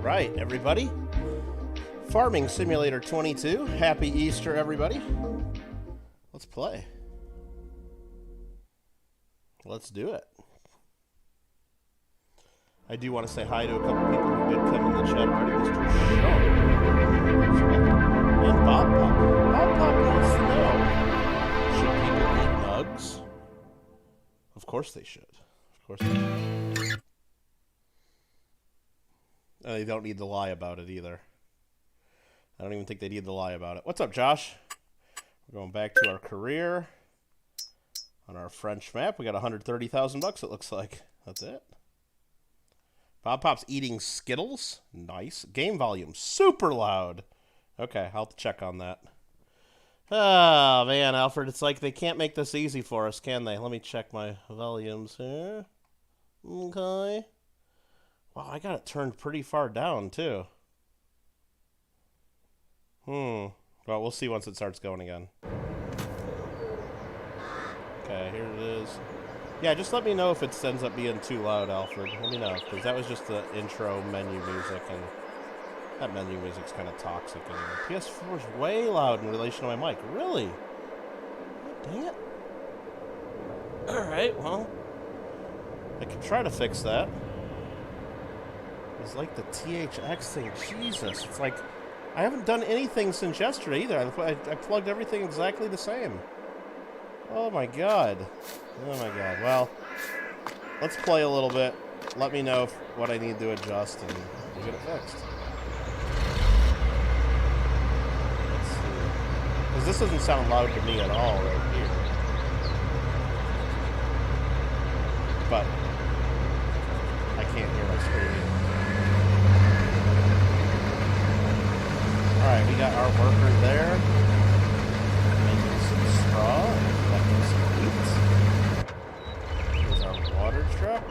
right, everybody. Farming Simulator 22. Happy Easter, everybody. Let's play. Let's do it. I do want to say hi to a couple people who did come in the chat already. Mr. Sean. And Bob Pop. Bob Pop wants to know, should people eat nugs? Of course they should. Of course they should. And they don't need to lie about it either. I don't even think they need to lie about it. What's up, Josh? We're going back to our career. On our French map, we got 130,000 bucks, it looks like. That's it. Bob Pop's eating Skittles. Nice. Game volume, super loud. Okay, I'll have to check on that. Oh, man, Alfred, it's like they can't make this easy for us, can they? Let me check my volumes here. Okay. Wow, I got it turned pretty far down, too. Well, we'll see once it starts going again. Okay, here it is. Yeah, just let me know if it ends up being too loud, Alfred. Let me know, because that was just the intro menu music, and that menu music's kind of toxic anyway. PS4 is way loud in relation to my mic. Really? Dang it. Alright, well, I could try to fix that. It's like the THX thing. Jesus, it's like I haven't done anything since yesterday either. I plugged everything exactly the same. Oh my god. Oh my god. Well, let's play a little bit. Let me know what I need to adjust, and we'll get it fixed. Let's see. Because this doesn't sound loud to me at all right here. But I can't hear my screen. Alright, we got our worker there. Making some straw and collecting some wheat. Here's our water truck.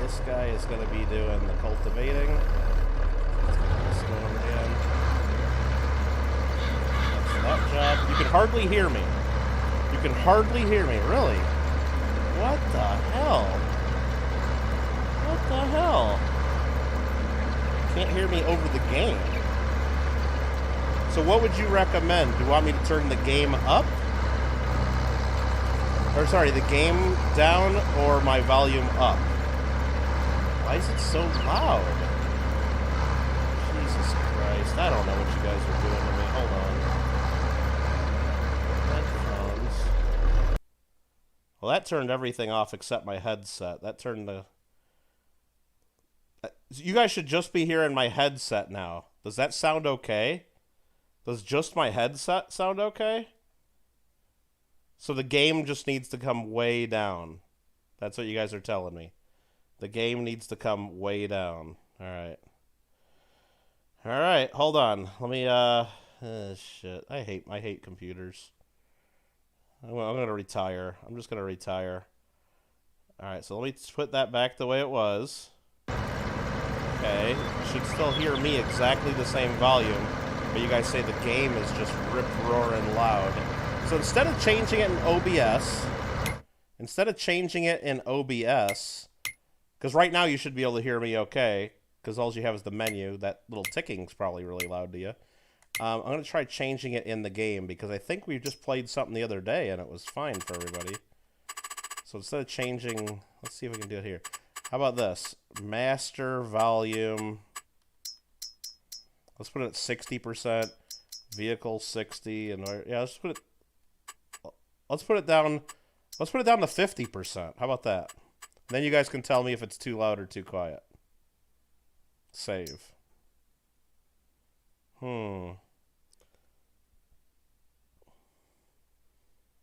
This guy is going to be doing the cultivating. Let's get this going again. That's that job. You can hardly hear me. You can hardly hear me, really. What the hell? What the hell? Can't hear me over the game. So what would you recommend? Do you want me to turn the game up? Or sorry, the game down or my volume up? Why is it so loud? Jesus Christ. I don't know what you guys are doing to me. Hold on. Headphones. Well, that turned everything off except my headset. That turned the... You guys should just be hearing my headset now. Does that sound okay? Does just my headset sound okay? So the game just needs to come way down. That's what you guys are telling me. The game needs to come way down. Alright. Alright, hold on. Let me, shit. I hate computers. I'm gonna retire. I'm just gonna retire. Alright, so let me put that back the way it was. Okay. You should still hear me exactly the same volume. But you guys say the game is just rip-roaring loud. So instead of changing it in OBS, because right now you should be able to hear me okay, because all you have is the menu. That little ticking's probably really loud to you. I'm going to try changing it in the game, because I think we just played something the other day, and it was fine for everybody. So instead of changing, let's see if we can do it here. How about this? Master volume... Let's put it at 60%, vehicle 60, and yeah, let's put it down to 50%. How about that? Then you guys can tell me if it's too loud or too quiet. Save. You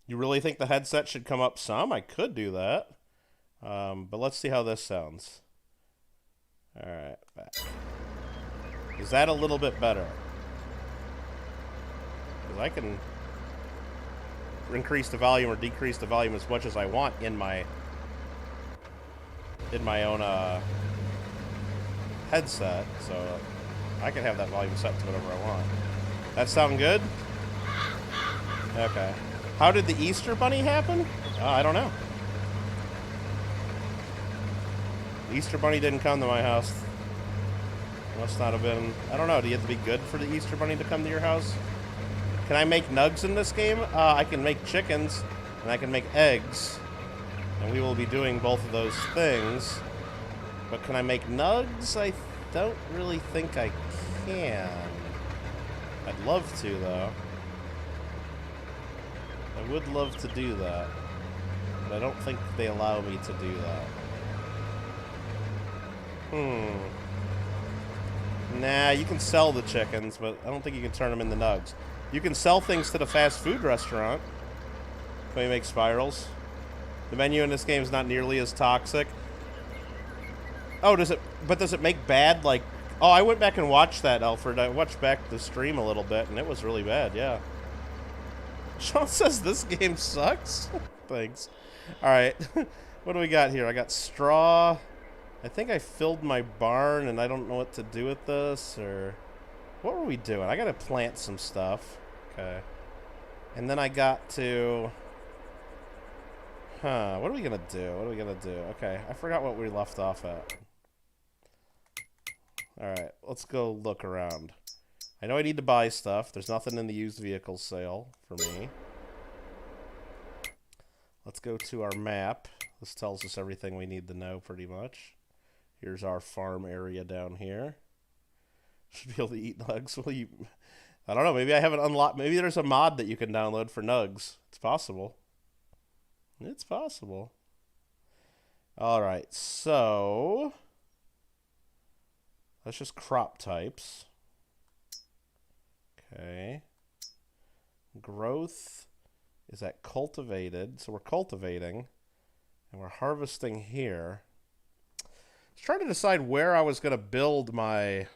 really think the headset should come up some? I could do that. But let's see how this sounds. Alright, back. Is that a little bit better? Because I can increase the volume or decrease the volume as much as I want in my own headset, so I can have that volume set to whatever I want. That sound good? Okay. How did the Easter Bunny happen? I don't know. The Easter Bunny didn't come to my house. Must not have been... I don't know. Do you have to be good for the Easter Bunny to come to your house? Can I make nugs in this game? I can make chickens, and I can make eggs. And we will be doing both of those things. But can I make nugs? I don't really think I can. I'd love to, though. I would love to do that. But I don't think they allow me to do that. Nah, you can sell the chickens, but I don't think you can turn them into nugs. You can sell things to the fast food restaurant. Can we make spirals? The menu in this game is not nearly as toxic. Oh, does it... But does it make bad, like... Oh, I went back and watched that, Alfred. I watched back the stream a little bit, and it was really bad, yeah. Sean says this game sucks? Thanks. Alright. What do we got here? I got straw... I think I filled my barn, and I don't know what to do with this, or... What were we doing? I gotta plant some stuff. Okay. And then I got to... Huh, what are we gonna do? What are we gonna do? Okay, I forgot what we left off at. Alright, let's go look around. I know I need to buy stuff. There's nothing in the used vehicle sale for me. Let's go to our map. This tells us everything we need to know, pretty much. Here's our farm area down here. Should be able to eat nugs. Well, I don't know. Maybe I haven't unlocked. Maybe there's a mod that you can download for nugs. It's possible. It's possible. All right. So let's just crop types. Okay. Growth is at cultivated. So we're cultivating, and we're harvesting here. I was trying to decide where I was going to build my... I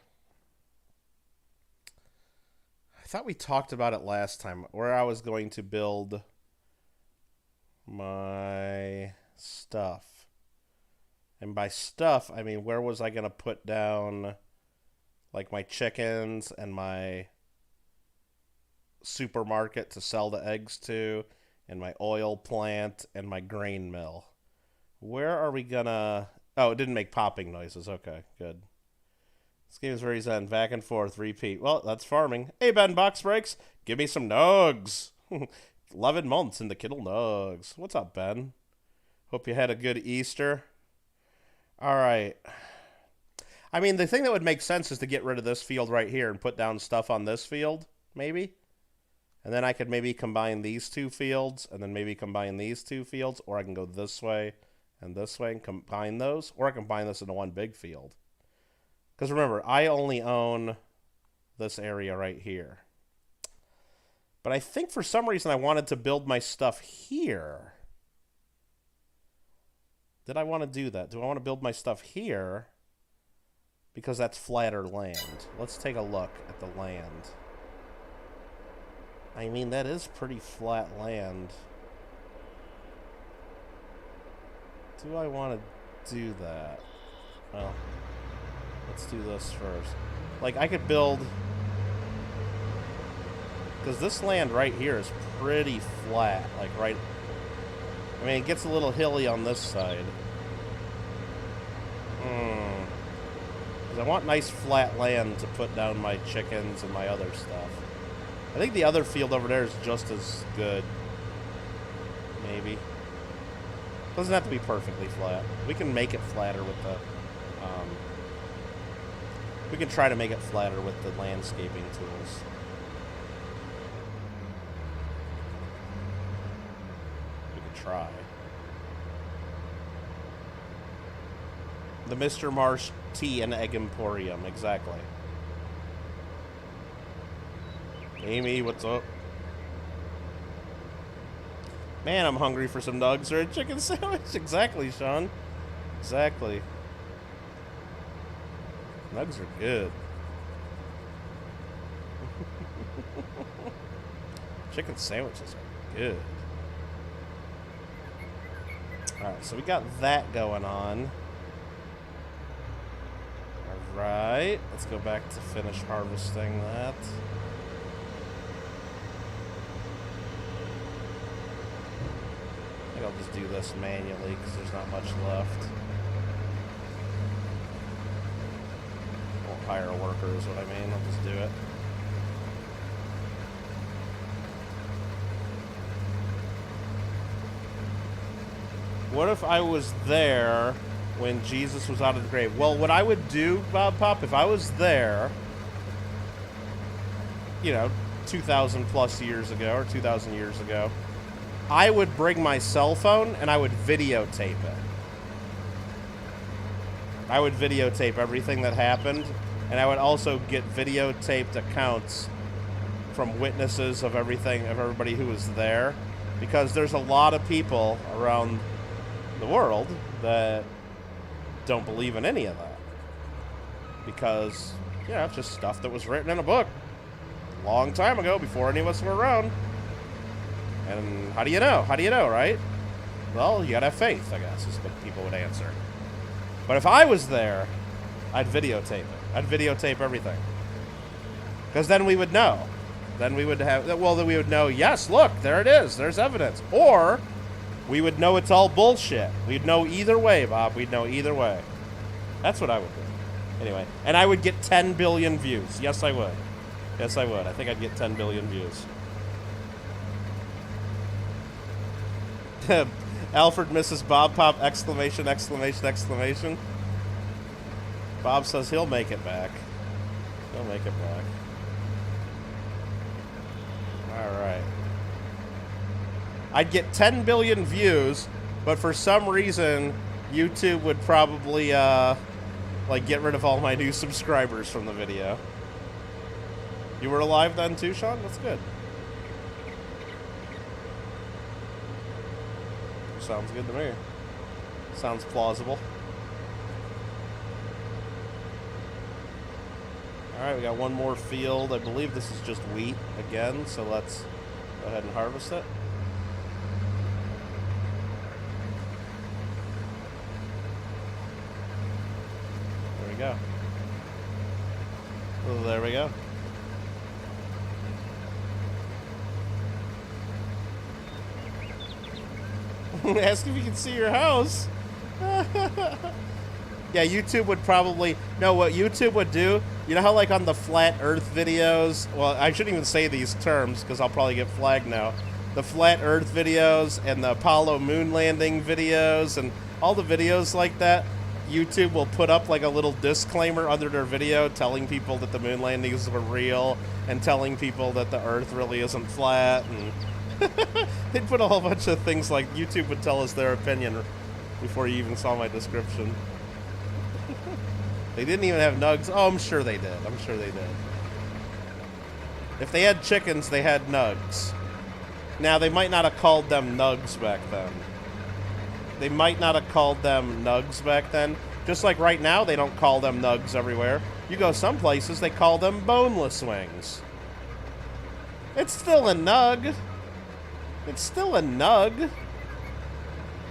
thought we talked about it last time, where I was going to build my stuff. And by stuff, I mean, where was I going to put down, like, my chickens and my supermarket to sell the eggs to, and my oil plant and my grain mill. Where are we going to... Oh, it didn't make popping noises. Okay, good. This game is very zen. Back and forth, repeat. Well, that's farming. Hey, Ben Box Breaks. Give me some nugs. 11 months in the Kittle nugs. What's up, Ben? Hope you had a good Easter. All right. I mean, the thing that would make sense is to get rid of this field right here and put down stuff on this field, maybe. And then I could maybe combine these two fields and then maybe combine these two fields. Or I can go this way and this way and combine those. Or I can combine this into one big field. Because remember, I only own this area right here. But I think for some reason I wanted to build my stuff here. Did I want to do that? Do I want to build my stuff here? Because that's flatter land. Let's take a look at the land. I mean, that is pretty flat land. Do I want to do that? Well, let's do this first. Like, I could build... Because this land right here is pretty flat. Like, right... I mean, it gets a little hilly on this side. Because I want nice flat land to put down my chickens and my other stuff. I think the other field over there is just as good. Maybe. Doesn't have to be perfectly flat. We can make it flatter with the... we can try to make it flatter with the landscaping tools. We can try. The Mr. Marsh Tea and Egg Emporium, exactly. Amy, what's up? Man, I'm hungry for some nugs or a chicken sandwich. Exactly, Sean. Exactly. Nugs are good. Chicken sandwiches are good. Alright, so we got that going on. Alright, let's go back to finish harvesting that. I think I'll just do this manually because there's not much left. Won't hire a worker is what I mean. I'll just do it. What if I was there when Jesus was out of the grave? Well, what I would do, Bob Pop, if I was there, you know, 2,000 plus years ago or 2,000 years ago, I would bring my cell phone and I would videotape it. I would videotape everything that happened, and I would also get videotaped accounts from witnesses of everything, of everybody who was there, because there's a lot of people around the world that don't believe in any of that, because, you know, it's just stuff that was written in a book a long time ago before any of us were around. And how do you know? How do you know, right? Well, you gotta have faith, I guess, is what people would answer. But if I was there, I'd videotape it. I'd videotape everything. Because then we would know. Then we would have, well, then we would know, yes, look, there it is. There's evidence. Or we would know it's all bullshit. We'd know either way, Bob. We'd know either way. That's what I would do. Anyway, and I would get 10 billion views. Yes, I would. Yes, I would. I think I'd get 10 billion views. Alfred misses Bob Pop, exclamation, exclamation, exclamation. Bob says he'll make it back. He'll make it back. Alright. I'd get 10 billion views, but for some reason, YouTube would probably, like, get rid of all my new subscribers from the video. You were alive then too, Sean? That's good. Sounds good to me. Sounds plausible. Alright, we got one more field. I believe this is just wheat again, so let's go ahead and harvest it. There we go. Oh, there we go. Ask if you can see your house. Yeah, YouTube would probably... No, what YouTube would do... You know how, like, on the Flat Earth videos... Well, I shouldn't even say these terms, because I'll probably get flagged now. The Flat Earth videos and the Apollo moon landing videos and all the videos like that, YouTube will put up, like, a little disclaimer under their video telling people that the moon landings were real and telling people that the Earth really isn't flat, and... They'd put a whole bunch of things like YouTube would tell us their opinion before you even saw my description. They didn't even have nugs. Oh, I'm sure they did. I'm sure they did. If they had chickens, they had nugs. Now, they might not have called them nugs back then. They might not have called them nugs back then. Just like right now, they don't call them nugs everywhere. You go some places, they call them boneless wings. It's still a nug. It's still a nug.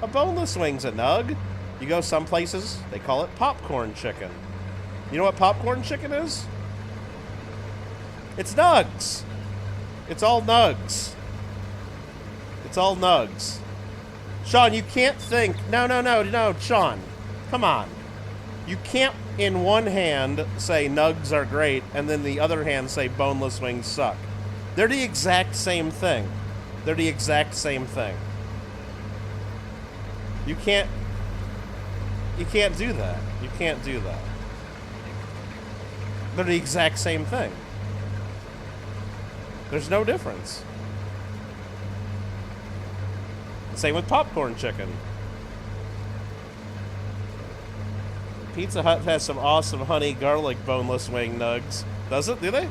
A boneless wing's a nug. You go some places, they call it popcorn chicken. You know what popcorn chicken is? It's nugs. It's all nugs. It's all nugs. Sean, you can't think... No, Sean. Come on. You can't, in one hand, say nugs are great, and then the other hand say boneless wings suck. They're the exact same thing. They're the exact same thing. You can't do that. You can't do that. They're the exact same thing. There's no difference. Same with popcorn chicken. Pizza Hut has some awesome honey garlic boneless wing nugs. Does it? Do they?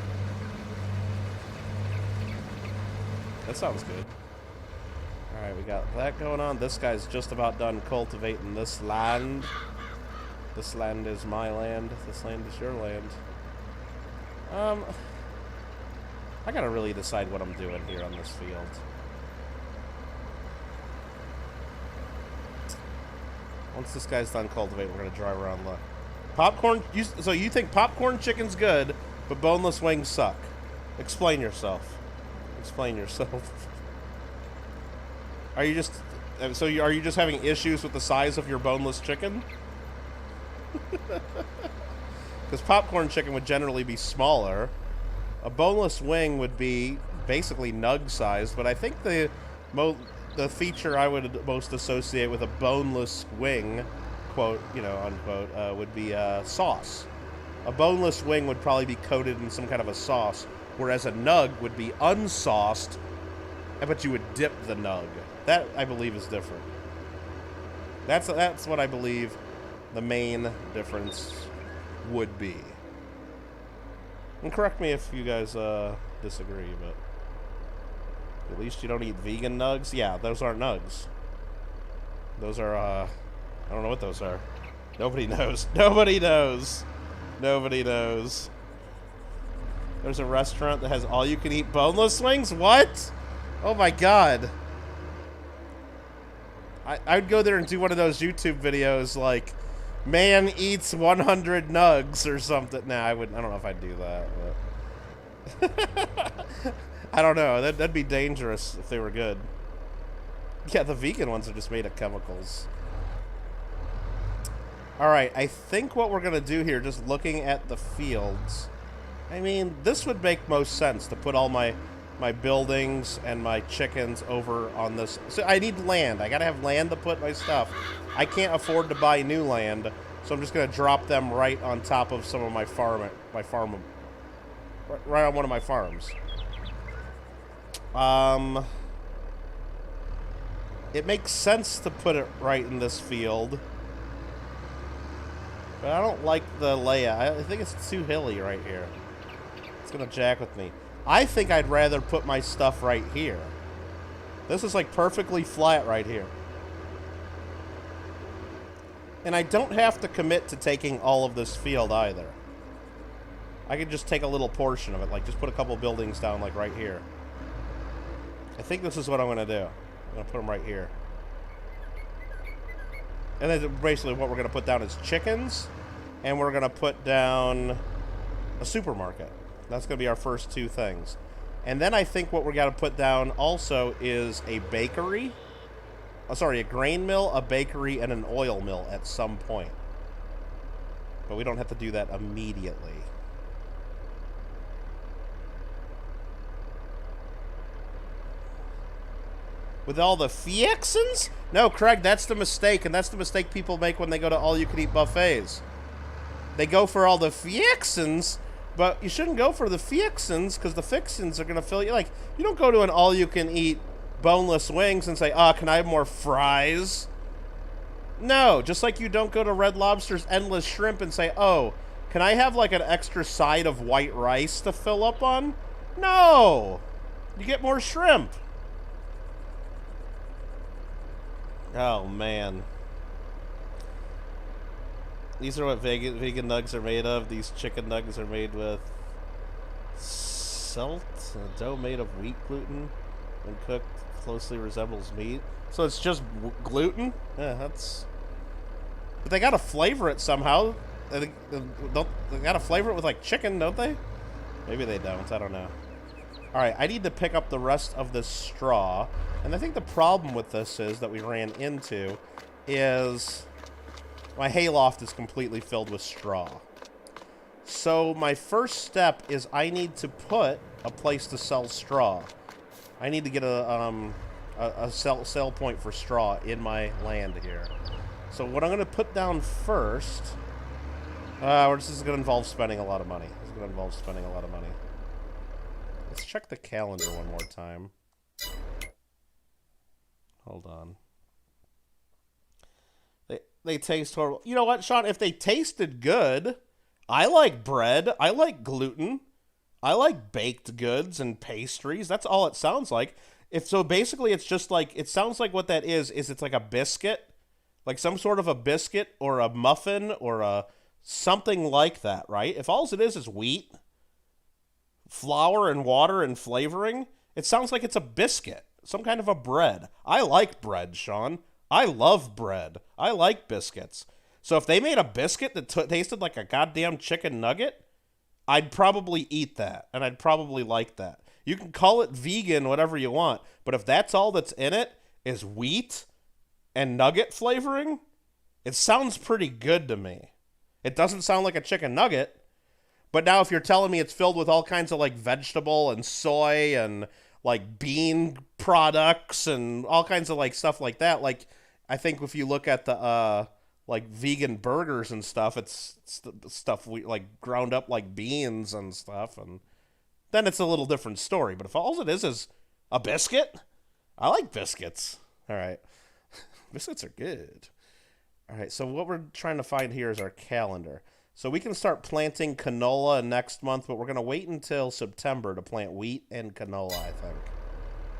That sounds good. Alright, we got that going on. This guy's just about done cultivating this land. This land is my land. This land is your land. I gotta really decide what I'm doing here on this field. Once this guy's done cultivating, we're gonna drive around look. Popcorn, so you think popcorn chicken's good, but boneless wings suck. Explain yourself. Explain yourself. Are you just... So are you just having issues with the size of your boneless chicken? Because popcorn chicken would generally be smaller. A boneless wing would be basically nug-sized, but I think the feature I would most associate with a boneless wing, quote, you know, unquote, would be sauce. A boneless wing would probably be coated in some kind of a sauce, whereas a nug would be unsauced, but you would dip the nug. That, I believe, is different. That's what I believe the main difference would be. And correct me if you guys disagree, but at least you don't eat vegan nugs. Yeah, those aren't nugs. Those are, I don't know what those are. Nobody knows. Nobody knows. Nobody knows. There's a restaurant that has all-you-can-eat boneless wings? What? Oh my god. I'd go there and do one of those YouTube videos like, man eats 100 nugs or something. Nah, I don't know if I'd do that. But I don't know. That'd be dangerous if they were good. Yeah, the vegan ones are just made of chemicals. Alright, I think what we're going to do here, just looking at the fields, I mean, this would make most sense to put all my buildings and my chickens over on this. So I need land. I got to have land to put my stuff. I can't afford to buy new land, so I'm just going to drop them right on top of some of my farm, right on one of my farms. It makes sense to put it right in this field, but I don't like the layout. I think it's too hilly right here. It's going to jack with me. I think I'd rather put my stuff right here. This is like perfectly flat right here. And I don't have to commit to taking all of this field either. I could just take a little portion of it, like just put a couple buildings down like right here. I think this is what I'm going to do. I'm going to put them right here. And then basically what we're going to put down is chickens, and we're going to put down a supermarket. That's going to be our first two things. And then I think what we're going to put down also is a bakery. Oh, sorry, a grain mill, a bakery, and an oil mill at some point. But we don't have to do that immediately. With all the fixins? No, Craig, that's the mistake, and that's the mistake people make when they go to all-you-can-eat buffets. They go for all the fixins, but you shouldn't go for the fixins, because the fixins are going to fill you. Like, you don't go to an all-you-can-eat boneless wings and say, can I have more fries? No, just like you don't go to Red Lobster's Endless Shrimp and say, can I have, like, an extra side of white rice to fill up on? No! You get more shrimp. Oh, man. These are what vegan nugs are made of. These chicken nugs are made with salt, a dough made of wheat gluten. When cooked, closely resembles meat. So it's just gluten? Yeah, that's... But they gotta flavor it somehow. They gotta flavor it with, like, chicken, don't they? Maybe they don't. I don't know. Alright, I need to pick up the rest of this straw. And I think the problem with this is that we ran into is... my hayloft is completely filled with straw. So my first step is I need to put a place to sell straw. I need to get a sell point for straw in my land here. So what I'm going to put down first... this is going to involve spending a lot of money. This is going to involve spending a lot of money. Let's check the calendar one more time. Hold on. They taste horrible. You know what, Sean? If they tasted good, I like bread. I like gluten. I like baked goods and pastries. That's all it sounds like. So basically it's just like, it sounds like what that is it's like a biscuit. Like some sort of a biscuit or a muffin or something like that, right? If all it is wheat, flour and water and flavoring, it sounds like it's a biscuit. Some kind of a bread. I like bread, Sean. I love bread. I like biscuits. So if they made a biscuit that tasted like a goddamn chicken nugget, I'd probably eat that, and I'd probably like that. You can call it vegan, whatever you want, but if that's all that's in it is wheat and nugget flavoring, it sounds pretty good to me. It doesn't sound like a chicken nugget, But now if you're telling me it's filled with all kinds of like vegetable and soy and like bean products and all kinds of like stuff like that, like I think if you look at the like vegan burgers and stuff, it's stuff we like ground up like beans and stuff, and then it's a little different story. But if all it is a biscuit, I like biscuits. All right. Biscuits are good. All right, so what we're trying to find here is our calendar. So we can start planting canola next month, but we're going to wait until September to plant wheat and canola, I think.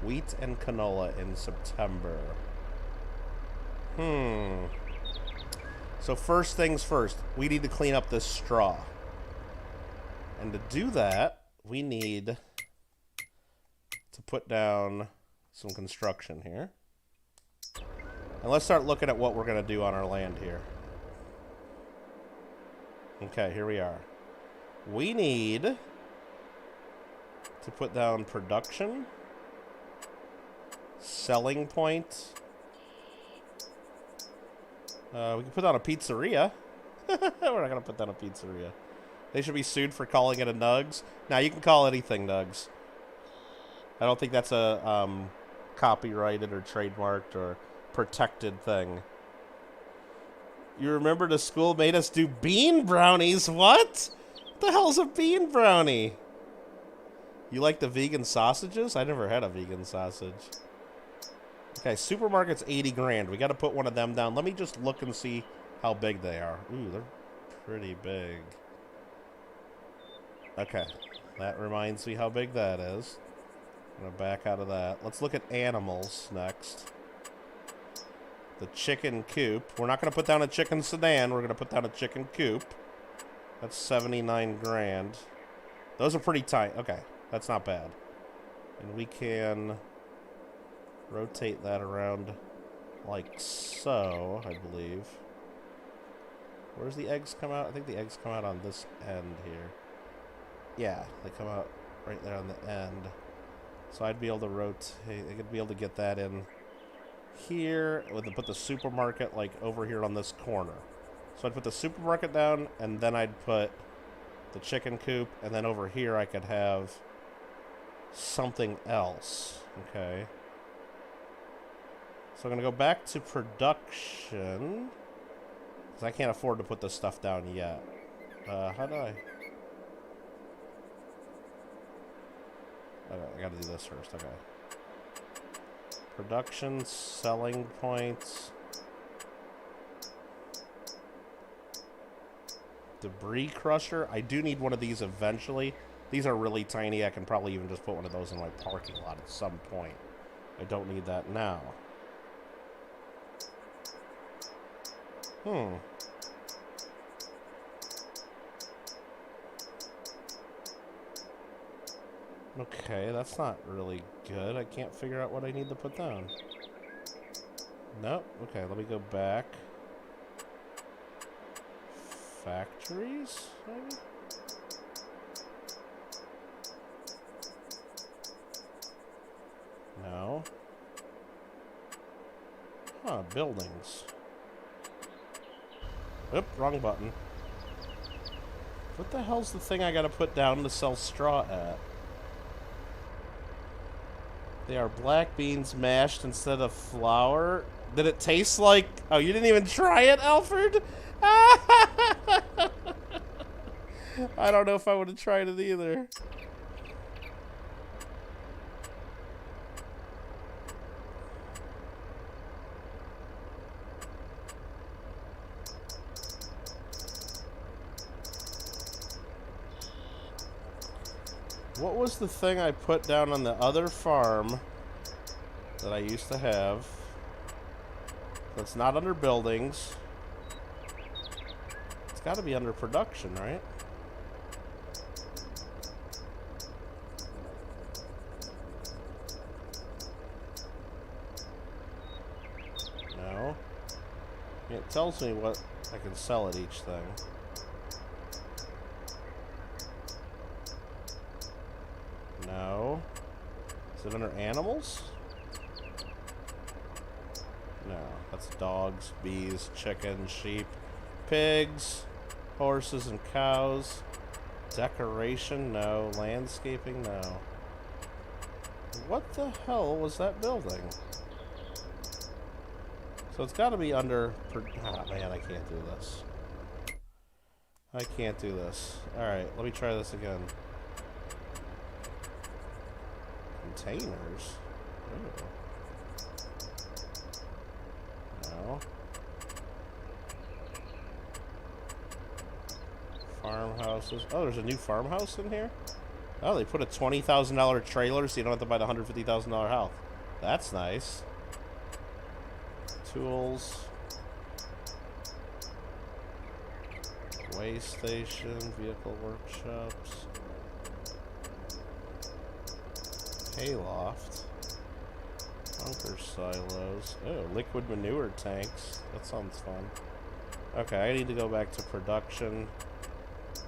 Wheat and canola in September. So first things first, we need to clean up this straw. And to do that, we need to put down some construction here. And let's start looking at what we're going to do on our land here. Okay, here we are. We need to put down production, selling point. We can put down a pizzeria. We're not going to put down a pizzeria. They should be sued for calling it a Nugs. Now, you can call anything Nugs. I don't think that's a copyrighted or trademarked or protected thing. You remember the school made us do bean brownies? What? What the hell's a bean brownie? You like the vegan sausages? I never had a vegan sausage. Okay, supermarket's 80 grand. We got to put one of them down. Let me just look and see how big they are. Ooh, they're pretty big. Okay, that reminds me how big that is. I'm going to back out of that. Let's look at animals next. The chicken coop. We're not going to put down a chicken sedan. We're going to put down a chicken coop. That's 79 grand. Those are pretty tight. Okay, that's not bad. And we can rotate that around like so, I believe. Where's the eggs come out? I think the eggs come out on this end here. Yeah, they come out right there on the end. So I'd be able to rotate. I'd be able to get that in here. With put the supermarket like over here on this corner. So I'd put the supermarket down, and then I'd put the chicken coop, and then over here I could have something else. Okay. So I'm going to go back to production, because I can't afford to put this stuff down yet. How do I... Okay, I got to do this first. Okay. Production, selling points, debris crusher. I do need one of these eventually. These are really tiny. I can probably even just put one of those in my parking lot at some point. I don't need that now. Okay, that's not really good. I can't figure out what I need to put down. Nope. Okay, let me go back. Factories, maybe? No. Huh, buildings. Oop, wrong button. What the hell's the thing I gotta put down to sell straw at? They are black beans mashed instead of flour. Did it taste like... Oh, you didn't even try it, Alfred? I don't know if I would have tried it either. What was the thing I put down on the other farm that I used to have? That's not under buildings. It's got to be under production, right? No. It tells me what I can sell at each thing. No. Is it under animals? No. That's dogs, bees, chickens, sheep, pigs, horses, and cows. Decoration, no. Landscaping, no. What the hell was that building? So it's got to be under... Oh, man, I can't do this. I can't do this. Alright, let me try this again. Containers? Ooh. No. Farmhouses. Oh, there's a new farmhouse in here? Oh, they put a $20,000 trailer so you don't have to buy the $150,000 house. That's nice. Tools. Way station, vehicle workshops. Hayloft. Bunker silos. Oh, liquid manure tanks. That sounds fun. Okay, I need to go back to production.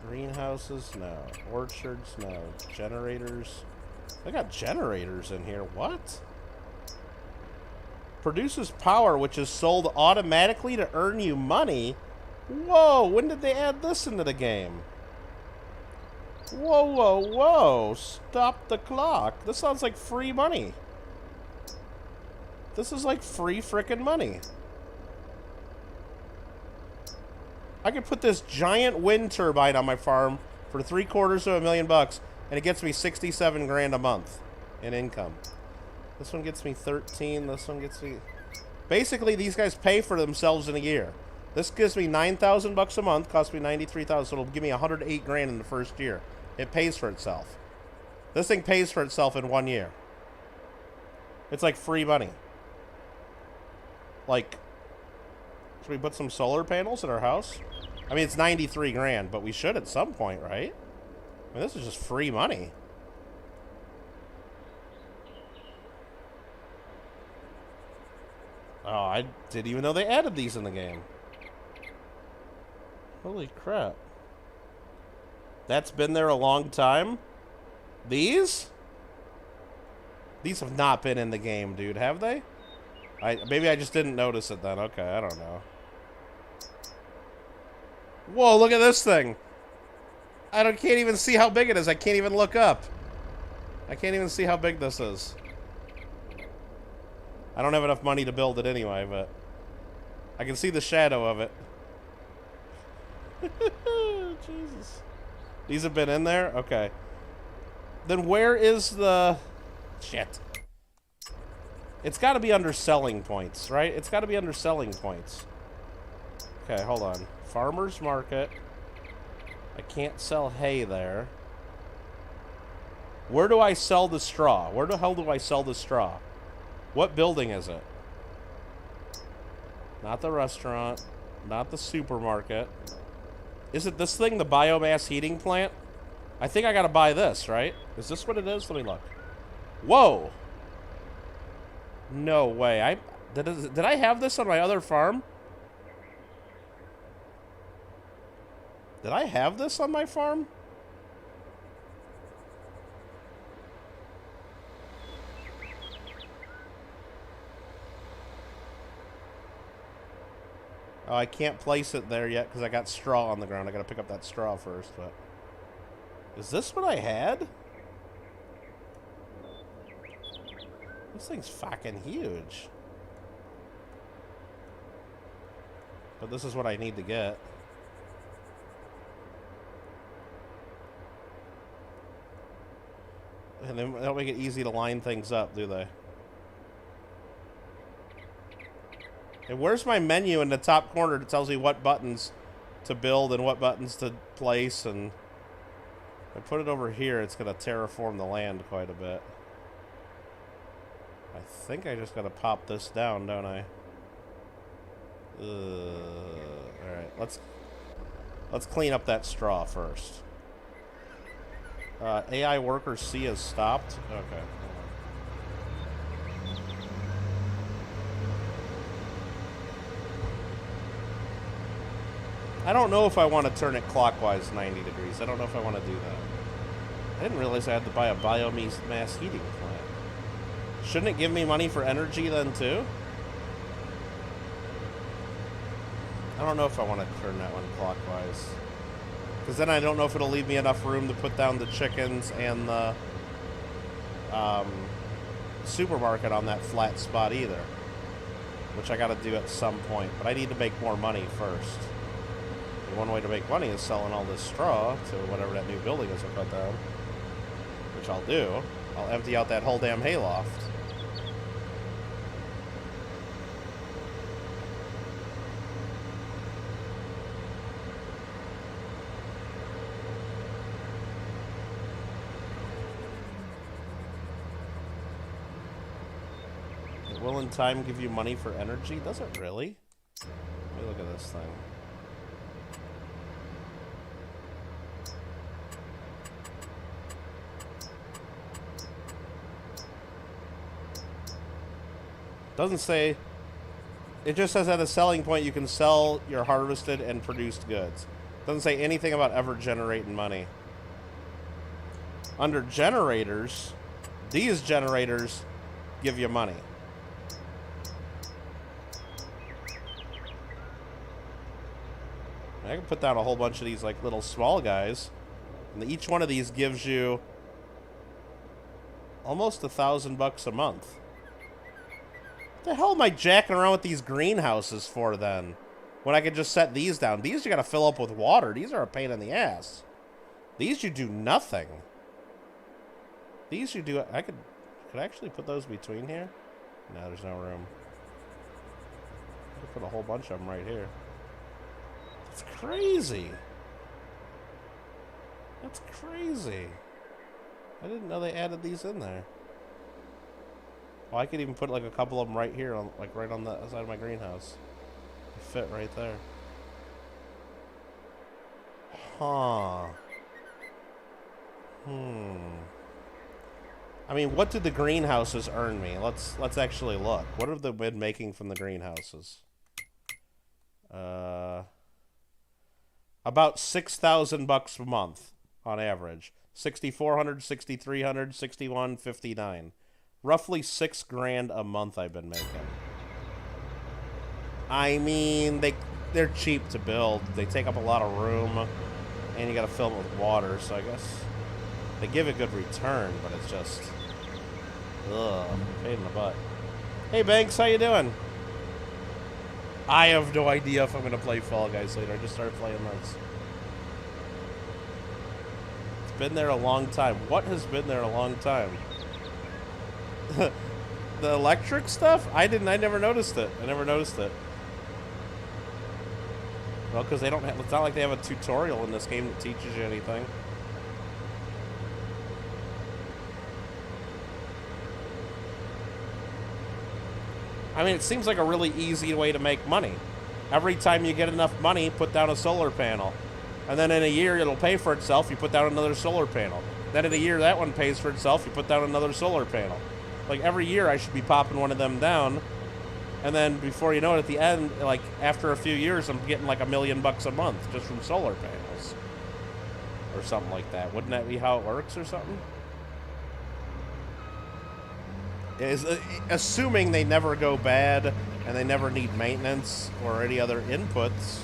Greenhouses? No. Orchards? No. Generators? I got generators in here. What? Produces power which is sold automatically to earn you money? Whoa, when did they add this into the game? Whoa, whoa, whoa. Stop the clock. This sounds like free money. This is like free frickin' money. I could put this giant wind turbine on my farm for $750,000 and it gets me 67 grand a month in income. This one gets me 13. This one gets me... Basically, these guys pay for themselves in a year. This gives me $9,000 a month, costs me $93,000, so it'll give me 108 grand in the first year. It pays for itself. This thing pays for itself in 1 year. It's like free money. Like, should we put some solar panels in our house? I mean, it's 93 grand, but we should at some point, right? I mean, this is just free money. Oh, I didn't even know they added these in the game. Holy crap. That's been there a long time? These? These have not been in the game, dude, have they? Maybe I just didn't notice it then. Okay, I don't know. Whoa, look at this thing. Can't even see how big it is. I can't even look up. I can't even see how big this is. I don't have enough money to build it anyway, but I can see the shadow of it. Jesus. These have been in there? Okay. Then where is the... Shit. It's got to be under selling points, right? It's got to be under selling points. Okay, hold on. Farmer's market. I can't sell hay there. Where do I sell the straw? Where the hell do I sell the straw? What building is it? Not the restaurant. Not the supermarket. Is it this thing, the biomass heating plant? I think I gotta buy this, right? Is this what it is? Let me look. Whoa! No way. Did I have this on my other farm? Did I have this on my farm? Oh, I can't place it there yet because I got straw on the ground. I gotta pick up that straw first, but... Is this what I had? This thing's fucking huge. But this is what I need to get. And they don't make it easy to line things up, do they? And where's my menu in the top corner that tells me what buttons to build and what buttons to place? And if I put it over here, it's going to terraform the land quite a bit. I think I just got to pop this down, don't I? Alright, let's clean up that straw first. AI worker C has stopped. Okay. I don't know if I want to turn it clockwise 90 degrees. I don't know if I want to do that. I didn't realize I had to buy a biomass heating plant. Shouldn't it give me money for energy then too? I don't know if I want to turn that one clockwise. Because then I don't know if it'll leave me enough room to put down the chickens and the supermarket on that flat spot either. Which I got to do at some point. But I need to make more money first. And one way to make money is selling all this straw to whatever that new building is I put down. Which I'll do. I'll empty out that whole damn hayloft. Will in time give you money for energy? Does it really? Let me look at this thing. Doesn't say. It just says at a selling point you can sell your harvested and produced goods. Doesn't say anything about ever generating money. Under generators, these generators give you money. I can put down a whole bunch of these like little small guys, and each one of these gives you almost $1,000 a month. What the hell am I jacking around with these greenhouses for then? When I could just set these down. These you gotta fill up with water. These are a pain in the ass. These you do nothing. These you do. I could actually put those between here. No, there's no room. I could put a whole bunch of them right here. That's crazy. That's crazy. I didn't know they added these in there. Well, I could even put like a couple of them right here, on, like right on the side of my greenhouse. They fit right there. Huh. I mean, what did the greenhouses earn me? Let's actually look. What have they been making from the greenhouses? About $6,000 a month on average. 6,400, 6,300, 61, 59. Roughly $6 grand a month I've been making. I mean, they're cheap to build. They take up a lot of room, and you got to fill them with water. So I guess they give a good return, but it's just pain in the butt. Hey Banks, how you doing? I have no idea if I'm gonna play Fall Guys later. I just started playing this. It's been there a long time. What has been there a long time? The electric stuff? I never noticed it. I never noticed it. Well, because they don't have, it's not like they have a tutorial in this game that teaches you anything. I mean, it seems like a really easy way to make money. Every time you get enough money, put down a solar panel. And then in a year, it'll pay for itself. You put down another solar panel. Then in a year, that one pays for itself. You put down another solar panel. Like, every year, I should be popping one of them down. And then before you know it, at the end, like, after a few years, I'm getting like $1 million a month just from solar panels. Or something like that. Wouldn't that be how it works or something? Is assuming they never go bad and they never need maintenance or any other inputs.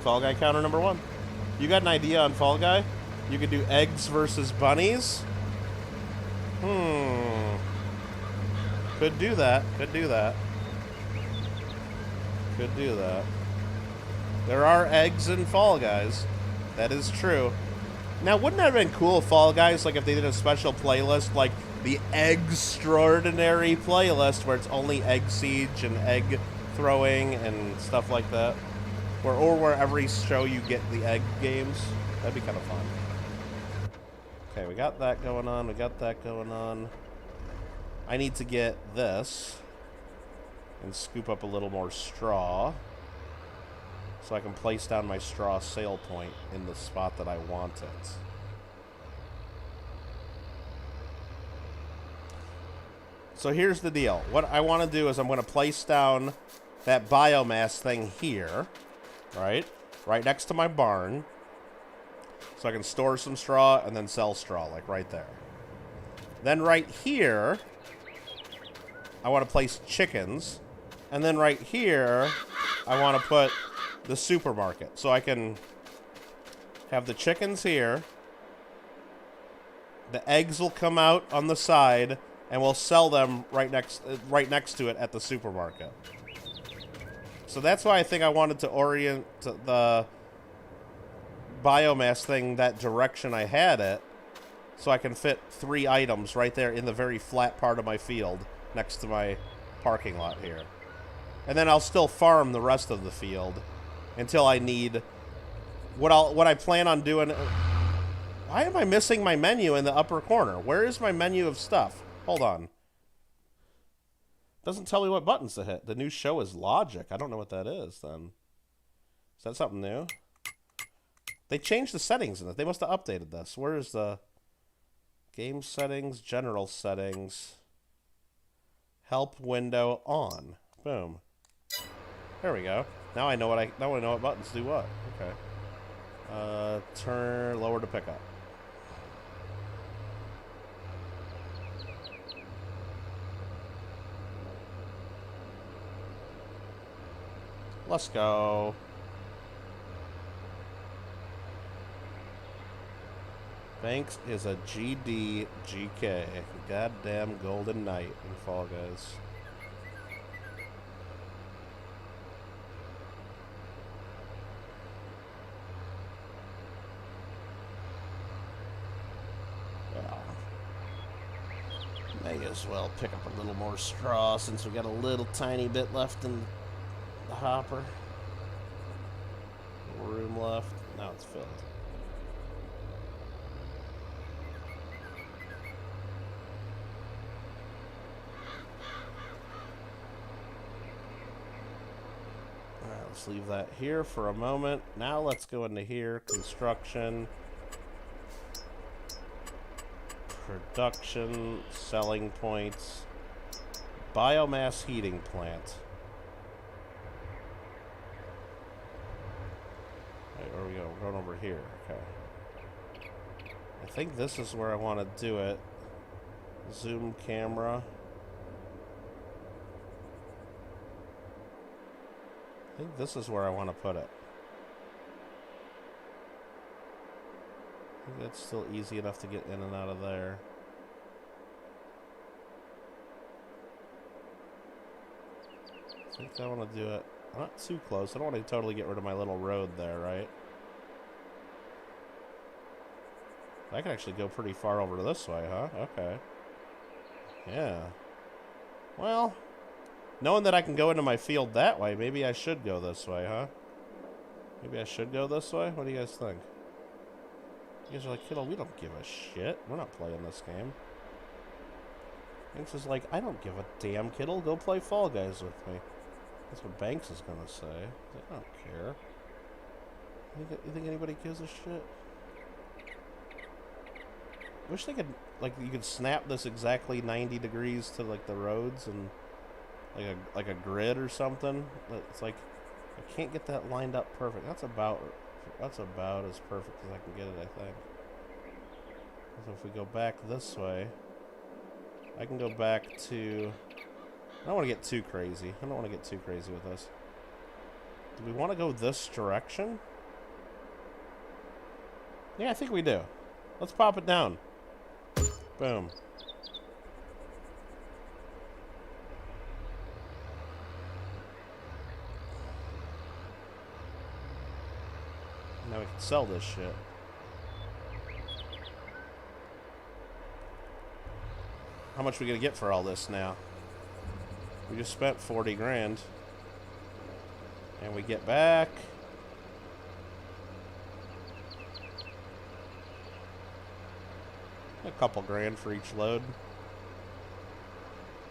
Fall Guy counter number 1. You got an idea on Fall Guy? You could do eggs versus bunnies? Could do that. Could do that. Could do that. There are eggs in Fall Guys. That is true. Now, wouldn't that have been cool, Fall Guys, like if they did a special playlist, like the Extraordinary playlist, where it's only egg siege and egg throwing and stuff like that? Or where every show you get the egg games? That'd be kind of fun. Okay, we got that going on. We got that going on. I need to get this and scoop up a little more straw so I can place down my straw sale point in the spot that I want it. So here's the deal. What I want to do is I'm going to place down that biomass thing here, right next to my barn, so I can store some straw and then sell straw, like right there. Then right here, I want to place chickens, and then right here, I want to put the supermarket, so I can have the chickens here. The eggs will come out on the side, and we'll sell them right next to it at the supermarket. So that's why I think I wanted to orient the biomass thing that direction I had it, so I can fit 3 items right there in the very flat part of my field next to my parking lot here. And then I'll still farm the rest of the field until I need what I plan on doing. Why am I missing my menu in the upper corner? Where is my menu of stuff? Hold on. Doesn't tell me what buttons to hit. The new show is Logic. I don't know what that is, then. Is that something new? They changed the settings in it. They must have updated this. Where is the game settings, general settings, help window on? Boom. There we go. Now I know what buttons do what. Okay. Turn lower to pick up. Let's go. Banks is a GK. Goddamn Golden Knight in Fall Guys. Well, may as well pick up a little more straw since we got a little tiny bit left in the hopper. No room left. Now it's filled. Alright, let's leave that here for a moment. Now let's go into here. Construction. Production. Selling points. Biomass heating plant. Where are we going? We're going over here. Okay. I think this is where I want to do it. Zoom camera. I think this is where I want to put it. I think that's still easy enough to get in and out of there. I think I want to do it not too close. I don't want to totally get rid of my little road there, right? I can actually go pretty far over this way, huh? Okay. Yeah. Well, knowing that I can go into my field that way, maybe I should go this way, huh? Maybe I should go this way? What do you guys think? You guys are like, Kittle, we don't give a shit. We're not playing this game. Banks is like, I don't give a damn, Kittle. Go play Fall Guys with me. That's what Banks is gonna say. I don't care. You think anybody gives a shit? Wish they could, like, you could snap this exactly 90 degrees to, like, the roads and like a grid or something. It's like I can't get that lined up perfect. That's about as perfect as I can get it, I think. So if we go back this way, I can go back to. I don't want to get too crazy. I don't want to get too crazy with this. Do we want to go this direction? Yeah, I think we do. Let's pop it down. Boom. Now we can sell this shit. How much are we gonna get for all this now? We just spent 40 grand. And we get back a couple grand for each load.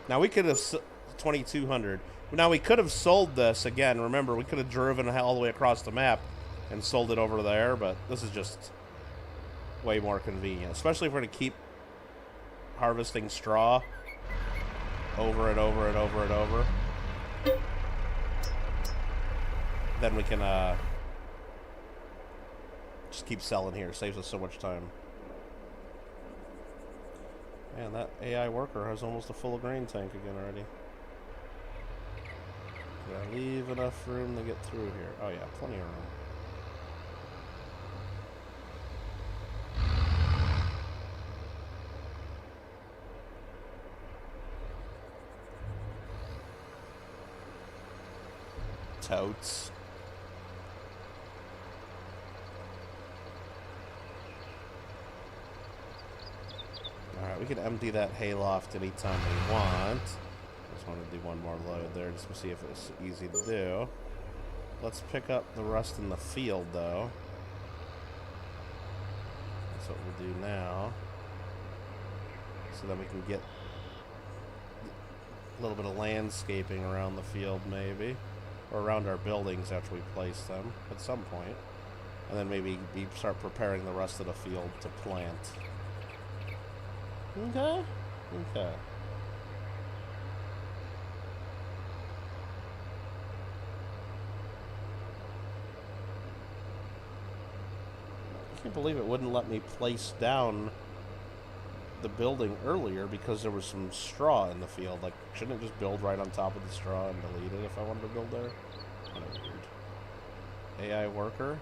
Now we could have 2,200. Now we could have sold this again. Remember, we could have driven all the way across the map and sold it over there, but this is just way more convenient, especially if we're going to keep harvesting straw over and over and over and over. Then we can just keep selling here. Saves us so much time. Man, that AI worker has almost a full grain tank again already. Did I leave enough room to get through here? Oh yeah, plenty of room. Totes. Alright, we can empty that hayloft anytime we want. Just want to do one more load there just to see if it's easy to do. Let's pick up the rust in the field, though. That's what we'll do now. So that we can get a little bit of landscaping around the field, maybe. Or around our buildings after we place them at some point. And then maybe start preparing the rest of the field to plant. Okay. Okay. I can't believe it wouldn't let me place down the building earlier because there was some straw in the field. Like, shouldn't it just build right on top of the straw and delete it if I wanted to build there? Kind of weird. AI worker.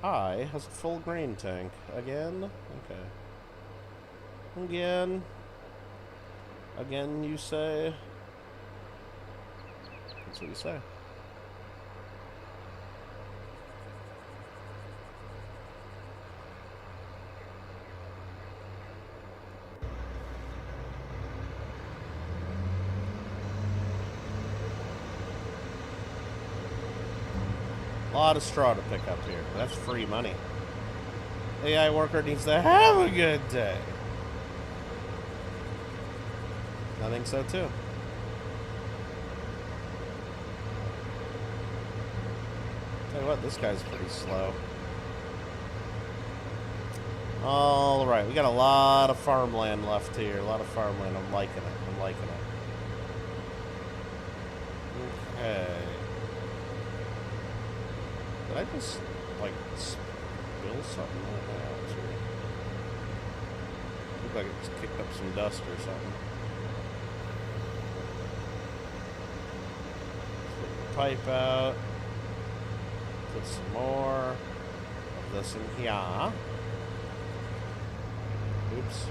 I has a full grain tank. Again? Okay. Again? Again, you say? That's what you say. A lot of straw to pick up here. That's free money. AI worker needs to have a good day. I think so too. Tell you what, this guy's pretty slow. Alright, we got a lot of farmland left here. A lot of farmland. I'm liking it. I'm liking it. Okay. Did I just, like, spill something like that? Looked like it just kicked up some dust or something. Put the pipe out. Put some more of this in here. Oops.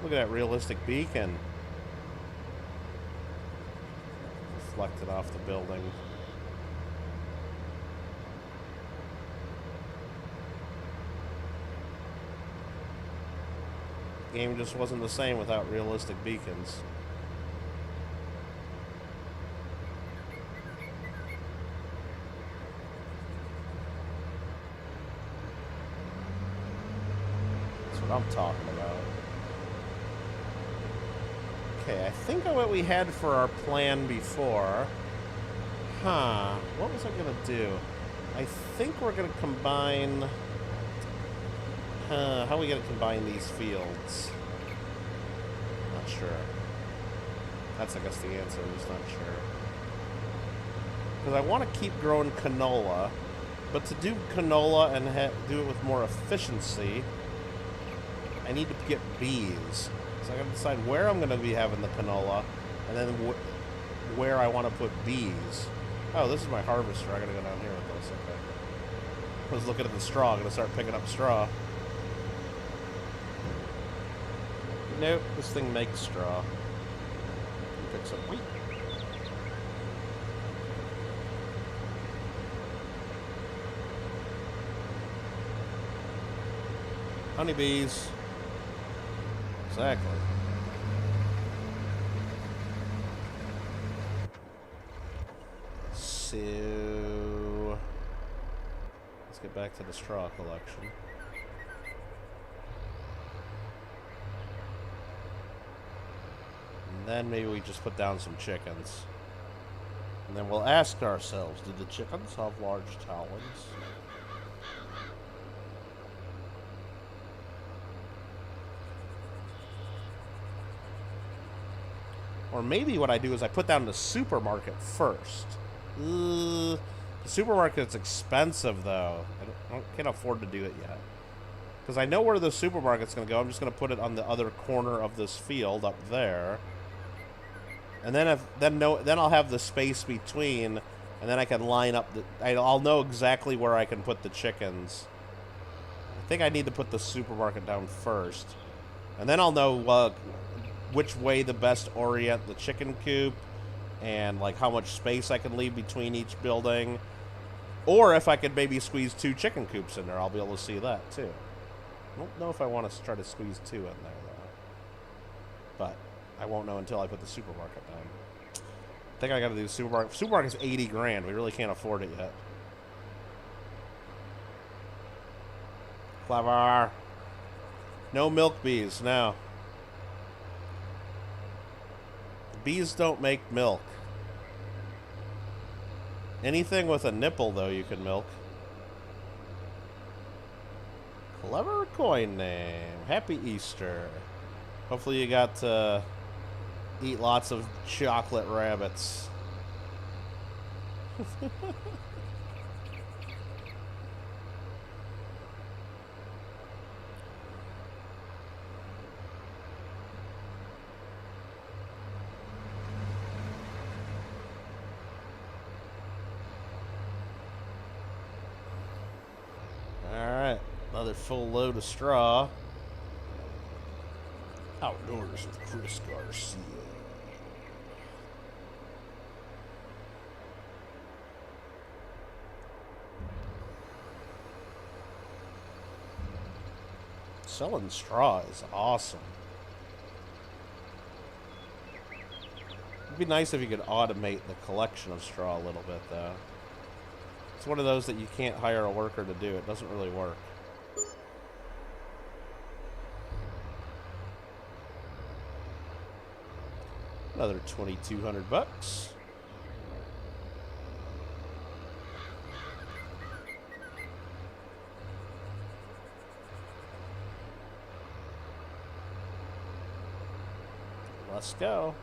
Look at that realistic beacon. Reflected off the building. The game just wasn't the same without realistic beacons. That's what I'm talking about. Okay, I think of what we had for our plan before. Huh. What was I going to do? I think we're going to combine... how are we going to combine these fields? Not sure. That's, I guess, the answer. I'm just not sure. Because I want to keep growing canola. But to do canola and do it with more efficiency, I need to get bees. So I gotta decide where I'm gonna be having the canola, and then where I want to put bees. Oh, this is my harvester. I gotta go down here with this. Okay. I was looking at the straw. I'm gonna start picking up straw. Nope, this thing makes straw. It picks up wheat. Honeybees. Exactly. So let's get back to the straw collection. And then maybe we just put down some chickens. And then we'll ask ourselves, do the chickens have large talons? Or maybe what I do is I put down the supermarket first. The supermarket's expensive, though. I can't afford to do it yet. Because I know where the supermarket's going to go. I'm just going to put it on the other corner of this field up there. And then then I'll have the space between, and then I can line up I'll know exactly where I can put the chickens think I need to put the supermarket down first. And then I'll know which way to best orient the chicken coop and like how much space I can leave between each building. Or if I could maybe squeeze 2 chicken coops in there, I'll be able to see that too. I don't know if I want to try to squeeze 2 in there though. But I won't know until I put the supermarket down. I think I gotta do the supermarket. Supermarket's 80 grand. We really can't afford it yet. Clever. No milk bees, no. Bees don't make milk. Anything with a nipple, though, you can milk. Clever coin name. Happy Easter. Hopefully you got to eat lots of chocolate rabbits. Another full load of straw. Outdoors with Chris Garcia. Selling straw is awesome. It'd be nice if you could automate the collection of straw a little bit, though. It's one of those that you can't hire a worker to do. It doesn't really work. Another 2,200 bucks. Let's go.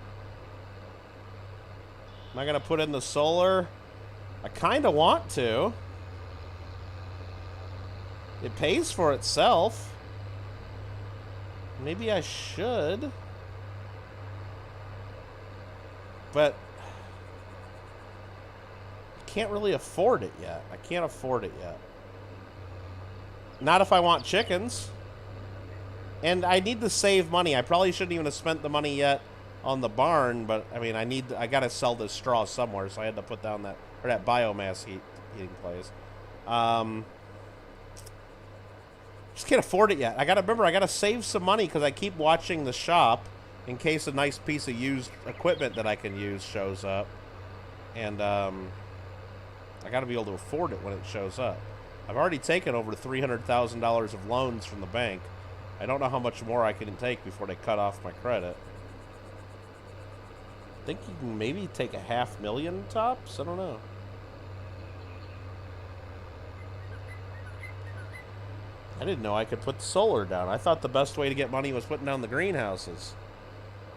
Am I gonna put in the solar? I kind of want to. It pays for itself. Maybe I should. But I can't really afford it yet. I can't afford it yet. Not if I want chickens. And I need to save money. I probably shouldn't even have spent the money yet on the barn, but I mean, I gotta sell this straw somewhere, so I had to put down that biomass heating place. Just can't afford it yet. I gotta save some money because I keep watching the shop in case a nice piece of used equipment that I can use shows up. And I gotta be able to afford it when it shows up. I've already taken over $300,000 of loans from the bank. I don't know how much more I can take before they cut off my credit. I think you can maybe take $500,000 tops? I don't know. I didn't know I could put solar down. I thought the best way to get money was putting down the greenhouses.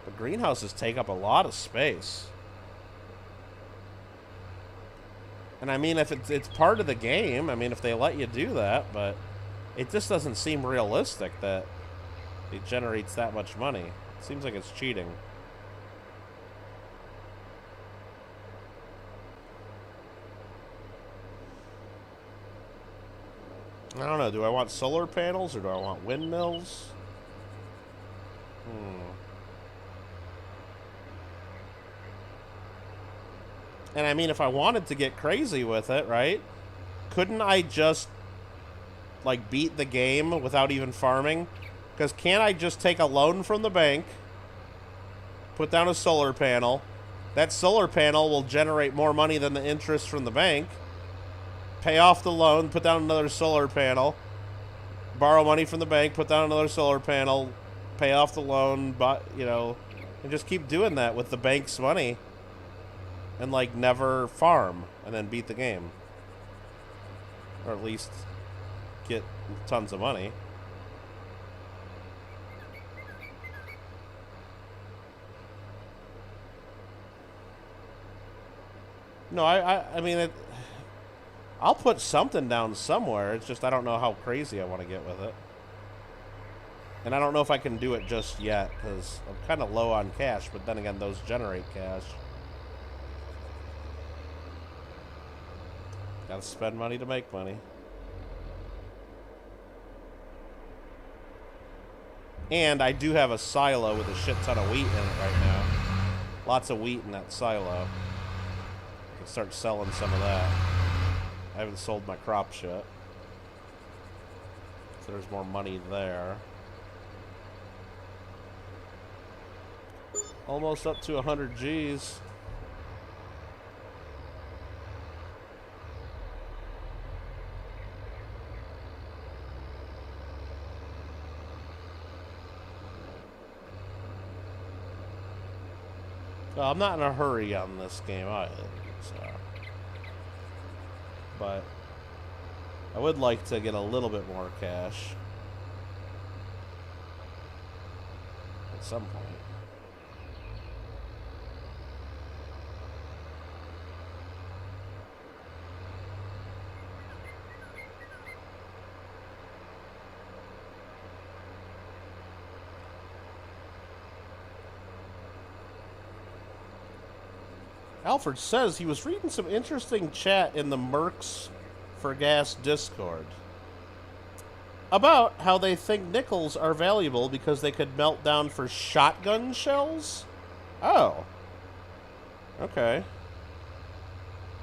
But greenhouses take up a lot of space. And I mean, if it's part of the game, I mean, if they let you do that, but it just doesn't seem realistic that it generates that much money. It seems like it's cheating. I don't know. Do I want solar panels or do I want windmills? And I mean, if I wanted to get crazy with it, right? Couldn't I just, like, beat the game without even farming? Because can't I just take a loan from the bank, put down a solar panel, that solar panel will generate more money than the interest from the bank, pay off the loan, put down another solar panel, borrow money from the bank, put down another solar panel, pay off the loan, but, you know, and just keep doing that with the bank's money. And, like, never farm and then beat the game. Or at least get tons of money. No, I mean, I'll put something down somewhere. It's just I don't know how crazy I want to get with it. And I don't know if I can do it just yet, because I'm kind of low on cash, but then again, those generate cash. Gotta spend money to make money. And I do have a silo with a shit ton of wheat in it right now. Lots of wheat in that silo. I can start selling some of that. I haven't sold my crops yet. So there's more money there. Almost up to 100 G's. Well, I'm not in a hurry on this game either, so. But I would like to get a little bit more cash at some point. Alfred says he was reading some interesting chat in the Mercs for Gas Discord about how they think nickels are valuable because they could melt down for shotgun shells. Oh. Okay.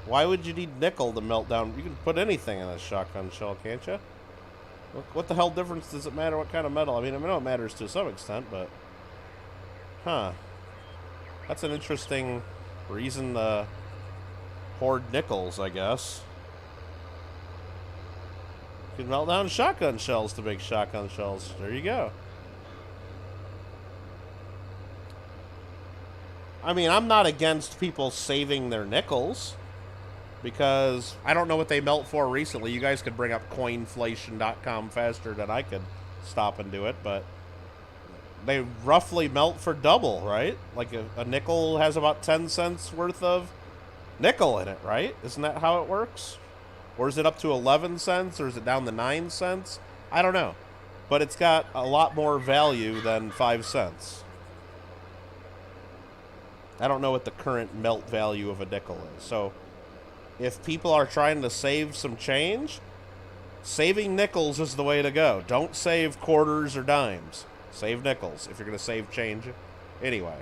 Why would you need nickel to melt down? You can put anything in a shotgun shell, can't you? What the hell difference does it matter what kind of metal? I know it matters to some extent, but... Huh. That's an interesting... reason to hoard nickels, I guess. You can melt down shotgun shells to make shotgun shells. There you go. I mean, I'm not against people saving their nickels, because I don't know what they melt for recently. You guys could bring up coinflation.com faster than I could stop and do it, but they roughly melt for double, right? Like a nickel has about 10 cents worth of nickel in it, right? Isn't that how it works? Or is it up to 11 cents, or is it down to 9 cents? I don't know. But it's got a lot more value than 5 cents. I don't know what the current melt value of a nickel is. So if people are trying to save some change, saving nickels is the way to go. Don't save quarters or dimes. Save nickels if you're going to save change. Anyway,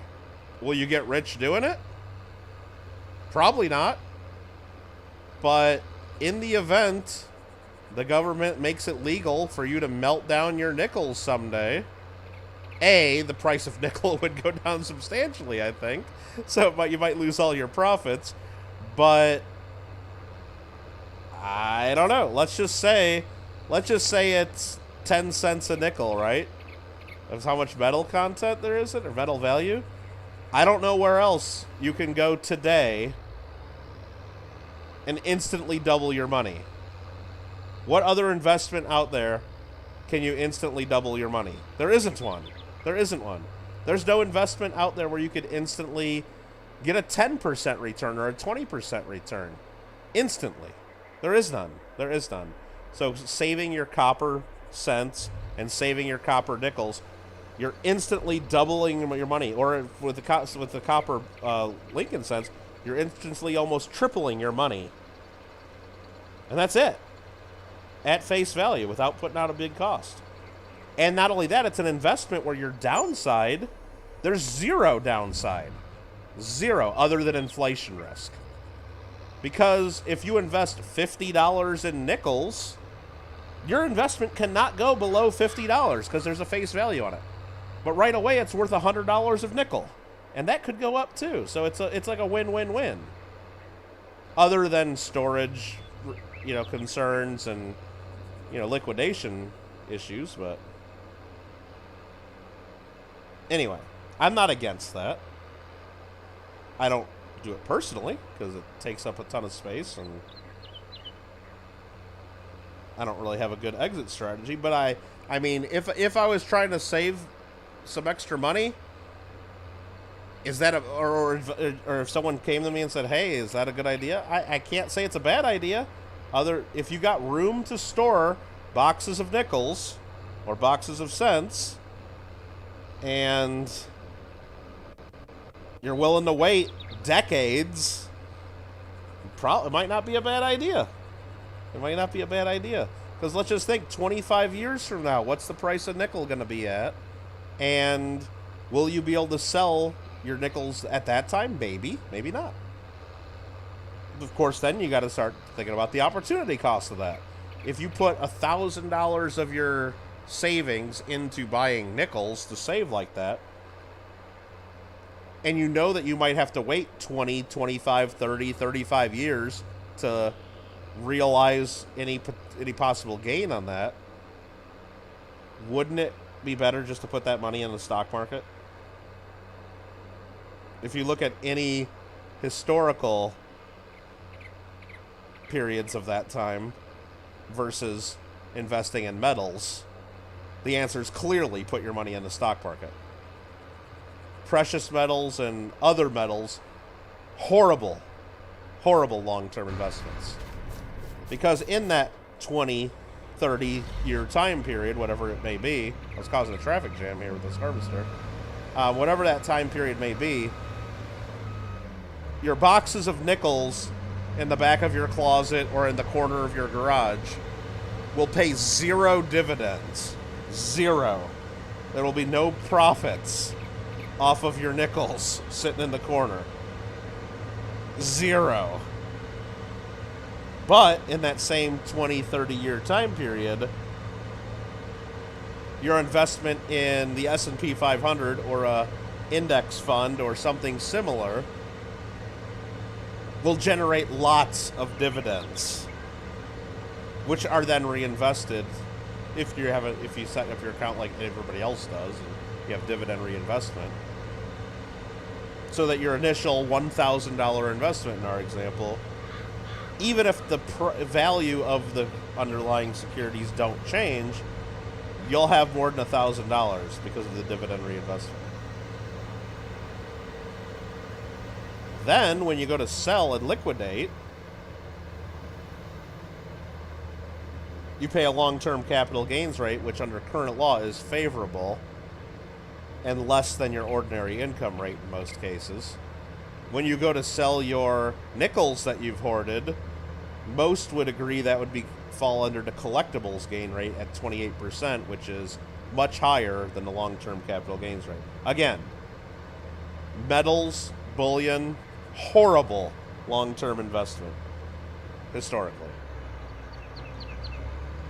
will you get rich doing it? Probably not. But in the event the government makes it legal for you to melt down your nickels someday, the price of nickel would go down substantially, I think. So you might lose all your profits. But I don't know. Let's just say it's 10 cents a nickel, right? That's how much metal content there is, or metal value. I don't know where else you can go today and instantly double your money. What other investment out there can you instantly double your money? There isn't one. There isn't one. There's no investment out there where you could instantly get a 10% return or a 20% return. Instantly. There is none. There is none. So saving your copper cents and saving your copper nickels, you're instantly doubling your money. Or with the copper Lincoln cents, you're instantly almost tripling your money. And that's it. At face value, without putting out a big cost. And not only that, it's an investment where your downside, there's zero downside. Zero, other than inflation risk. Because if you invest $50 in nickels, your investment cannot go below $50 because there's a face value on it. But right away, it's worth $100 of nickel. And that could go up too. So it's like a win-win-win. Other than storage, concerns and, liquidation issues. But anyway, I'm not against that. I don't do it personally because it takes up a ton of space and I don't really have a good exit strategy. But I mean, if I was trying to save some extra money, is that or if someone came to me and said, "Hey, is that a good idea?" I can't say it's a bad idea. If you got room to store boxes of nickels or boxes of cents, and you're willing to wait decades, it might not be a bad idea. It might not be a bad idea. Because let's just think, 25 years from now, what's the price of nickel going to be at? And will you be able to sell your nickels at that time? Maybe, maybe not. Of course, then you got to start thinking about the opportunity cost of that. If you put $1,000 of your savings into buying nickels to save like that, and you know that you might have to wait 20, 25, 30, 35 years to realize any possible gain on that, wouldn't it be better just to put that money in the stock market? If you look at any historical periods of that time versus investing in metals, the answer is clearly put your money in the stock market. Precious metals and other metals, horrible, horrible long-term investments. Because in that 20, 30-year time period, whatever it may be, I was causing a traffic jam here with this harvester, whatever that time period may be, your boxes of nickels in the back of your closet or in the corner of your garage will pay 0 dividends. 0. There will be no profits off of your nickels sitting in the corner. 0. But in that same 20, 30-year time period, your investment in the S&P 500 or a index fund or something similar will generate lots of dividends, which are then reinvested if you set up your account like everybody else does, and you have dividend reinvestment, so that your initial $1,000 investment in our example, even if the value of the underlying securities don't change, you'll have more than $1,000 because of the dividend reinvestment. Then, when you go to sell and liquidate, you pay a long-term capital gains rate, which under current law is favorable and less than your ordinary income rate in most cases. When you go to sell your nickels that you've hoarded, most would agree that would fall under the collectibles gain rate at 28%, which is much higher than the long-term capital gains rate. Again, metals, bullion, horrible long-term investment, historically.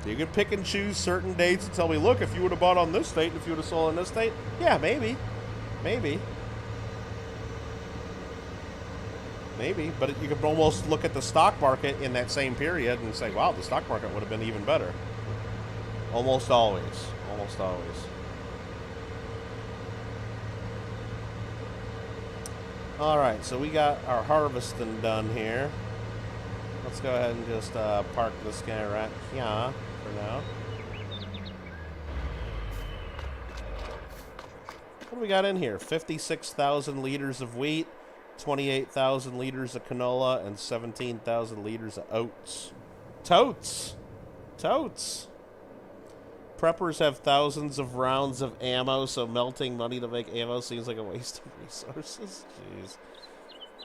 You can pick and choose certain dates and tell me, look, if you would have bought on this date, if you would have sold on this date, yeah, maybe. Maybe. Maybe, but you could almost look at the stock market in that same period and say, wow, the stock market would have been even better. Almost always. Almost always. Alright, so we got our harvesting done here. Let's go ahead and just park this guy right here for now. What do we got in here? 56,000 liters of wheat, 28,000 liters of canola, and 17,000 liters of oats. Totes! Totes! Preppers have thousands of rounds of ammo, so melting money to make ammo seems like a waste of resources. Jeez.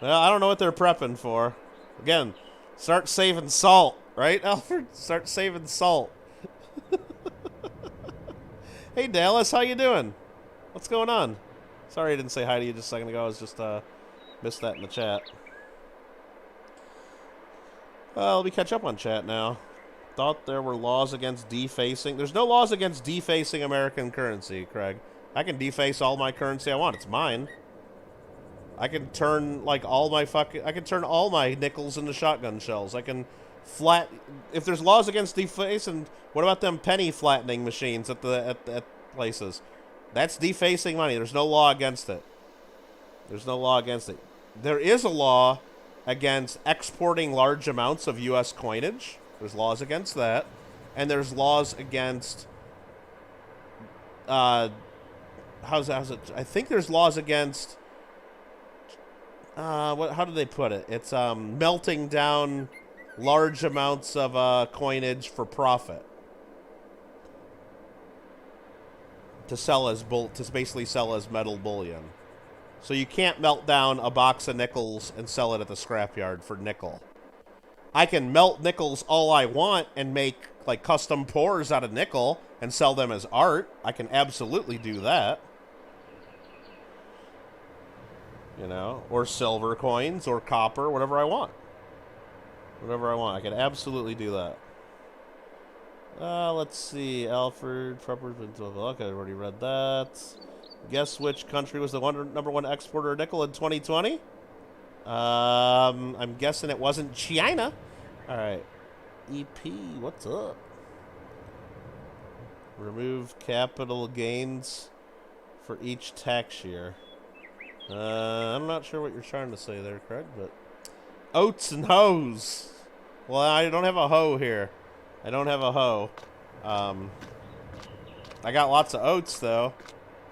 Well, I don't know what they're prepping for. Again, start saving salt, right, Alfred? Start saving salt. Hey, Dallas, how you doing? What's going on? Sorry I didn't say hi to you just a second ago. I was just, missed that in the chat. Well, let me catch up on chat now. Thought there were laws against defacing. There's no laws against defacing American currency, Craig. I can deface all my currency I want. It's mine. I can turn, like, I can turn all my nickels into shotgun shells. I can if there's laws against defacing, what about them penny flattening machines at places? That's defacing money. There's no law against it. There's no law against it. There is a law against exporting large amounts of U.S. coinage. There's laws against that. And there's laws against... how's it? I think there's laws against... how do they put it? It's melting down large amounts of coinage for profit. To basically sell as metal bullion. So you can't melt down a box of nickels and sell it at the scrapyard for nickel. I can melt nickels all I want and make like custom pours out of nickel and sell them as art. I can absolutely do that. You know, or silver coins, or copper, whatever I want. Whatever I want. I can absolutely do that. Let's see. Alfred, okay, I already read that. Guess which country was the #1 exporter of nickel in 2020? I'm guessing it wasn't China. All right. EP, what's up? Remove capital gains for each tax year. I'm not sure what you're trying to say there, Craig, but... Oats and hoes. Well, I don't have a hoe here. I don't have a hoe. I got lots of oats, though.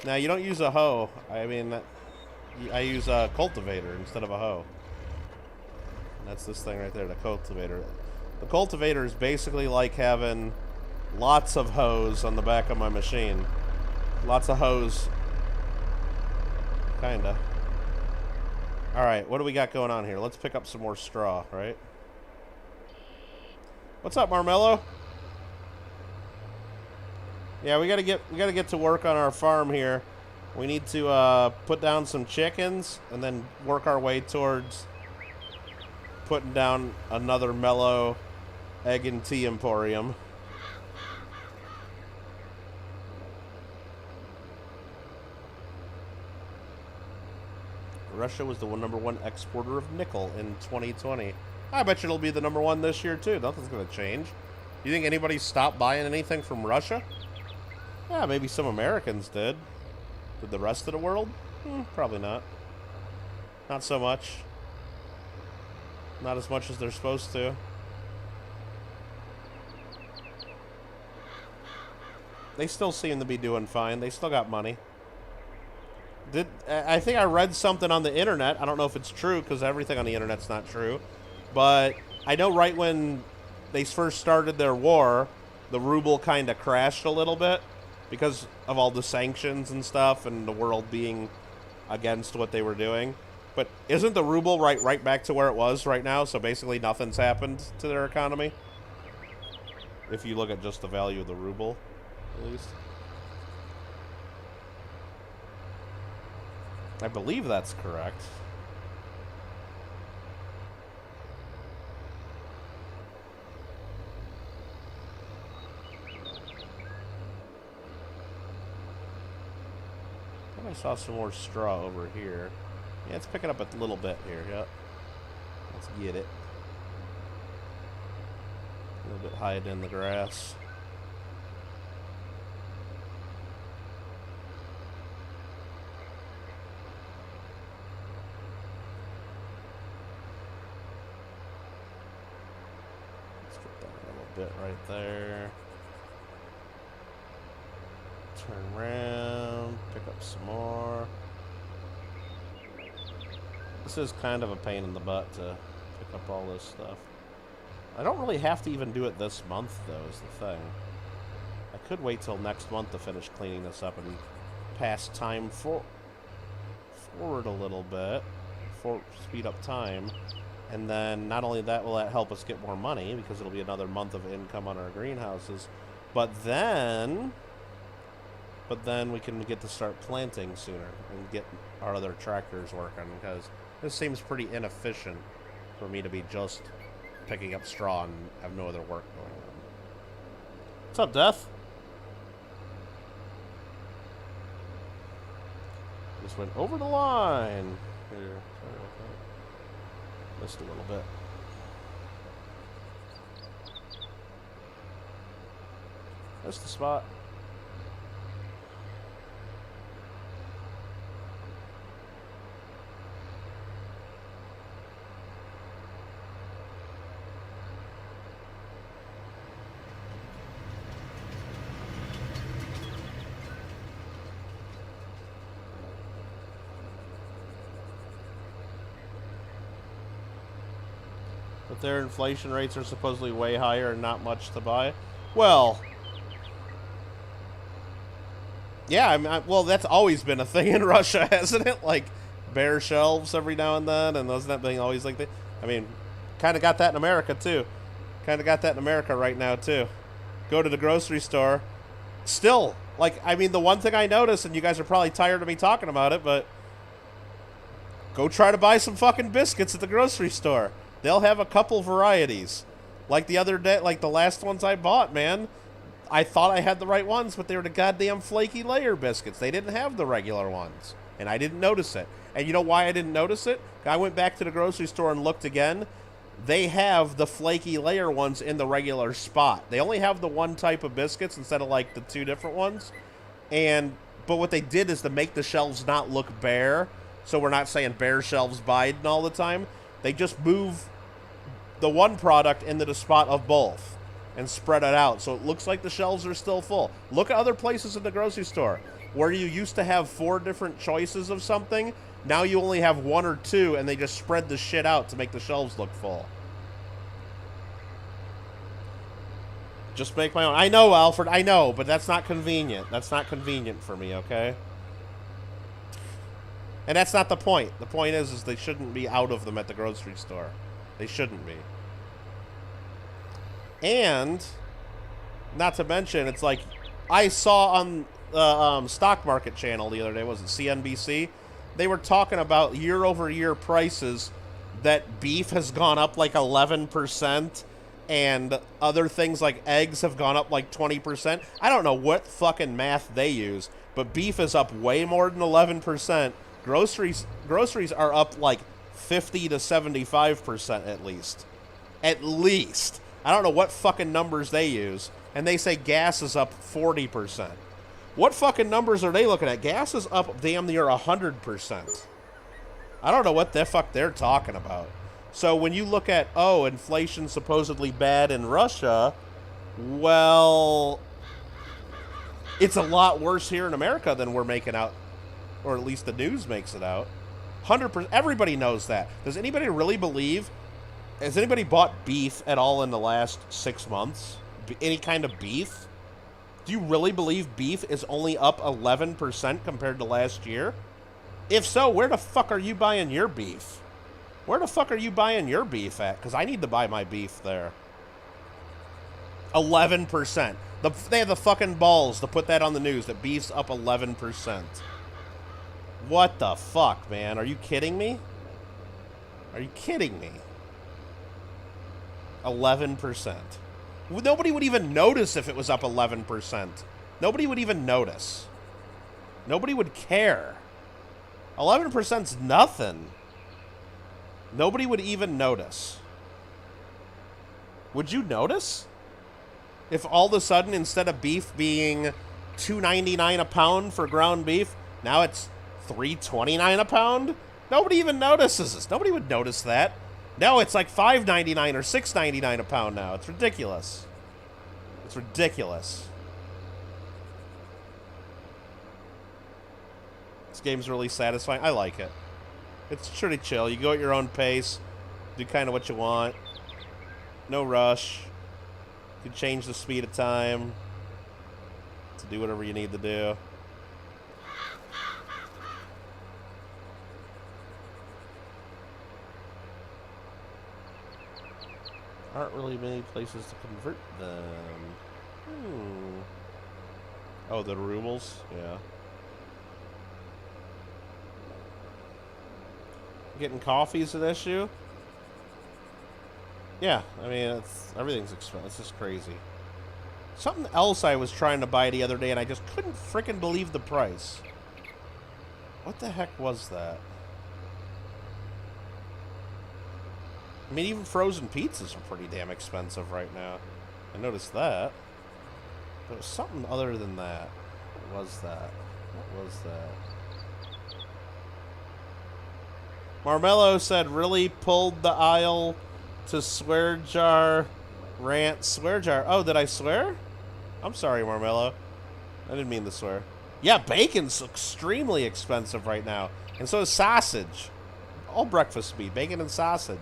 Now, you don't use a hoe. I mean, I use a cultivator instead of a hoe. That's this thing right there, the cultivator. The cultivator is basically like having lots of hoes on the back of my machine. Lots of hoes. Kinda. Alright, what do we got going on here? Let's pick up some more straw, right? What's up, Marmello? Yeah, we gotta get to work on our farm here. We need to put down some chickens and then work our way towards putting down another mellow egg and tea emporium. Russia was the #1 exporter of nickel in 2020. I bet you it'll be the #1 this year, too. Nothing's going to change. You think anybody stopped buying anything from Russia? Yeah, maybe some Americans did. Did the rest of the world? Probably not. Not so much. Not as much as they're supposed to. They still seem to be doing fine. They still got money. I think I read something on the internet. I don't know if it's true because everything on the internet's not true. But I know right when they first started their war, the ruble kind of crashed a little bit because of all the sanctions and stuff and the world being against what they were doing. But isn't the ruble right back to where it was right now? So basically nothing's happened to their economy? If you look at just the value of the ruble, at least. I believe that's correct. I thought I saw some more straw over here. Yeah, it's picking up a little bit here. Yep. Let's get it. A little bit hiding in the grass. Bit right there. Turn around, pick up some more. This is kind of a pain in the butt to pick up all this stuff. I don't really have to even do it this month, though, is the thing. I could wait till next month to finish cleaning this up and pass time forward a little bit, speed up time. And then not only that will that help us get more money because it'll be another month of income on our greenhouses, but then we can get to start planting sooner and get our other tractors working because this seems pretty inefficient for me to be just picking up straw and have no other work going on. What's up, Death? Just went over the line. Here, sorry about that. Missed a little bit. That's the spot. But their inflation rates are supposedly way higher and not much to buy. Well, yeah, well, that's always been a thing in Russia, hasn't it? Like, bare shelves every now and then, and doesn't that being always like that? I mean, kind of got that in America, too. Kind of got that in America right now, too. Go to the grocery store. Still, like, I mean, the one thing I noticed, and you guys are probably tired of me talking about it, but Go try to buy some fucking biscuits at the grocery store. They'll have a couple varieties. Like the other day, like the last ones I bought, man. I thought I had the right ones, but they were the goddamn flaky layer biscuits. They didn't have the regular ones. And I didn't notice it. And you know why I didn't notice it? I went back to the grocery store and looked again. They have the flaky layer ones in the regular spot. They only have the one type of biscuits instead of like the two different ones. But what they did is to make the shelves not look bare, so we're not saying bare shelves Biden all the time. They just move the one product into the spot of both and spread it out, so it looks like the shelves are still full. Look at other places in the grocery store where you used to have 4 different choices of something. Now you only have 1 or 2, and they just spread the shit out to make the shelves look full. Just make my own. I know, Alfred, I know, but that's not convenient. That's not convenient for me, okay? And that's not the point. The point is they shouldn't be out of them at the grocery store. They shouldn't be. And, not to mention, it's like, I saw on the stock market channel the other day, was it CNBC? They were talking about year-over-year prices that beef has gone up like 11%, and other things like eggs have gone up like 20%. I don't know what fucking math they use, but beef is up way more than 11%. Groceries are up like 50 to 75% at least. At least. I don't know what fucking numbers they use, and they say gas is up 40%. What fucking numbers are they looking at? Gas is up damn near 100%. I don't know what the fuck they're talking about. So when you look at, oh, inflation supposedly bad in Russia, well, it's a lot worse here in America than we're making out, or at least the news makes it out. 100%. Everybody knows that. Does anybody really believe? Has anybody bought beef at all in the last 6 months? Any kind of beef? Do you really believe beef is only up 11% compared to last year? If so, where the fuck are you buying your beef? Where the fuck are you buying your beef at? Because I need to buy my beef there. 11%. They have the fucking balls to put that on the news, that beef's up 11%. What the fuck, man? Are you kidding me? Are you kidding me? 11%. Nobody would even notice if it was up 11%. Nobody would even notice. Nobody would care. 11%'s nothing. Nobody would even notice. Would you notice? If all of a sudden, instead of beef being $2.99 a pound for ground beef, now it's $3.29 a pound? Nobody even notices this. Nobody would notice that. No, it's like $5.99 or $6.99 a pound now. It's ridiculous. It's ridiculous. This game's really satisfying. I like it. It's pretty chill. You go at your own pace. Do kind of what you want. No rush. You can change the speed of time to do whatever you need to do. Aren't really many places to convert them. Oh, the rubles? Yeah. Getting coffee is an issue? Yeah, I mean, everything's expensive. It's just crazy. Something else I was trying to buy the other day, and I just couldn't frickin' believe the price. What the heck was that? I mean, even frozen pizzas are pretty damn expensive right now. I noticed that. But it was something other than that. What was that? What was that? Marmello said, really pulled the aisle to swear jar rant. Swear jar. Oh, did I swear? I'm sorry, Marmello. I didn't mean to swear. Yeah, bacon's extremely expensive right now. And so is sausage. All breakfast meat. Bacon and sausage.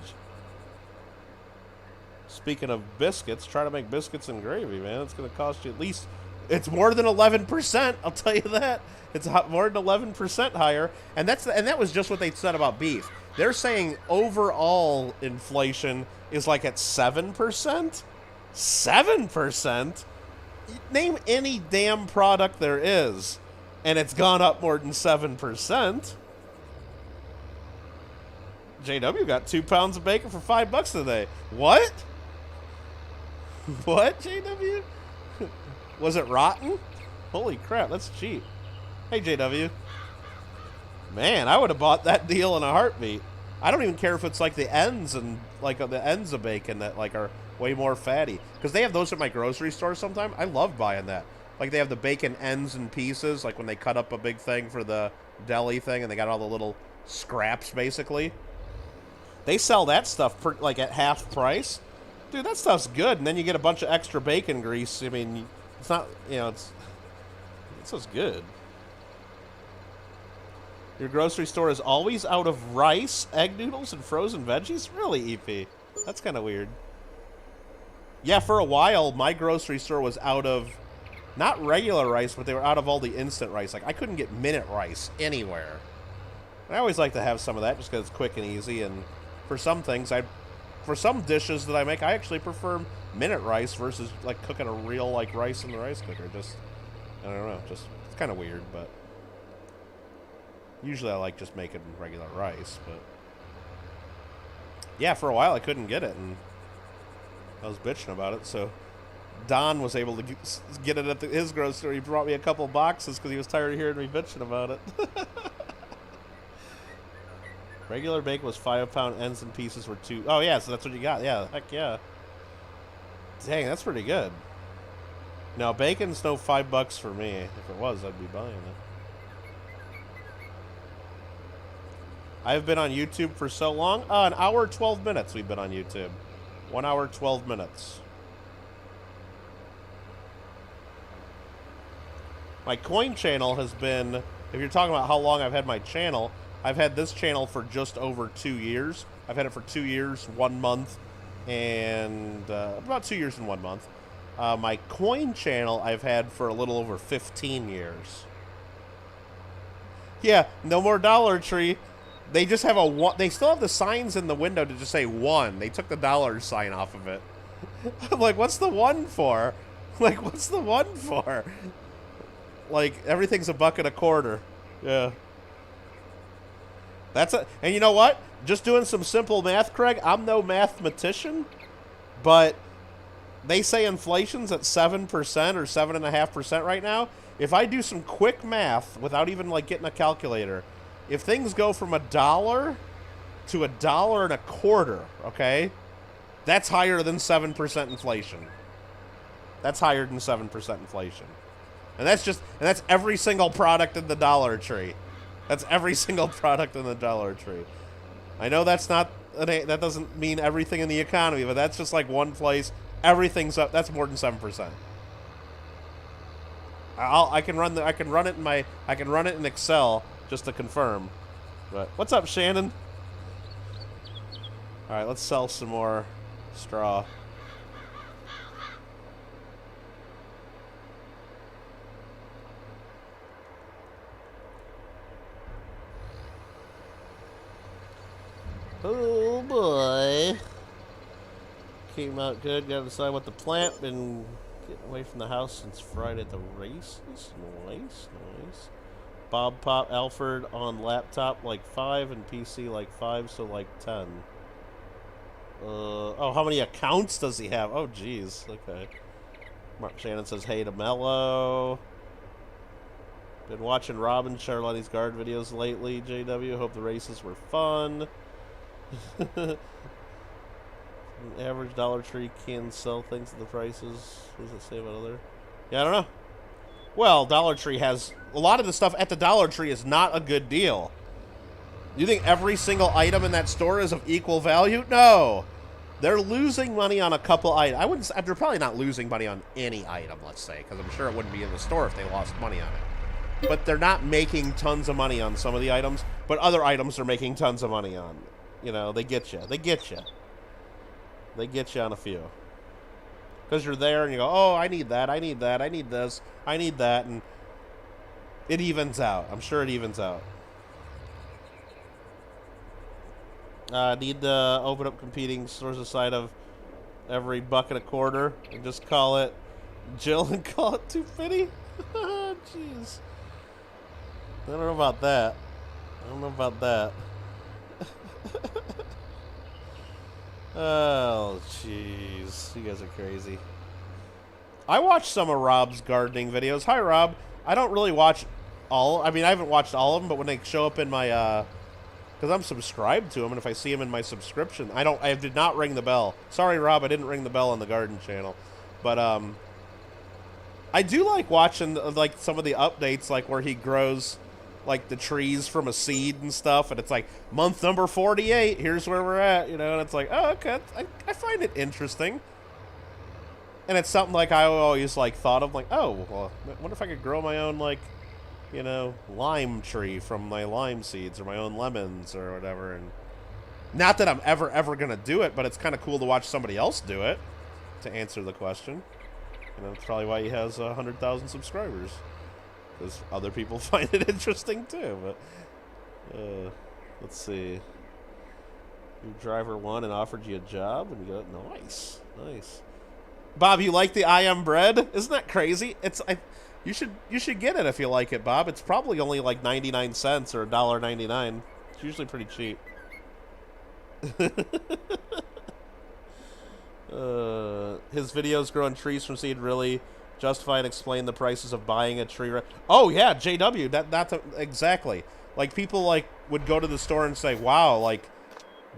Speaking of biscuits, try to make biscuits and gravy, man. It's going to cost you at least... It's more than 11%, I'll tell you that. It's more than 11% higher. And that was just what they said about beef. They're saying overall inflation is like at 7%? 7%? Name any damn product there is, and it's gone up more than 7%. JW got 2 pounds of bacon for $5 today. What? What, JW? Was it rotten? Holy crap, that's cheap. Hey, JW. Man, I would have bought that deal in a heartbeat. I don't even care if it's like the ends and like the ends of bacon that like are way more fatty, because they have those at my grocery store sometimes. I love buying that. Like they have the bacon ends and pieces, like when they cut up a big thing for the deli thing, and they got all the little scraps basically. They sell that stuff like at half price. Dude, that stuff's good, and then you get a bunch of extra bacon grease. I mean, it's not, you know, it's just good. Your grocery store is always out of rice, egg noodles, and frozen veggies? Really, EP? That's kind of weird. Yeah, for a while, my grocery store was out of, not regular rice, but they were out of all the instant rice. Like, I couldn't get minute rice anywhere. I always like to have some of that just because it's quick and easy, and for some things, for some dishes that I make, I actually prefer minute rice versus, like, cooking a real, like, rice in the rice cooker. Just, I don't know, just, it's kind of weird, but usually I like just making regular rice, but yeah, for a while I couldn't get it, and I was bitching about it, so Don was able to get it at his grocery store. He brought me a couple boxes because he was tired of hearing me bitching about it. Regular bacon was 5-pound, ends and pieces were 2. Oh, yeah, so that's what you got. Yeah, heck yeah. Dang, that's pretty good. Now, bacon's no $5 for me. If it was, I'd be buying it. I've been on YouTube for so long. An hour, 12 minutes we've been on YouTube. 1 hour, 12 minutes. My coin channel has been, if you're talking about how long I've had my channel, I've had this channel for just over 2 years. I've had it for 2 years, 1 month, and about 2 years and 1 month. My coin channel I've had for a little over 15 years. Yeah, no more Dollar Tree. They just have a one. They still have the signs in the window to just say 1. They took the dollar sign off of it. I'm like, what's the 1 for? Like, what's the 1 for? Like, everything's $1.25. Yeah. That's it. And you know what? Just doing some simple math, Craig. I'm no mathematician, but they say inflation's at 7% or 7.5% right now. If I do some quick math without even like getting a calculator, if things go from $1 to $1.25, okay, that's higher than 7% inflation. That's higher than 7% inflation. And that's every single product in the Dollar Tree. That's every single product in the Dollar Tree. I know that doesn't mean everything in the economy, but that's just like one place. Everything's up. That's more than 7%. I can run it in Excel just to confirm. But what's up, Shannon? All right, let's sell some more straw. Oh boy. Came out good. Gotta decide what to plant. Been getting away from the house since Friday at the races. Nice, nice. Bob Pop Alfred on laptop like 5 and PC like 5, so like 10. Oh, how many accounts does he have? Oh, geez. Okay. Mark Shannon says, hey to Mello. Been watching Robin Charlotte's guard videos lately, JW. Hope the races were fun. Average Dollar Tree can sell things at the prices. What does it say about other? Yeah, I don't know. Well, Dollar Tree has a lot of the stuff at the Dollar Tree is not a good deal. You think every single item in that store is of equal value? No. They're losing money on a couple items. I wouldn't say, they're probably not losing money on any item, let's say, because I'm sure it wouldn't be in the store if they lost money on it. But they're not making tons of money on some of the items, but other items are making tons of money on. You know, they get you. They get you. They get you on a few. Because you're there and you go, oh, I need that, I need that, I need this, I need that, and it evens out. I'm sure it evens out. Need to open up competing stores aside of every $1.25 and just call it Jill and call it 250? Jeez. I don't know about that. I don't know about that. Oh, jeez. You guys are crazy. I watched some of Rob's gardening videos. Hi, Rob. I don't really watch all... I mean, I haven't watched all of them, but when they show up in my... because I'm subscribed to them, and if I see them in my subscription... I did not ring the bell. Sorry, Rob, I didn't ring the bell on the garden channel. But, I do like watching, like, some of the updates, like, where he grows... like the trees from a seed and stuff, and it's like month number 48. Here's where we're at, you know. And it's like, oh, okay, I find it interesting, and it's something like I always like thought of, like, oh, well, I wonder if I could grow my own, like, you know, lime tree from my lime seeds, or my own lemons or whatever. And not that I'm ever gonna do it, but it's kind of cool to watch somebody else do it. To answer the question, you know, that's probably why he has 100,000 subscribers. Because other people find it interesting too, but let's see. Your driver won and offered you a job, and you go, nice. Bob, you like the I Am Bread? Isn't that crazy? You should get it if you like it, Bob. It's probably only like 99 cents or $1.99. It's usually pretty cheap. His videos growing trees from seed really justify and explain the prices of buying a tree. Oh yeah, JW. That's exactly. Like, people like would go to the store and say, "Wow, like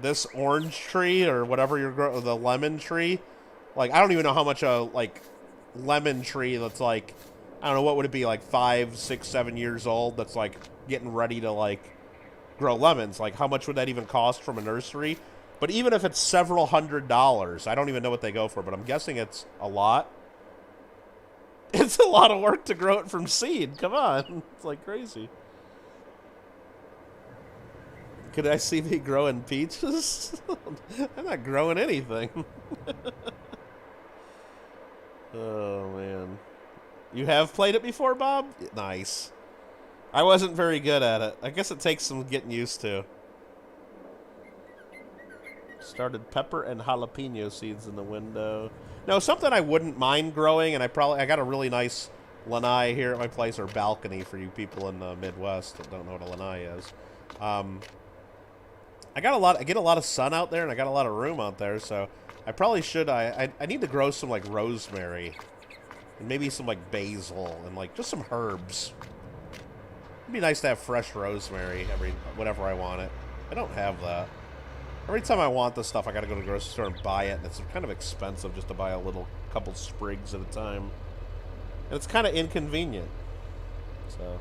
this orange tree or whatever you're growing, the lemon tree. Like, I don't even know how much a like lemon tree that's like, I don't know, what would it be, like 5, 6, 7 years old, that's like getting ready to like grow lemons. Like, how much would that even cost from a nursery? But even if it's several $100s, I don't even know what they go for, but I'm guessing it's a lot. It's a lot of work to grow it from seed. Come on. It's like crazy. Could I see me growing peaches? I'm not growing anything. Oh, man. You have played it before, Bob? Nice. I wasn't very good at it. I guess it takes some getting used to. Started pepper and jalapeno seeds in the window. No, something I wouldn't mind growing, and I got a really nice lanai here at my place, or balcony for you people in the Midwest that don't know what a lanai is. I get a lot of sun out there, and I got a lot of room out there, so I probably should. I need to grow some like rosemary, and maybe some like basil, and like just some herbs. It'd be nice to have fresh rosemary whenever I want it. I don't have that. Every time I want this stuff, I gotta go to the grocery store and buy it, and it's kind of expensive just to buy a couple sprigs at a time. And it's kind of inconvenient. So,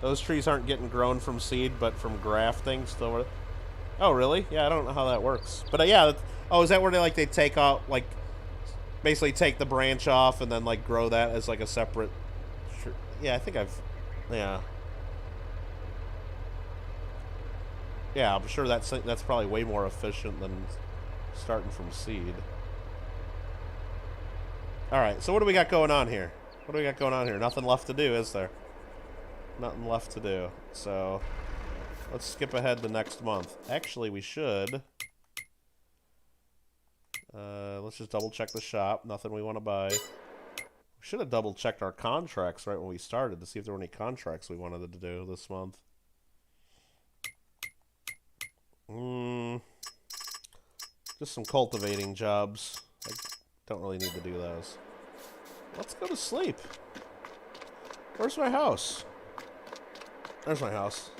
those trees aren't getting grown from seed, but from grafting. Still, oh really? Yeah, I don't know how that works. But yeah, oh, is that where they take out, like, basically take the branch off and then like grow that as like a separate? Yeah, I think yeah. Yeah, I'm sure that's probably way more efficient than starting from seed. Alright, so what do we got going on here? Nothing left to do, is there? Nothing left to do. So, let's skip ahead to next month. Actually, we should. Let's just double check the shop. Nothing we want to buy. We should have double checked our contracts right when we started to see if there were any contracts we wanted to do this month. Just some cultivating jobs. I don't really need to do those. Let's go to sleep. Where's my house? There's my house.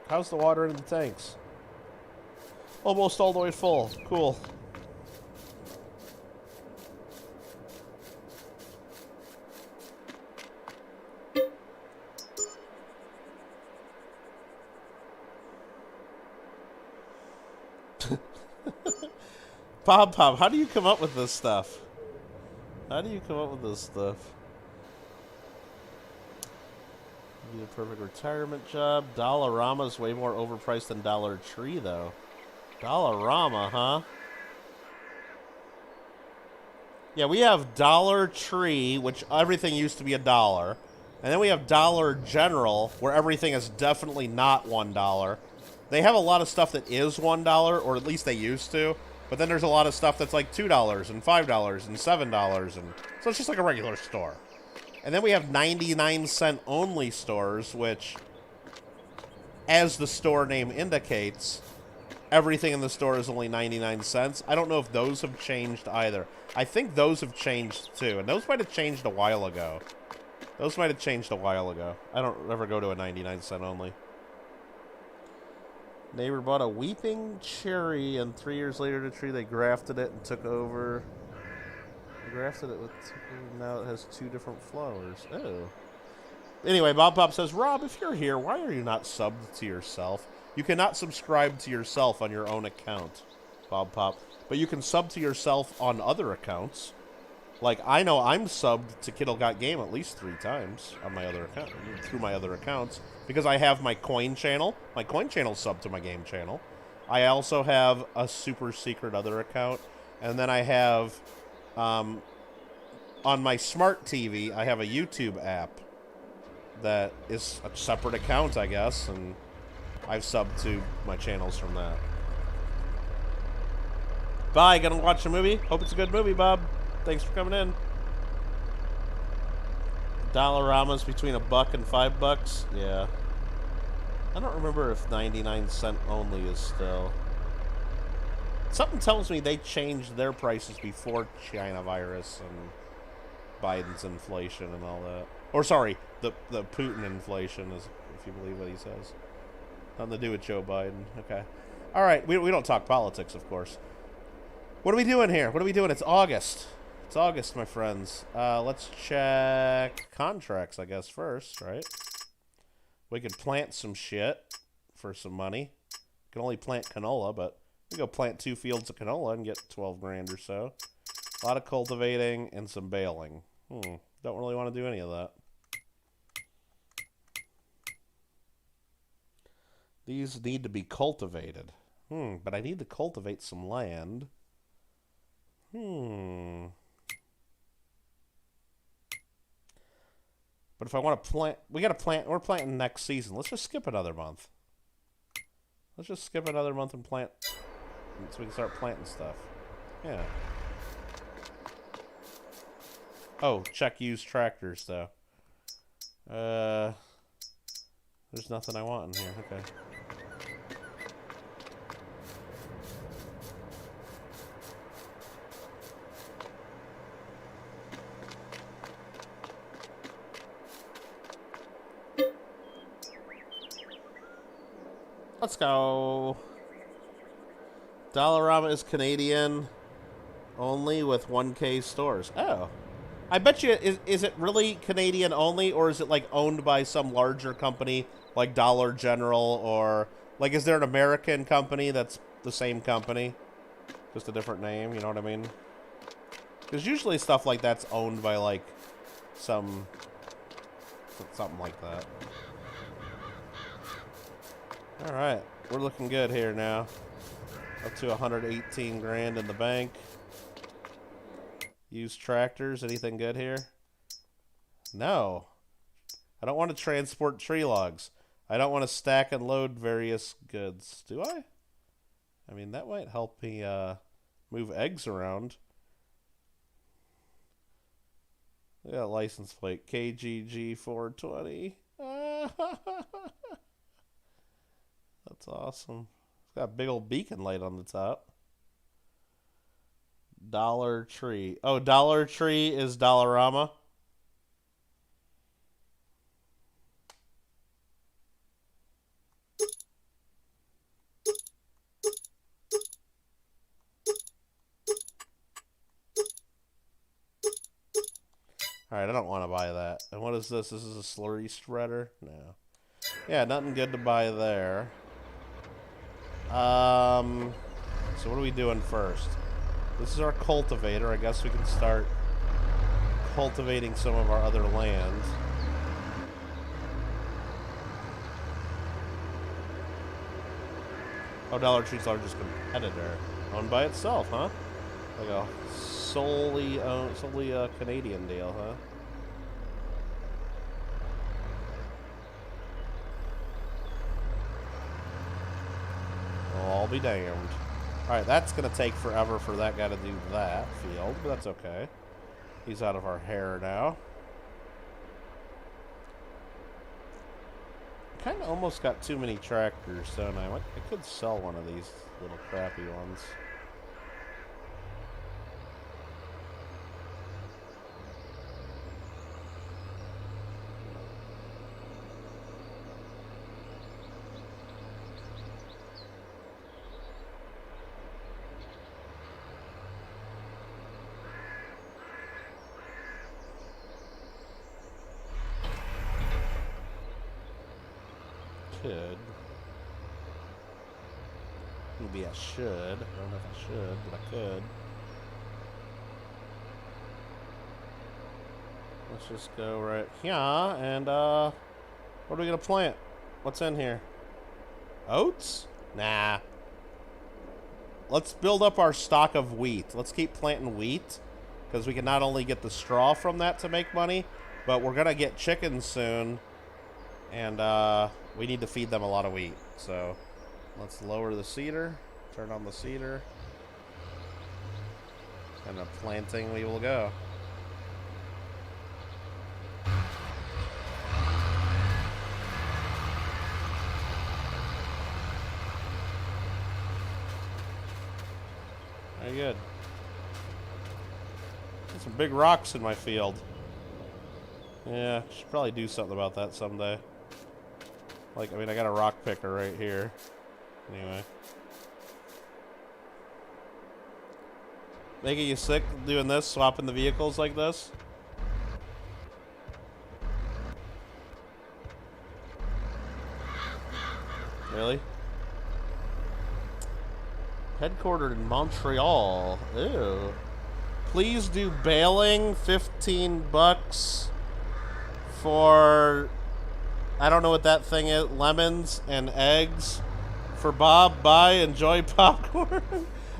How's the water in the tanks? Almost all the way full. Cool. Bob, how do you come up with this stuff? Need a perfect retirement job. Dollarama's way more overpriced than Dollar Tree, though. Dollarama, huh? Yeah, we have Dollar Tree, which everything used to be $1. And then we have Dollar General, where everything is definitely not $1. They have a lot of stuff that is $1, or at least they used to. But then there's a lot of stuff that's like $2 and $5 and $7, and so it's just like a regular store. And then we have 99-cent only stores, which, as the store name indicates, everything in the store is only 99 cents. I don't know if those have changed either. I think those have changed too, and those might have changed a while ago. Those might have changed a while ago. I don't ever go to a 99 cent only. Neighbor bought a weeping cherry, and 3 years later the tree, they grafted it and took over. They grafted it with, now it has 2 different flowers. Oh. Anyway, Bob Pop says, Rob, if you're here, why are you not subbed to yourself? You cannot subscribe to yourself on your own account, Bob Pop. But you can sub to yourself on other accounts. Like, I know I'm subbed to kittlegotgame at least 3 times on my other account, through my other accounts, because I have my coin channel. My coin channel's subbed to my game channel. I also have a super secret other account, and then I have, on my smart TV, I have a YouTube app that is a separate account, I guess, and I've subbed to my channels from that. Bye, gonna watch a movie? Hope it's a good movie, Bob. Thanks for coming in. Dollarama's between $1 and $5. Yeah. I don't remember if 99 cent only is still. Something tells me they changed their prices before China virus and Biden's inflation and all that. Or sorry, the Putin inflation, is, if you believe what he says. Nothing to do with Joe Biden. Okay. All right. We don't talk politics, of course. What are we doing here? What are we doing? It's August. It's August, my friends. Let's check contracts, I guess, first, right? We could plant some shit for some money. Can only plant canola, but we can go plant 2 fields of canola and get 12 grand or so. A lot of cultivating and some baling. Don't really want to do any of that. These need to be cultivated. But I need to cultivate some land. But if I want to plant, we got to plant, we're planting next season. Let's just skip another month. Let's just skip another month and plant, so we can start planting stuff. Yeah. Oh, check used tractors, though. There's nothing I want in here. Okay. Let's go. Dollarama is Canadian only with 1K stores. Oh. I bet you, is it really Canadian only, or is it like owned by some larger company like Dollar General, or like is there an American company that's the same company, just a different name, you know what I mean? Because usually stuff like that's owned by like something like that. All right, we're looking good here now. Up to 118 grand in the bank. Used tractors, anything good here? No. I don't want to transport tree logs. I don't want to stack and load various goods. Do I? I mean, that might help me move eggs around. Look at that license plate. KGG420. That's awesome. It's got a big old beacon light on the top. Dollar Tree. Oh, Dollar Tree is Dollarama. Alright, I don't want to buy that. And what is this? This is a Slurry Spreader? No. Yeah, nothing good to buy there. So what are we doing first? This is our cultivator. I guess we can start cultivating some of our other land. Oh, Dollar Tree's largest competitor. Owned by itself, huh? Like a solely Canadian deal, huh? Well, I'll be damned. Alright, that's going to take forever for that guy to do that field, but that's okay. He's out of our hair now. kind of almost got too many tractors, don't I? I could sell one of these little crappy ones. Could. Maybe I should. I don't know if I should, but I could. Let's just go right here, and what are we gonna plant? What's in here? Oats? Nah. Let's build up our stock of wheat. Let's keep planting wheat, because we can not only get the straw from that to make money, but we're gonna get chickens soon, and we need to feed them a lot of wheat. So let's lower the seeder, turn on the seeder, and a planting we will go. Very good. Got some big rocks in my field. Yeah, should probably do something about that someday. Like, I mean, I got a rock picker right here. Anyway. Making you sick doing this, swapping the vehicles like this? Really? Headquartered in Montreal. Ew. Please do baling. 15 bucks for... I don't know what that thing is. Lemons and eggs for Bob. Bye. Enjoy popcorn.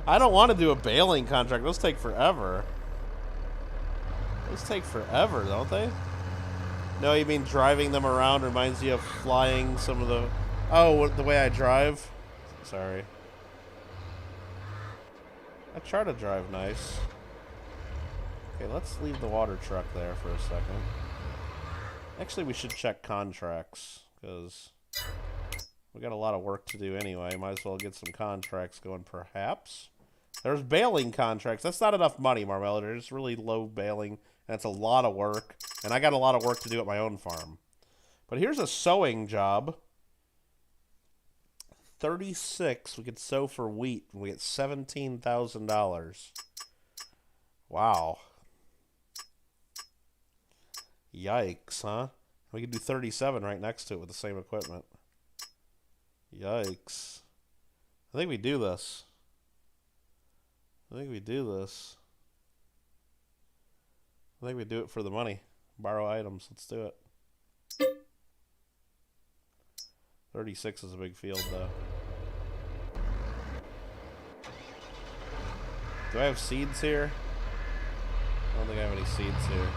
I don't want to do a baling contract. Those take forever. Those take forever, don't they? No, you mean driving them around reminds you of flying some of the... Oh, the way I drive? Sorry. I try to drive nice. Okay, let's leave the water truck there for a second. Actually, we should check contracts, because we got a lot of work to do anyway. Might as well get some contracts going, perhaps. There's baling contracts. That's not enough money, Marmello. There's really low baling. That's a lot of work. And I got a lot of work to do at my own farm. But here's a sowing job. 36. We could sow for wheat. We get $17,000. Wow. Yikes, huh? We could do 37 right next to it with the same equipment. Yikes. I think we do this. I think we do this. I think we do it for the money. Borrow items. Let's do it. 36 is a big field, though. Do I have seeds here? I don't think I have any seeds here.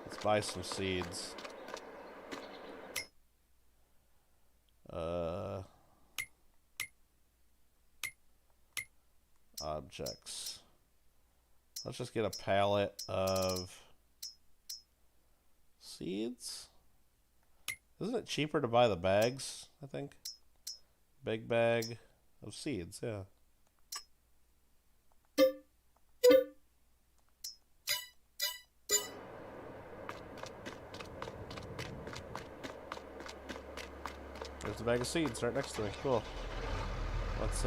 Let's buy some seeds. Objects. Let's just get a pallet of seeds. Isn't it cheaper to buy the bags, I think? Big bag of seeds, yeah. There's a bag of seeds right next to me. Cool. Let's,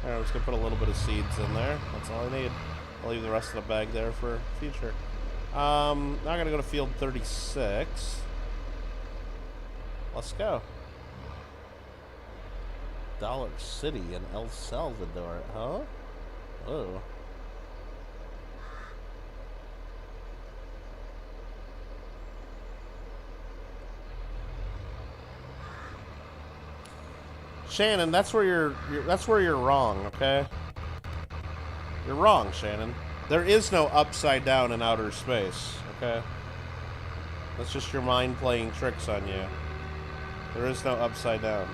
Alright, I'm just going to put a little bit of seeds in there. That's all I need. I'll leave the rest of the bag there for future. Now I'm going to go to field 36. Let's go. Dollar City in El Salvador, huh? Oh. Shannon, that's where you're wrong, okay? You're wrong, Shannon. There is no upside down in outer space, okay? That's just your mind playing tricks on you. There is no upside down.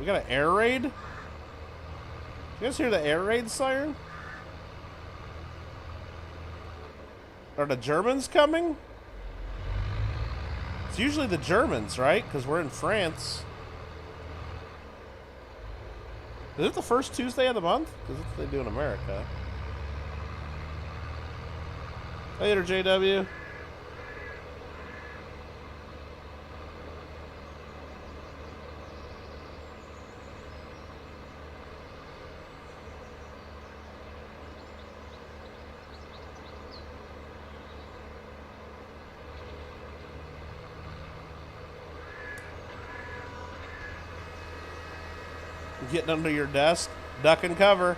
We got an air raid? You guys hear the air raid siren? Are the Germans coming? It's usually the Germans, right? Because we're in France. Is it the first Tuesday of the month? Because that's what they do in America. Later, JW. Getting under your desk, duck and cover.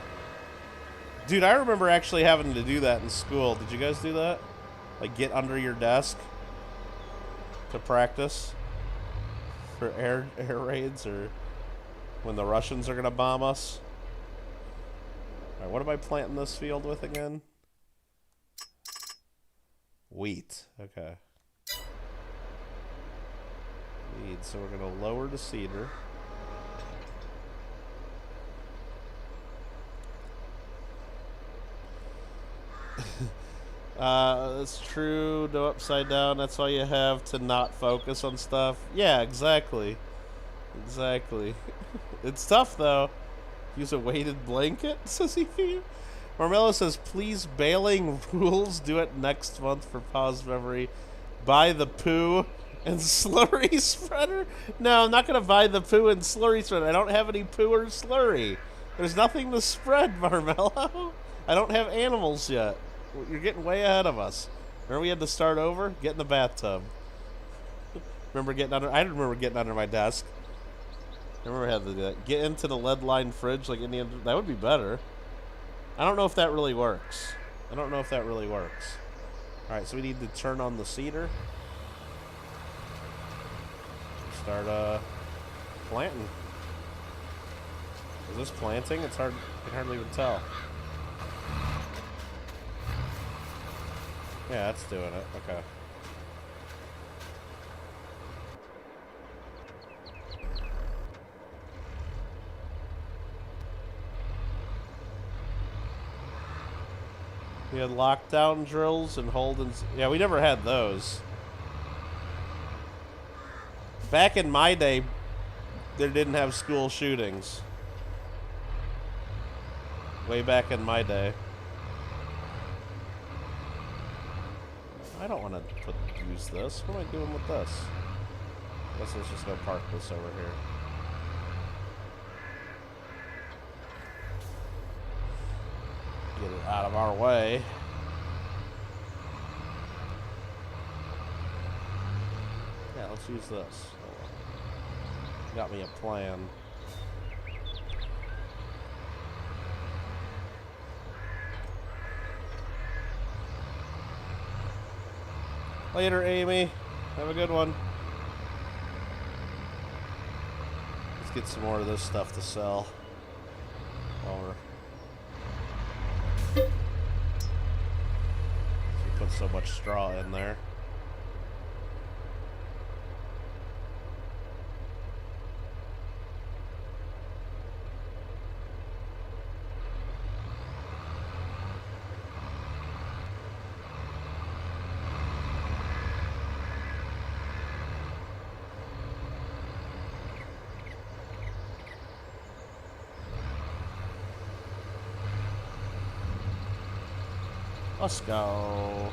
Dude, I remember actually having to do that in school. Did you guys do that? Like, get under your desk to practice for air raids or when the Russians are going to bomb us. All right, what am I planting this field with again? Wheat. Okay. Wheat. So we're going to lower the cedar. That's true. No upside down. That's all you have to not focus on stuff. Yeah, exactly. Exactly. It's tough, though. Use a weighted blanket, says he. Marmello says, please, bailing rules. Do it next month for pause memory. Buy the poo and slurry spreader? No, I'm not going to buy the poo and slurry spreader. I don't have any poo or slurry. There's nothing to spread, Marmello. I don't have animals yet. You're getting way ahead of us. Remember we had to start over? Get in the bathtub. Remember getting under... I remember getting under my desk. I remember I had to do that. Get into the lead-lined fridge like in the... That would be better. I don't know if that really works. I don't know if that really works. Alright, so we need to turn on the cedar. Start, planting. Is this planting? It's hard... I can hardly even tell. Yeah, that's doing it. Okay. We had lockdown drills and hold-ins. Yeah, we never had those. Back in my day, they didn't have school shootings. Way back in my day. I don't want to use this. What am I doing with this? I guess let's just go park this over here. Get it out of our way. Yeah, let's use this. Got me a plan. Later, Amy. Have a good one. Let's get some more of this stuff to sell. While we put so much straw in there. Let's go.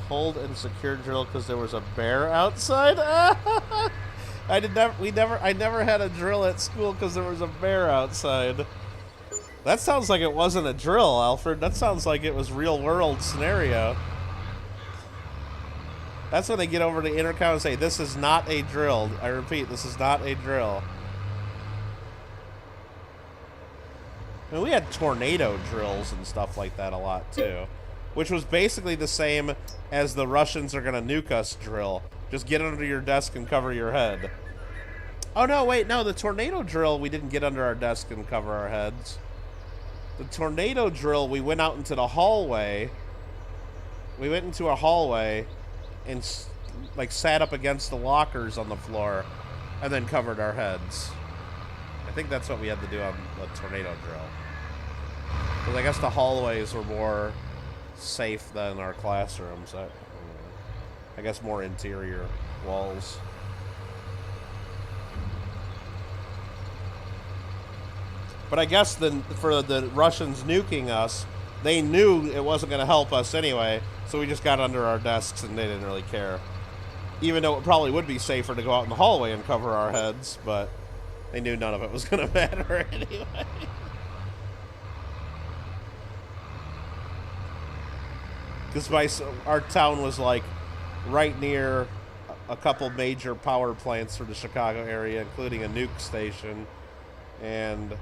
Hold and secure drill because there was a bear outside. I never had a drill at school because there was a bear outside. That sounds like it wasn't a drill, Alfred. That sounds like it was real world scenario. That's when they get over to intercom and say, "This is not a drill." I repeat, this is not a drill. I mean, we had tornado drills and stuff like that a lot, too. Which was basically the same as the Russians are going to nuke us drill. Just get under your desk and cover your head. Oh, no, wait, no, the tornado drill we didn't get under our desk and cover our heads. The tornado drill, we went out into the hallway. We went into a hallway and, like, sat up against the lockers on the floor and then covered our heads. I think that's what we had to do on the tornado drill. Because I guess the hallways were more safe than our classrooms. I guess more interior walls. But I guess for the Russians nuking us, they knew it wasn't going to help us anyway, so we just got under our desks and they didn't really care. Even though it probably would be safer to go out in the hallway and cover our heads, but they knew none of it was going to matter anyway. Because our town was like right near a couple major power plants for the Chicago area, including a nuke station, and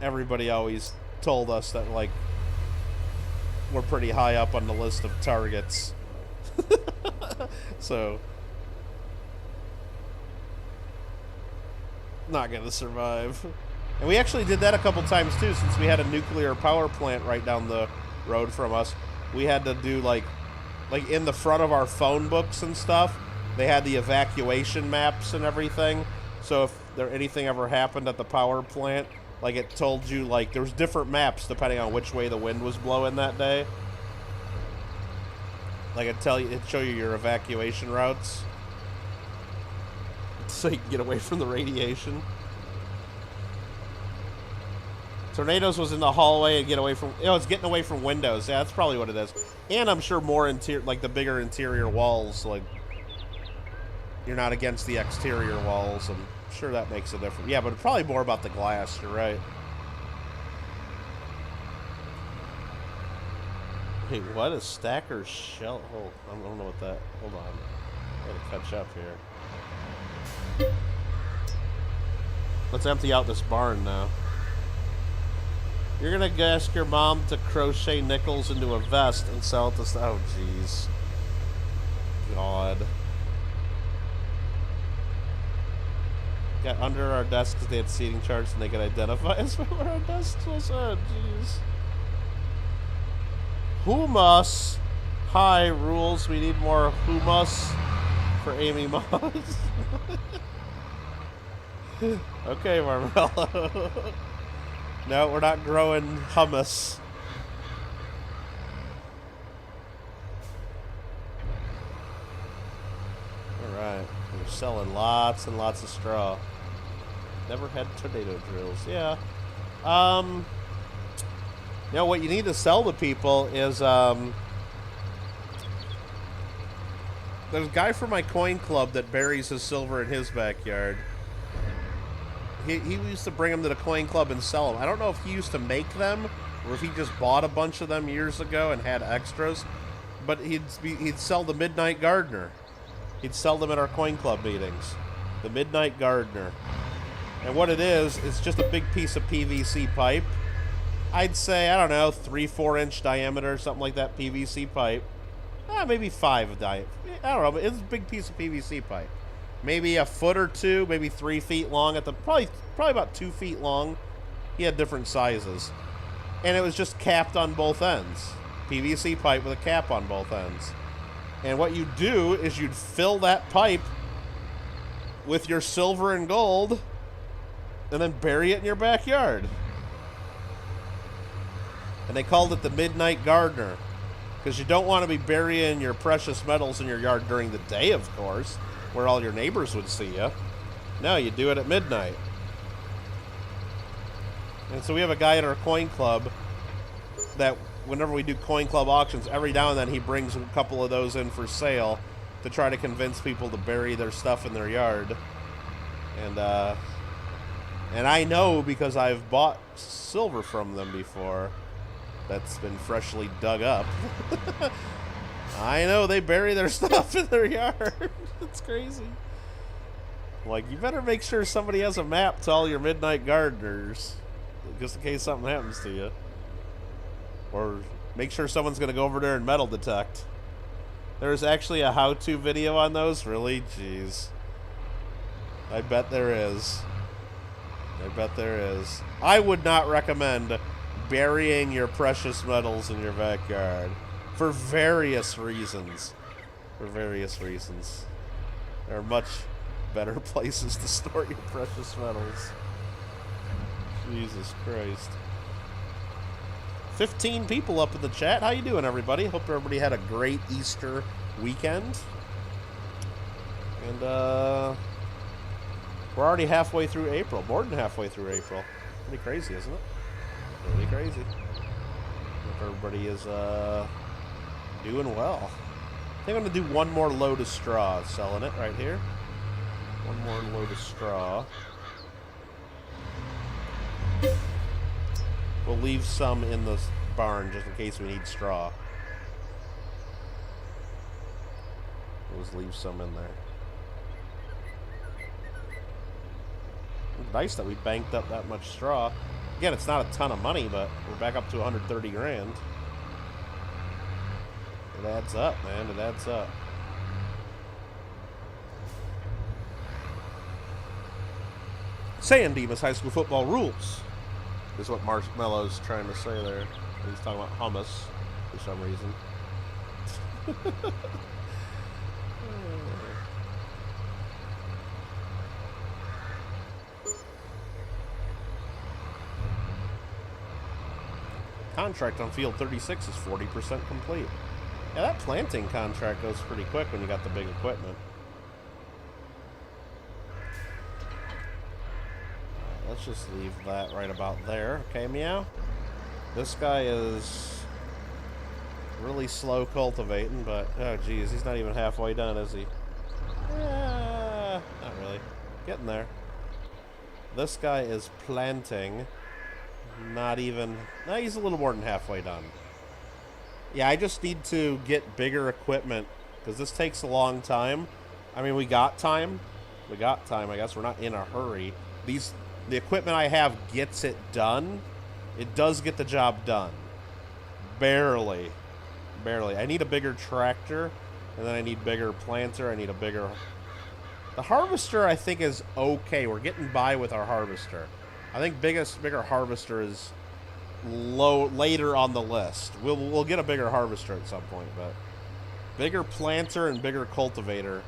everybody always told us that, like, we're pretty high up on the list of targets. So, not gonna survive. And we actually did that a couple times too, since we had a nuclear power plant right down the road from us. We had to do like in the front of our phone books and stuff, they had the evacuation maps and everything. So if anything ever happened at the power plant, like, it told you, like, there was different maps depending on which way the wind was blowing that day. Like, it'd show you your evacuation routes, so you can get away from the radiation. Tornadoes was in the hallway and get away from... it's getting away from windows. Yeah, that's probably what it is. And I'm sure more like the bigger interior walls, like, you're not against the exterior walls. I'm sure that makes a difference. Yeah, but probably more about the glass. You're right. Hey, what is Stacker's shell? Oh, I don't know what that... Hold on. I gotta catch up here. Let's empty out this barn now. You're gonna ask your mom to crochet nickels into a vest and sell it to... Oh, jeez. God. Got under our desks because they had seating charts and they could identify us where our desks was. Oh, jeez. Humus. Hi, rules. We need more humus for Amy Moss. Okay, Marmello. No, we're not growing hummus. Alright. We're selling lots and lots of straw. Never had tornado drills. Yeah. You know, what you need to sell to people is, there's a guy from my coin club that buries his silver in his backyard. He used to bring them to the coin club and sell them. I don't know if he used to make them or if he just bought a bunch of them years ago and had extras. But he'd sell the Midnight Gardener. He'd sell them at our coin club meetings. The Midnight Gardener. And what it is, it's just a big piece of PVC pipe. I'd say, I don't know, 3-4 inch diameter, something like that, PVC pipe. Maybe 5 diameter. I don't know, but it's a big piece of PVC pipe. Maybe a foot or two, maybe 3 feet long at the probably about 2 feet long. He had different sizes. And it was just capped on both ends. PVC pipe with a cap on both ends. And what you do is you'd fill that pipe with your silver and gold and then bury it in your backyard. And they called it the Midnight Gardener. Because you don't want to be burying your precious metals in your yard during the day, of course, where all your neighbors would see you. No, you do it at midnight. And so we have a guy at our coin club that whenever we do coin club auctions, every now and then he brings a couple of those in for sale to try to convince people to bury their stuff in their yard. And I know because I've bought silver from them before that's been freshly dug up. I know they bury their stuff in their yard. It's crazy. Like, you better make sure somebody has a map to all your Midnight Gardeners, just in case something happens to you. Or make sure someone's going to go over there and metal detect. There's actually a how-to video on those? Really? Jeez. I bet there is. I bet there is. I would not recommend burying your precious metals in your backyard for various reasons. For various reasons. There are much better places to store your precious metals. Jesus Christ. 15 people up in the chat. How you doing, everybody? Hope everybody had a great Easter weekend. And, we're already halfway through April. More than halfway through April. Pretty crazy, isn't it? Pretty crazy. Hope everybody is, doing well. I think I'm going to do one more load of straw. Selling it right here. One more load of straw. We'll leave some in the barn just in case we need straw. We'll just leave some in there. Nice that we banked up that much straw. Again, it's not a ton of money, but we're back up to 130 grand. It adds up, man. It adds up. Saying Dima's high school football rules is what Marshmallow's trying to say there. He's talking about hummus for some reason. Contract on field 36 is 40% complete. Yeah, that planting contract goes pretty quick when you got the big equipment. Let's just leave that right about there. Okay, Meow? This guy is really slow cultivating, but, oh, geez, he's not even halfway done, is he? Not really. Getting there. This guy is planting. Not even... No, he's a little more than halfway done. Yeah, I just need to get bigger equipment, because this takes a long time. I mean, we got time. We got time. I guess we're not in a hurry. The equipment I have gets it done. It does get the job done. Barely. Barely. I need a bigger tractor, and then I need bigger planter. I need a bigger... The harvester, I think, is okay. We're getting by with our harvester. I think bigger harvester is later on the list. We'll get a bigger harvester at some point, but bigger planter and bigger cultivator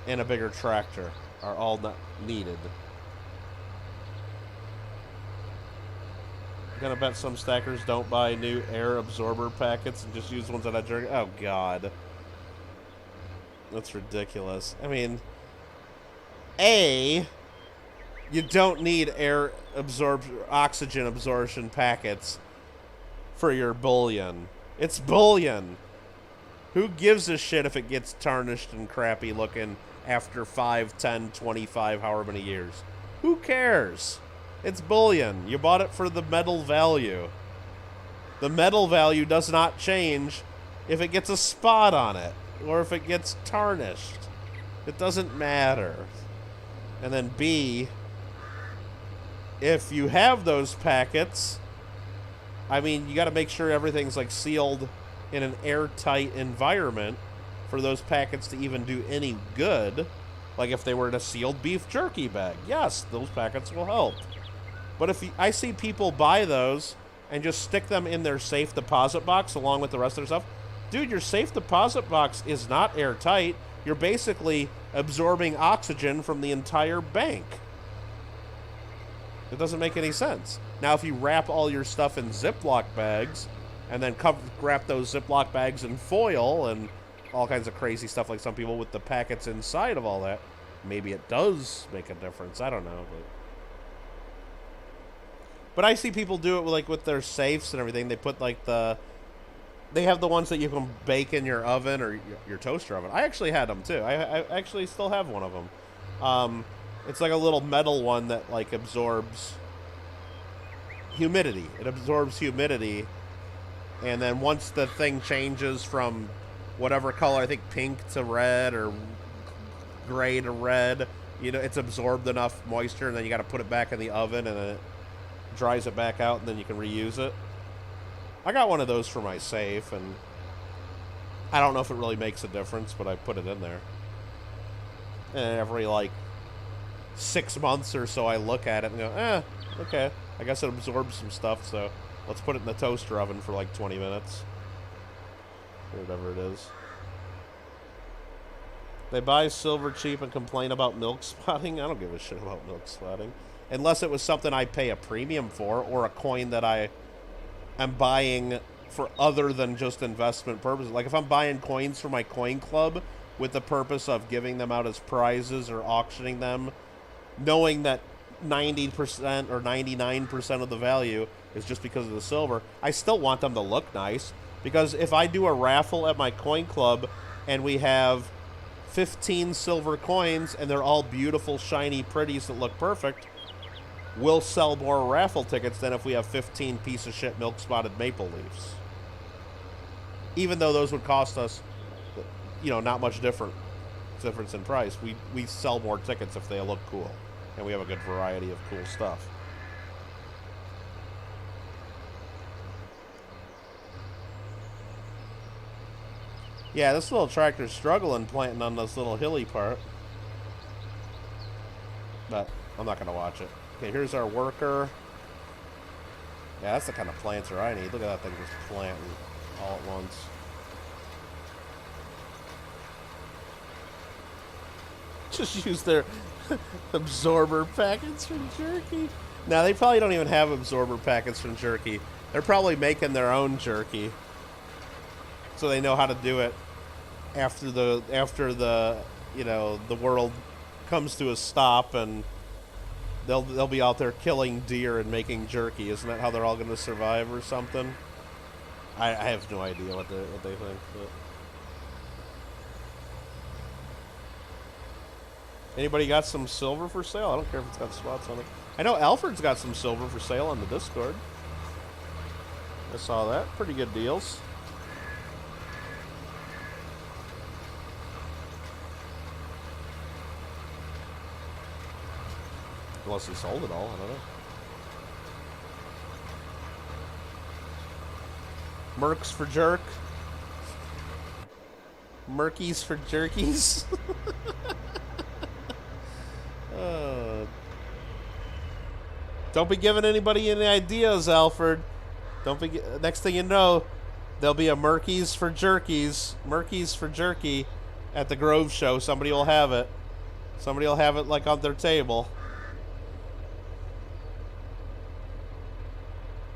and a bigger tractor are all needed. I'm gonna bet some stackers don't buy new air absorber packets and just use ones that I jerk. Oh God, that's ridiculous. I mean, you don't need oxygen absorption packets for your bullion. It's bullion. Who gives a shit if it gets tarnished and crappy looking after 5, 10, 25, however many years? Who cares? It's bullion. You bought it for the metal value. The metal value does not change if it gets a spot on it or if it gets tarnished. It doesn't matter. And then B, if you have those packets, I mean, you got to make sure everything's like sealed in an airtight environment for those packets to even do any good. Like if they were in a sealed beef jerky bag, yes, those packets will help. But if I see people buy those and just stick them in their safe deposit box along with the rest of their stuff, dude, your safe deposit box is not airtight. You're basically absorbing oxygen from the entire bank. It doesn't make any sense. Now, if you wrap all your stuff in Ziploc bags and then wrap those Ziploc bags in foil and all kinds of crazy stuff like some people with the packets inside of all that, maybe it does make a difference. I don't know. But I see people do it with their safes and everything. They put like they have the ones that you can bake in your oven or your toaster oven. I actually had them too. I actually still have one of them. It's like a little metal one that like absorbs humidity. It absorbs humidity, and then once the thing changes from whatever color, I think pink to red or gray to red, you know, it's absorbed enough moisture, and then you got to put it back in the oven, and then it dries it back out, and then you can reuse it. I got one of those for my safe, and I don't know if it really makes a difference, but I put it in there. And every, like, 6 months or so I look at it and go, okay, I guess it absorbs some stuff, so let's put it in the toaster oven for like 20 minutes. Or whatever it is. They buy silver cheap and complain about milk spotting. I don't give a shit about milk spotting. Unless it was something I pay a premium for, or a coin that I am buying for other than just investment purposes. Like if I'm buying coins for my coin club with the purpose of giving them out as prizes or auctioning them, knowing that 90% or 99% of the value is just because of the silver, I still want them to look nice. Because if I do a raffle at my coin club and we have 15 silver coins and they're all beautiful, shiny, pretties that look perfect, we'll sell more raffle tickets than if we have 15 piece of shit milk spotted maple leaves. Even though those would cost us, not much difference in price, we sell more tickets if they look cool. And we have a good variety of cool stuff. Yeah, this little tractor's struggling planting on this little hilly part. But I'm not going to watch it. Okay, here's our worker. Yeah, that's the kind of planter I need. Look at that thing just planting all at once. Just use their absorber packets from jerky. Now, they probably don't even have absorber packets from jerky. They're probably making their own jerky. So they know how to do it after the the world comes to a stop, and they'll be out there killing deer and making jerky. Isn't that how they're all going to survive or something? I have no idea what they think. But. Anybody got some silver for sale? I don't care if it's got spots on it. I know Alfred's got some silver for sale on the Discord. I saw that. Pretty good deals. Unless he sold it all, I don't know. Mercs for jerk. Murkies for jerkies. Don't be giving anybody any ideas, Alfred. Don't be. Next thing you know, there'll be a Murkies for jerkies, Murkies for jerky, at the Grove show. Somebody will have it. Somebody will have it like on their table.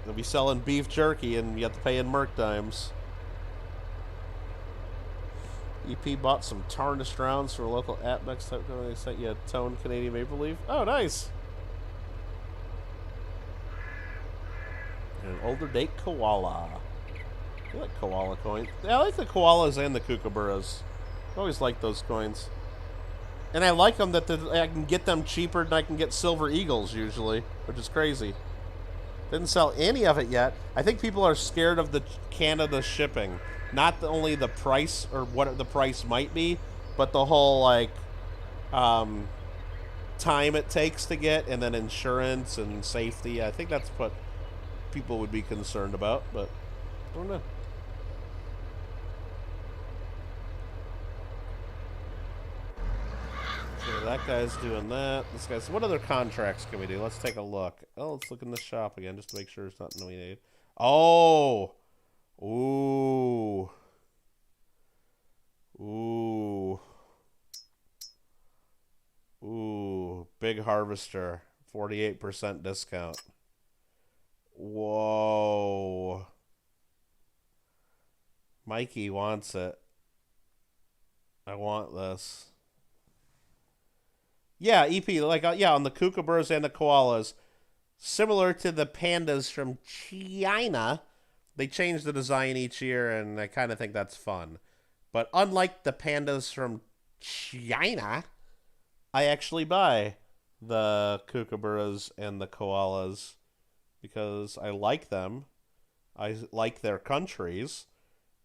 They'll be selling beef jerky, and you have to pay in Merc dimes. EP bought some tarnished rounds for a local Atmex type company. They sent you a toned Canadian maple leaf. Oh, nice. And an older date koala. I like koala coins. Yeah, I like the koalas and the kookaburras. I always like those coins. And I like them that I can get them cheaper than I can get silver eagles usually, which is crazy. Didn't sell any of it yet. I think people are scared of the Canada shipping. Not only the price or what the price might be, but the whole time it takes to get, and then insurance and safety. I think that's what people would be concerned about, but I don't know. So that guy's doing that. This guy's. What other contracts can we do? Let's take a look. Oh, let's look in the shop again just to make sure there's nothing we need. Oh! Ooh. Ooh. Ooh. Big harvester. 48% discount. Whoa. Mikey wants it. I want this. Yeah, EP, on the kookaburras and the koalas. Similar to the pandas from China, they change the design each year, and I kind of think that's fun. But unlike the pandas from China, I actually buy the kookaburras and the koalas because I like them. I like their countries,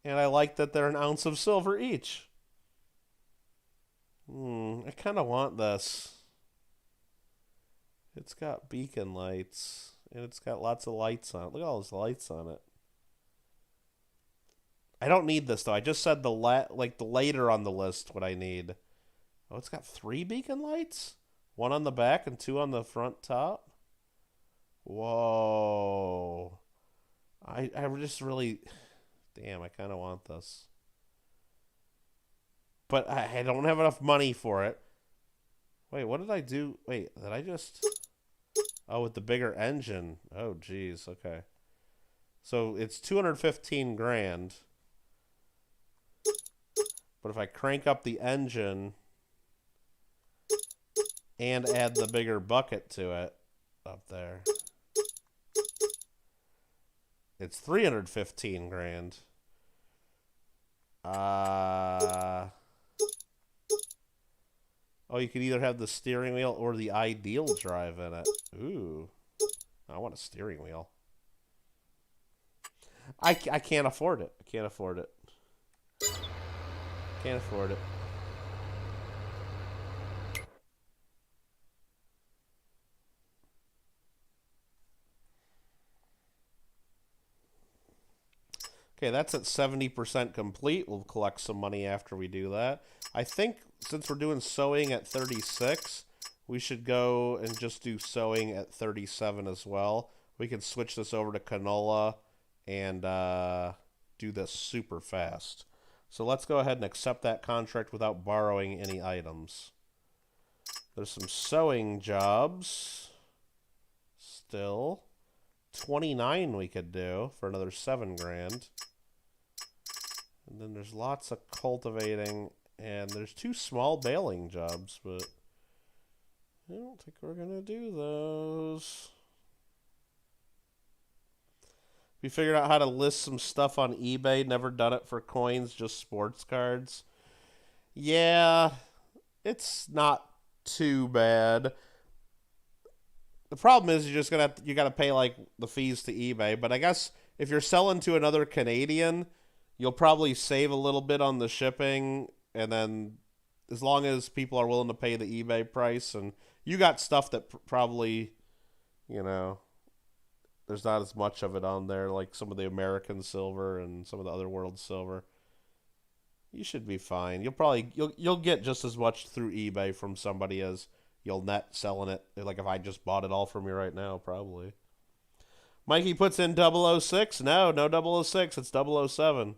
and I like that they're an ounce of silver each. I kind of want this. It's got beacon lights, and it's got lots of lights on it. Look at all those lights on it. I don't need this, though. I just said the later on the list what I need. Oh, it's got 3 beacon lights? 1 on the back and 2 on the front top. Whoa. I just really... Damn, I kind of want this. But I don't have enough money for it. Wait, what did I do? Wait, did I just... Oh, with the bigger engine. Oh, geez. Okay. So it's 215 grand. But if I crank up the engine and add the bigger bucket to it up there, it's 315 grand. Oh, you could either have the steering wheel or the ideal drive in it. Ooh. I want a steering wheel. I can't afford it. I can't afford it. Can't afford it. Okay, that's at 70% complete. We'll collect some money after we do that. I think since we're doing sewing at 36, we should go and just do sewing at 37 as well. We can switch this over to Canola and do this super fast. So let's go ahead and accept that contract without borrowing any items. There's some sewing jobs still. 29 we could do for another 7 grand. And then there's lots of cultivating, and there's 2 small baling jobs, but I don't think we're going to do those. We figured out how to list some stuff on eBay. Never done it for coins, just sports cards. Yeah, it's not too bad. The problem is you're just gonna you got to pay like the fees to eBay. But I guess if you're selling to another Canadian, you'll probably save a little bit on the shipping, and then as long as people are willing to pay the eBay price, and you got stuff that probably, you know, there's not as much of it on there, like some of the American silver and some of the other world silver. You should be fine. You'll get just as much through eBay from somebody as you'll net selling it. Like if I just bought it all from you right now, probably. Mikey puts in 006. No 006. It's 007.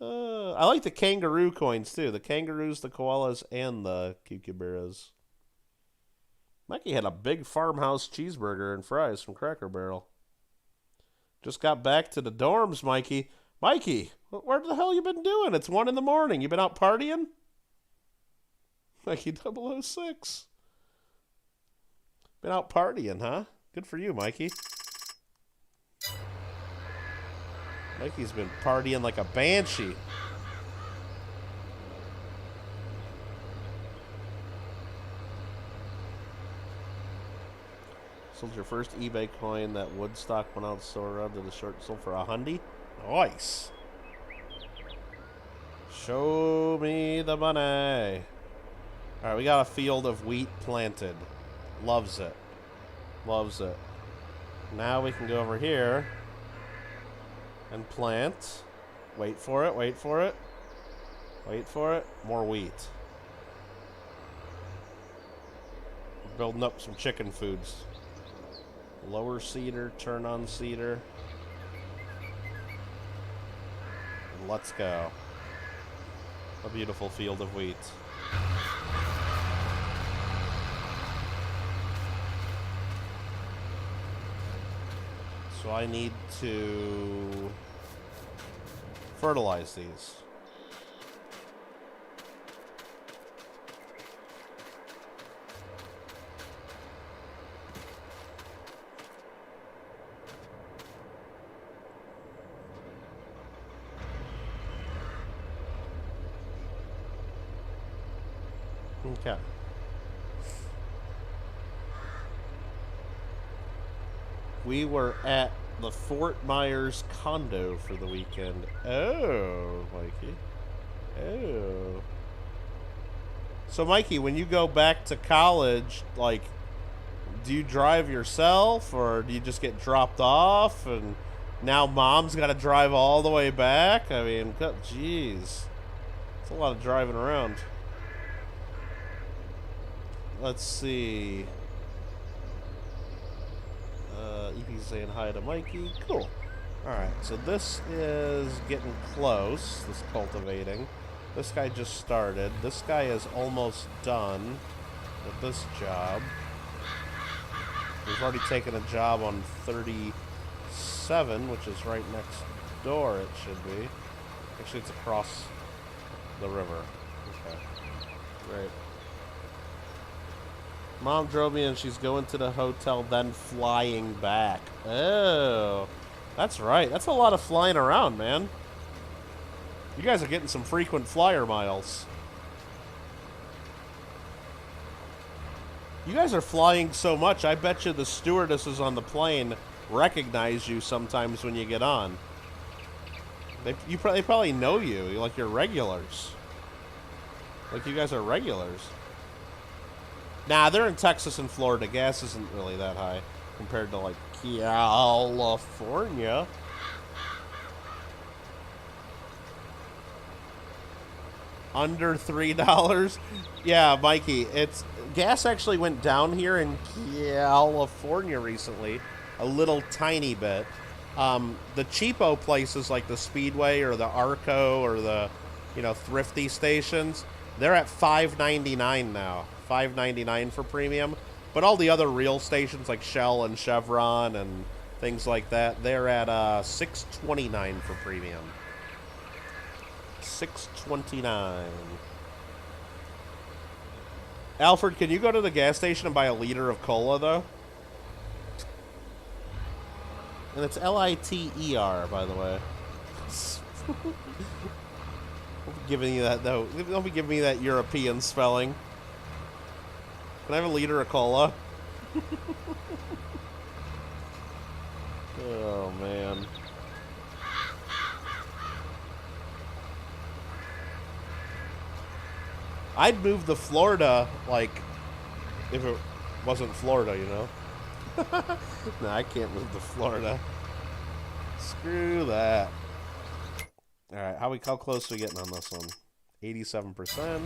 I like the kangaroo coins too. The kangaroos, the koalas, and the kookaburras. Mikey had a big farmhouse cheeseburger and fries from Cracker Barrel. Just got back to the dorms, Mikey. Mikey, where the hell you been doing? It's 1 in the morning. You been out partying? Mikey 006. Been out partying, huh? Good for you, Mikey. Mikey's been partying like a banshee. Sold your first eBay coin. That Woodstock went out so around to the short sold for $100. Nice. Show me the money. All right, we got a field of wheat planted. Loves it. Loves it. Now we can go over here and plant. Wait for it, wait for it. Wait for it. More wheat. Building up some chicken foods. Lower cedar, turn on cedar. And let's go. A beautiful field of wheat. So I need to fertilize these. Okay. We were at the Fort Myers condo for the weekend. Oh, Mikey. Oh. So, Mikey, when you go back to college, like, do you drive yourself or do you just get dropped off and now mom's got to drive all the way back? I mean, jeez. It's a lot of driving around. let's see. EP's saying hi to Mikey. Cool. Alright, so this is getting close, this cultivating. This guy just started. This guy is almost done with this job. We've already taken a job on 37, which is right next door, it should be. Actually, it's across the river. Okay. Great. Mom drove me and she's going to the hotel, then flying back. Oh, that's right. That's a lot of flying around, man. You guys are getting some frequent flyer miles. You guys are flying so much, I bet you the stewardesses on the plane recognize you sometimes when you get on. They probably know you, like you're regulars. Like you guys are regulars. Nah, they're in Texas and Florida. Gas isn't really that high compared to, like, California. Under $3? Yeah, Mikey, gas actually went down here in California recently. A little tiny bit. The cheapo places like the Speedway or the Arco or the, thrifty stations, they're at $5.99 now. $5.99 for premium, but all the other real stations like Shell and Chevron and things like that, they're at $6.29 for premium. $6.29. Alfred, can you go to the gas station and buy a liter of cola though? And it's Liter, by the way. Don't be giving you that though. Don't be giving me that European spelling. Can I have a liter of cola? Oh, man. I'd move to Florida, like, if it wasn't Florida, you know? No, I can't move to Florida. Screw that. Alright, how close are we getting on this one? 87%.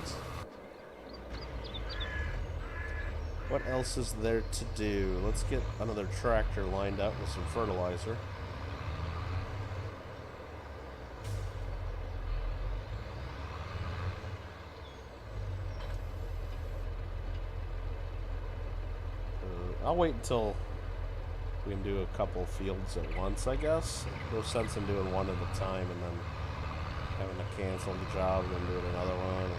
What else is there to do? Let's get another tractor lined up with some fertilizer. I'll wait until we can do a couple fields at once, I guess. No sense in doing one at a time and then having to cancel the job and then doing another one. And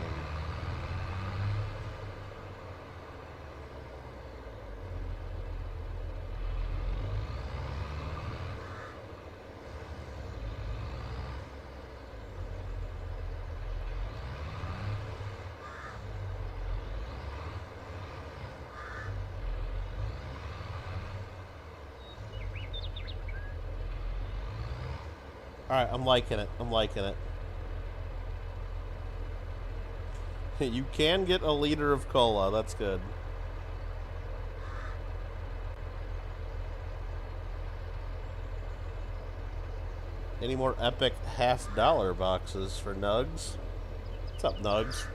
alright, I'm liking it. I'm liking it. You can get a liter of cola. That's good. Any more epic $50 boxes for Nugs? What's up, Nugs?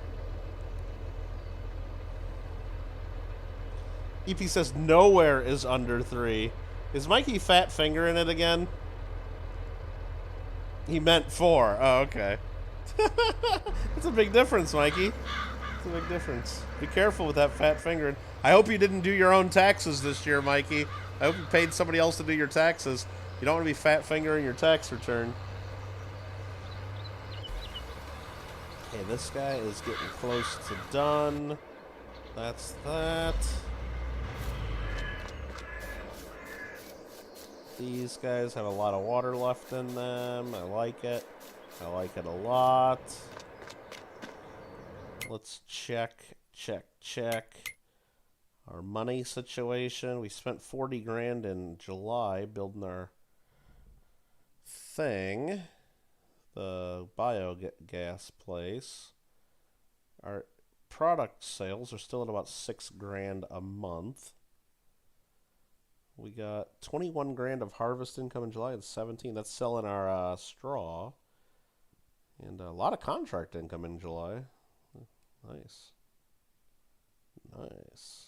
EP says nowhere is under 3. Is Mikey fat fingering it again? He meant 4. Oh, okay. That's a big difference, Mikey. That's a big difference. Be careful with that fat fingering. I hope you didn't do your own taxes this year, Mikey. I hope you paid somebody else to do your taxes. You don't want to be fat fingering your tax return. Okay, this guy is getting close to done. That's that. These guys have a lot of water left in them. I like it. I like it a lot. Let's check our money situation. We spent 40 grand in July building our thing, the biogas place. Our product sales are still at about 6 grand a month. We got 21 grand of harvest income in July and 17. That's selling our straw. And a lot of contract income in July. Nice. Nice.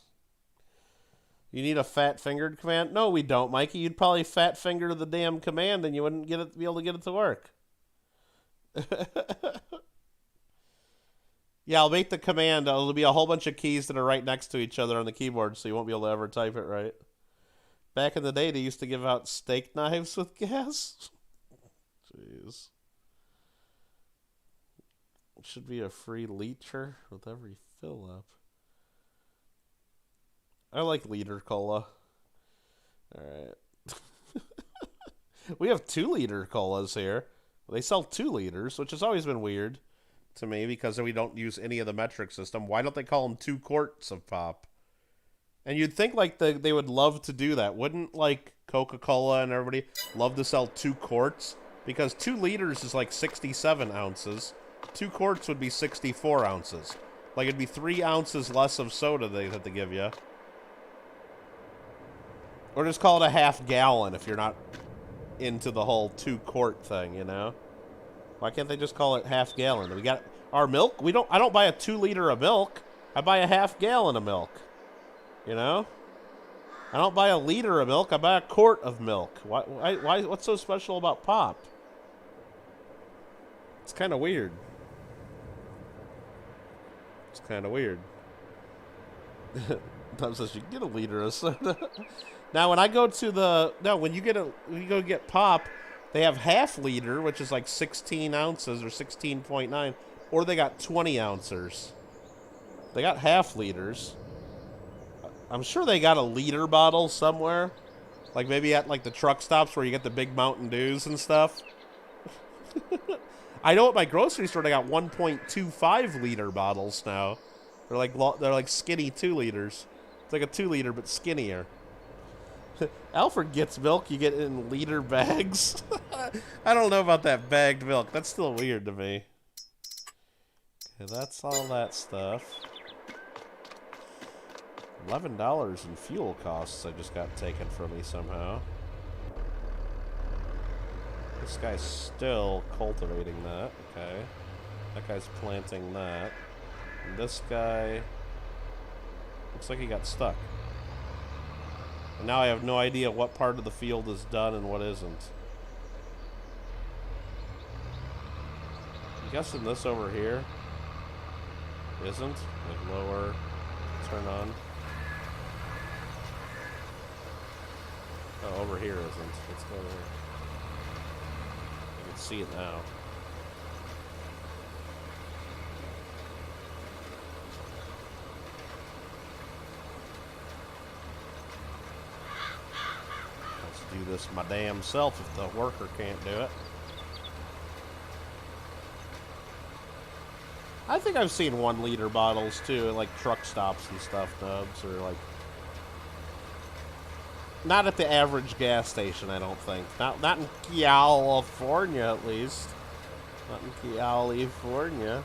You need a fat-fingered command? No, we don't, Mikey. You'd probably fat-finger the damn command and you wouldn't be able to get it to work. Yeah, I'll make the command. It'll be a whole bunch of keys that are right next to each other on the keyboard, so you won't be able to ever type it right. Back in the day, they used to give out steak knives with gas. Jeez. It should be a free leecher with every fill-up. I like liter cola. Alright. We have 2-liter colas here. They sell 2 liters, which has always been weird to me because we don't use any of the metric system. Why don't they call them 2 quarts of pop? And you'd think like they would love to do that. Wouldn't like Coca-Cola and everybody love to sell 2 quarts? Because 2 liters is like 67 ounces. 2 quarts would be 64 ounces. Like it'd be 3 ounces less of soda they'd have to give you. Or just call it a half gallon if you're not into the whole 2 quart thing, you know? Why can't they just call it half gallon? We got our milk. I don't buy a 2 liter of milk. I buy a half gallon of milk. You know? I don't buy a liter of milk. I buy a quart of milk. Why what's so special about pop? It's kind of weird. It's kind of weird. Tom says you can get a liter of soda. Now, when I go to when you go get pop, they have half liter, which is like 16 ounces or 16.9, or they got 20 ounces. They got half liters. I'm sure they got a liter bottle somewhere, like maybe at like the truck stops where you get the big Mountain Dews and stuff. I know at my grocery store they got 1.25 liter bottles now. They're like skinny 2 liters. It's like a 2 liter but skinnier. Alfred gets milk, you get it in liter bags. I don't know about that bagged milk. That's still weird to me. Okay, that's all that stuff. $11 in fuel costs I just got taken from me somehow. This guy's still cultivating that. Okay. That guy's planting that. And this guy looks like he got stuck. And now I have no idea what part of the field is done and what isn't. I'm guessing this over here isn't. Like lower, turn on. Oh, over here isn't. Let's go there. I can see it now. Do this my damn self if the worker can't do it. I think I've seen 1 liter bottles too at like truck stops and stuff, Dubs, or like not at the average gas station, I don't think. Not in California at least. Not in California.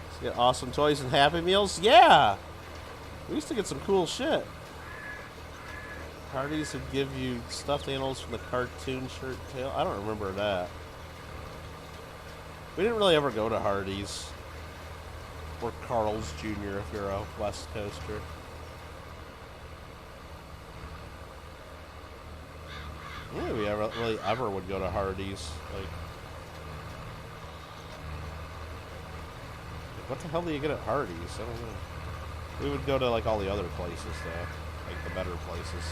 Let's get awesome toys and Happy Meals. Yeah! We used to get some cool shit. Hardee's would give you stuffed animals from the cartoon shirt tail. I don't remember that. We didn't really ever go to Hardee's. Or Carl's Jr. if you're a West Coaster. I don't think we really ever would go to Hardee's. Like, what the hell do you get at Hardee's? I don't know. We would go to like all the other places though. Like the better places.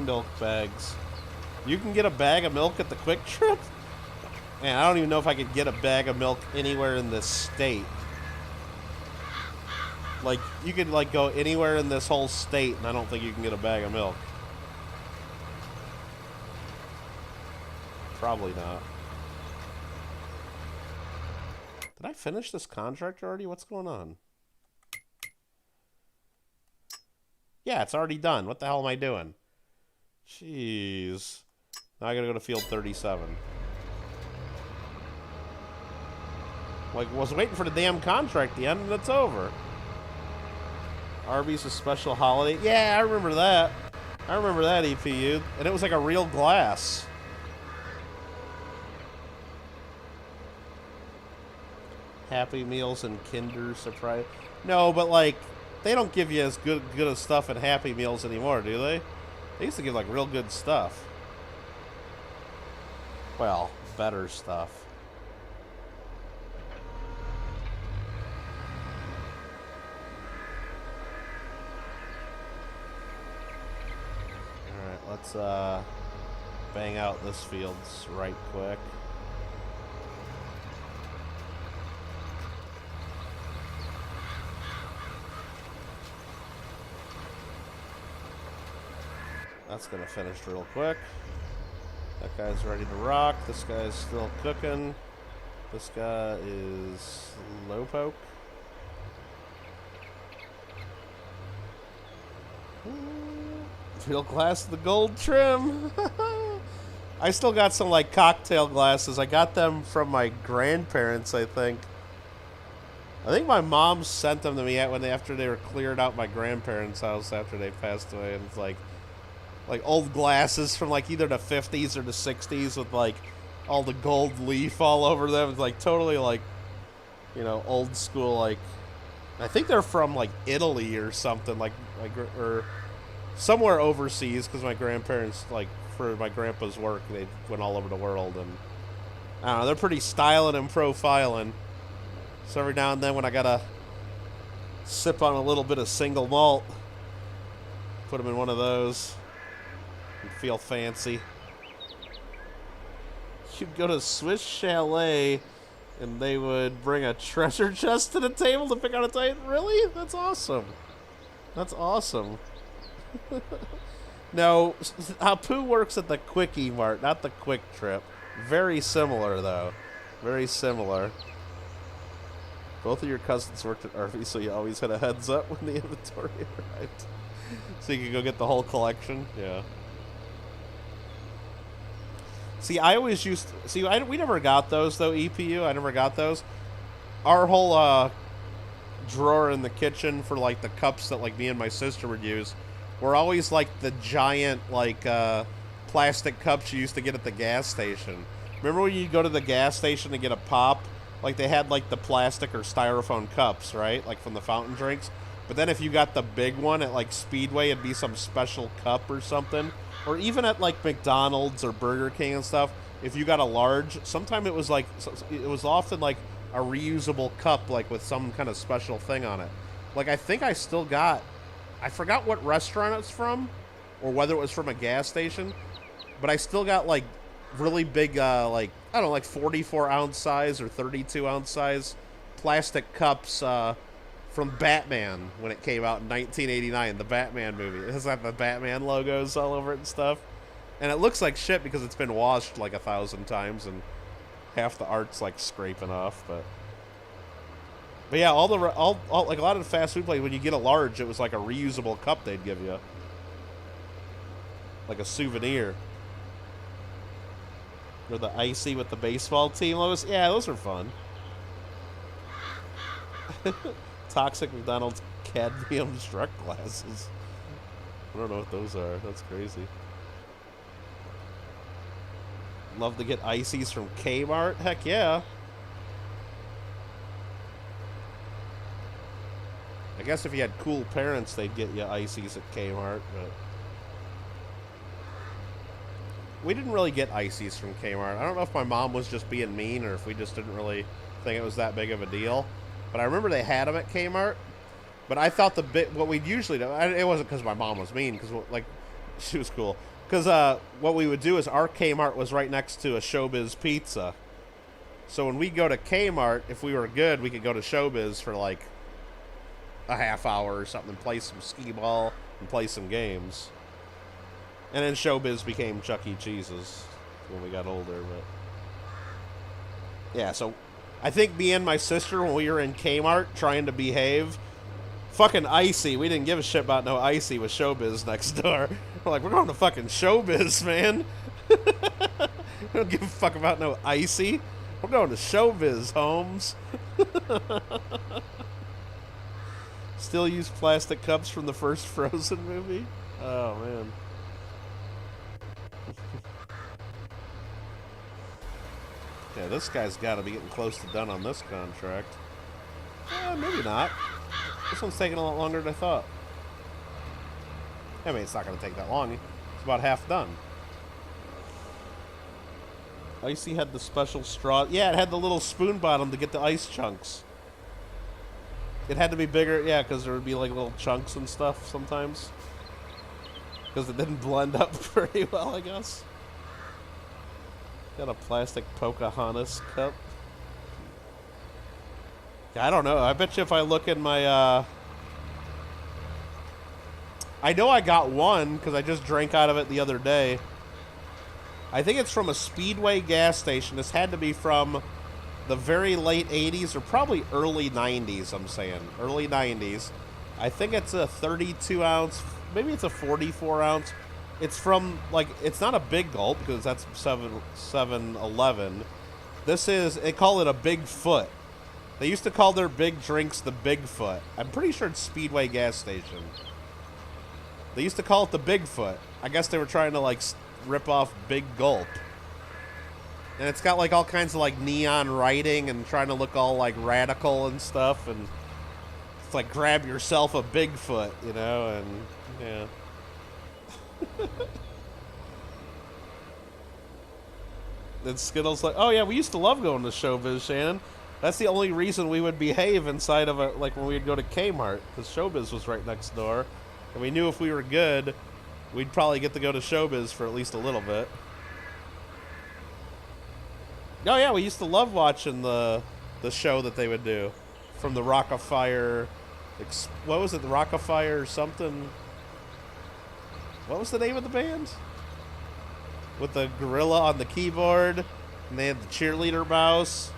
Milk bags. You can get a bag of milk at the Quick Trip? Man, I don't even know if I could get a bag of milk anywhere in this state. Like, you could like go anywhere in this whole state and I don't think you can get a bag of milk. Probably not. Did I finish this contract already? What's going on? Yeah, it's already done. What the hell am I doing? Jeez. Now I gotta go to field 37. Like, was waiting for the damn contract to end and it's over. Arby's a special holiday. Yeah, I remember that. I remember that EPU, and it was like a real glass. Happy Meals and Kinder Surprise. No, but like, they don't give you as good of stuff in Happy Meals anymore, do they? They used to give like real good stuff. Well, better stuff. Alright, let's bang out this fields right quick. That's gonna finish real quick. That guy's ready to rock. This guy's still cooking. This guy is low poke. Field glass, the gold trim. I still got some like cocktail glasses. I got them from my grandparents, I think. I think my mom sent them to me after they were cleared out my grandparents' house after they passed away, and it's like old glasses from like either the 50s or the 60s with like all the gold leaf all over them. It's like totally like, you know, old school. Like, I think they're from like Italy or something, like or somewhere overseas, because my grandparents, like for my grandpa's work, they went all over the world, and I don't know, they're pretty styling and profiling. So every now and then when I gotta sip on a little bit of single malt, put them in one of those. And feel fancy. You'd go to Swiss Chalet and they would bring a treasure chest to the table to pick out a Titan. Really? That's awesome. That's awesome. No, Apu works at the Quickie Mart, not the Quick Trip. Very similar, though. Very similar. Both of your cousins worked at RV, so you always had a heads up when the inventory arrived. So you could go get the whole collection? Yeah. See, I always used to, see, we never got those, though, EPU. I never got those. Our whole drawer in the kitchen for, like, the cups that, like, me and my sister would use were always, like, the giant, like, plastic cups you used to get at the gas station. Remember when you go to the gas station to get a pop? Like, they had, like, the plastic or styrofoam cups, right? Like, from the fountain drinks. But then if you got the big one at, like, Speedway, it'd be some special cup or something. Or even at, like, McDonald's or Burger King and stuff, if you got a large, sometimes it was, like, it was often, like, a reusable cup, like, with some kind of special thing on it. Like, I think I still got, I forgot what restaurant it's from, or whether it was from a gas station, but I still got, like, really big, like, I don't know, like 44-ounce size or 32-ounce size plastic cups, from Batman when it came out in 1989, the Batman movie. It has like the Batman logos all over it and stuff. And it looks like shit because it's been washed like 1,000 times and half the art's like scraping off. But yeah, all like a lot of the fast food places, when you get a large, it was like a reusable cup they'd give you, like a souvenir. Or the icy with the baseball team logos. Yeah, those are fun. Toxic McDonald's cadmium struck glasses. I don't know what those are. That's crazy. Love to get ices from Kmart. Heck yeah. I guess if you had cool parents, they'd get you ices at Kmart, but we didn't really get ices from Kmart. I don't know if my mom was just being mean or if we just didn't really think it was that big of a deal. But I remember they had them at Kmart. But I thought what we'd usually do, it wasn't because my mom was mean, because, like, she was cool. Because what we would do is our Kmart was right next to a Showbiz Pizza. So when we go to Kmart, if we were good, we could go to Showbiz for, like, a half hour or something and play some skee-ball and play some games. And then Showbiz became Chuck E. Cheese's when we got older. But yeah, so I think me and my sister, when we were in Kmart trying to behave, fucking Icy, we didn't give a shit about no Icy with Showbiz next door. We're like, we're going to fucking Showbiz, man. We don't give a fuck about no Icy. We're going to Showbiz, Holmes. Still use plastic cups from the first Frozen movie? Oh, man. Yeah, this guy's got to be getting close to done on this contract. Maybe not. This one's taking a lot longer than I thought. I mean, it's not going to take that long. It's about half done. Icy had the special straw. Yeah, it had the little spoon bottom to get the ice chunks. It had to be bigger, yeah, because there would be like little chunks and stuff sometimes. Because it didn't blend up very well, I guess. Got a plastic Pocahontas cup. Yeah, I don't know. I bet you if I look in my, I know I got one because I just drank out of it the other day. I think it's from a Speedway gas station. This had to be from the very late 80s or probably early 90s, I'm saying. Early 90s. I think it's a 32 ounce, maybe it's a 44 ounce. It's from, like, it's not a big gulp because that's 7-Eleven. This is, they call it a Bigfoot. They used to call their big drinks the Bigfoot. I'm pretty sure it's Speedway gas station. They used to call it the Bigfoot. I guess they were trying to, like, rip off Big Gulp. And it's got, like, all kinds of, like, neon writing and trying to look all, like, radical and stuff. And it's like, grab yourself a Bigfoot, you know? And, yeah. Then Skittle's like, oh, yeah, we used to love going to Showbiz, Shannon. That's the only reason we would behave inside of a, like, when we'd go to Kmart. Because Showbiz was right next door. And we knew if we were good, we'd probably get to go to Showbiz for at least a little bit. Oh, yeah, we used to love watching the show that they would do. From the Rock-afire... what was it? The Rock-afire something? What was the name of the band? With the gorilla on the keyboard. And they had the cheerleader mouse.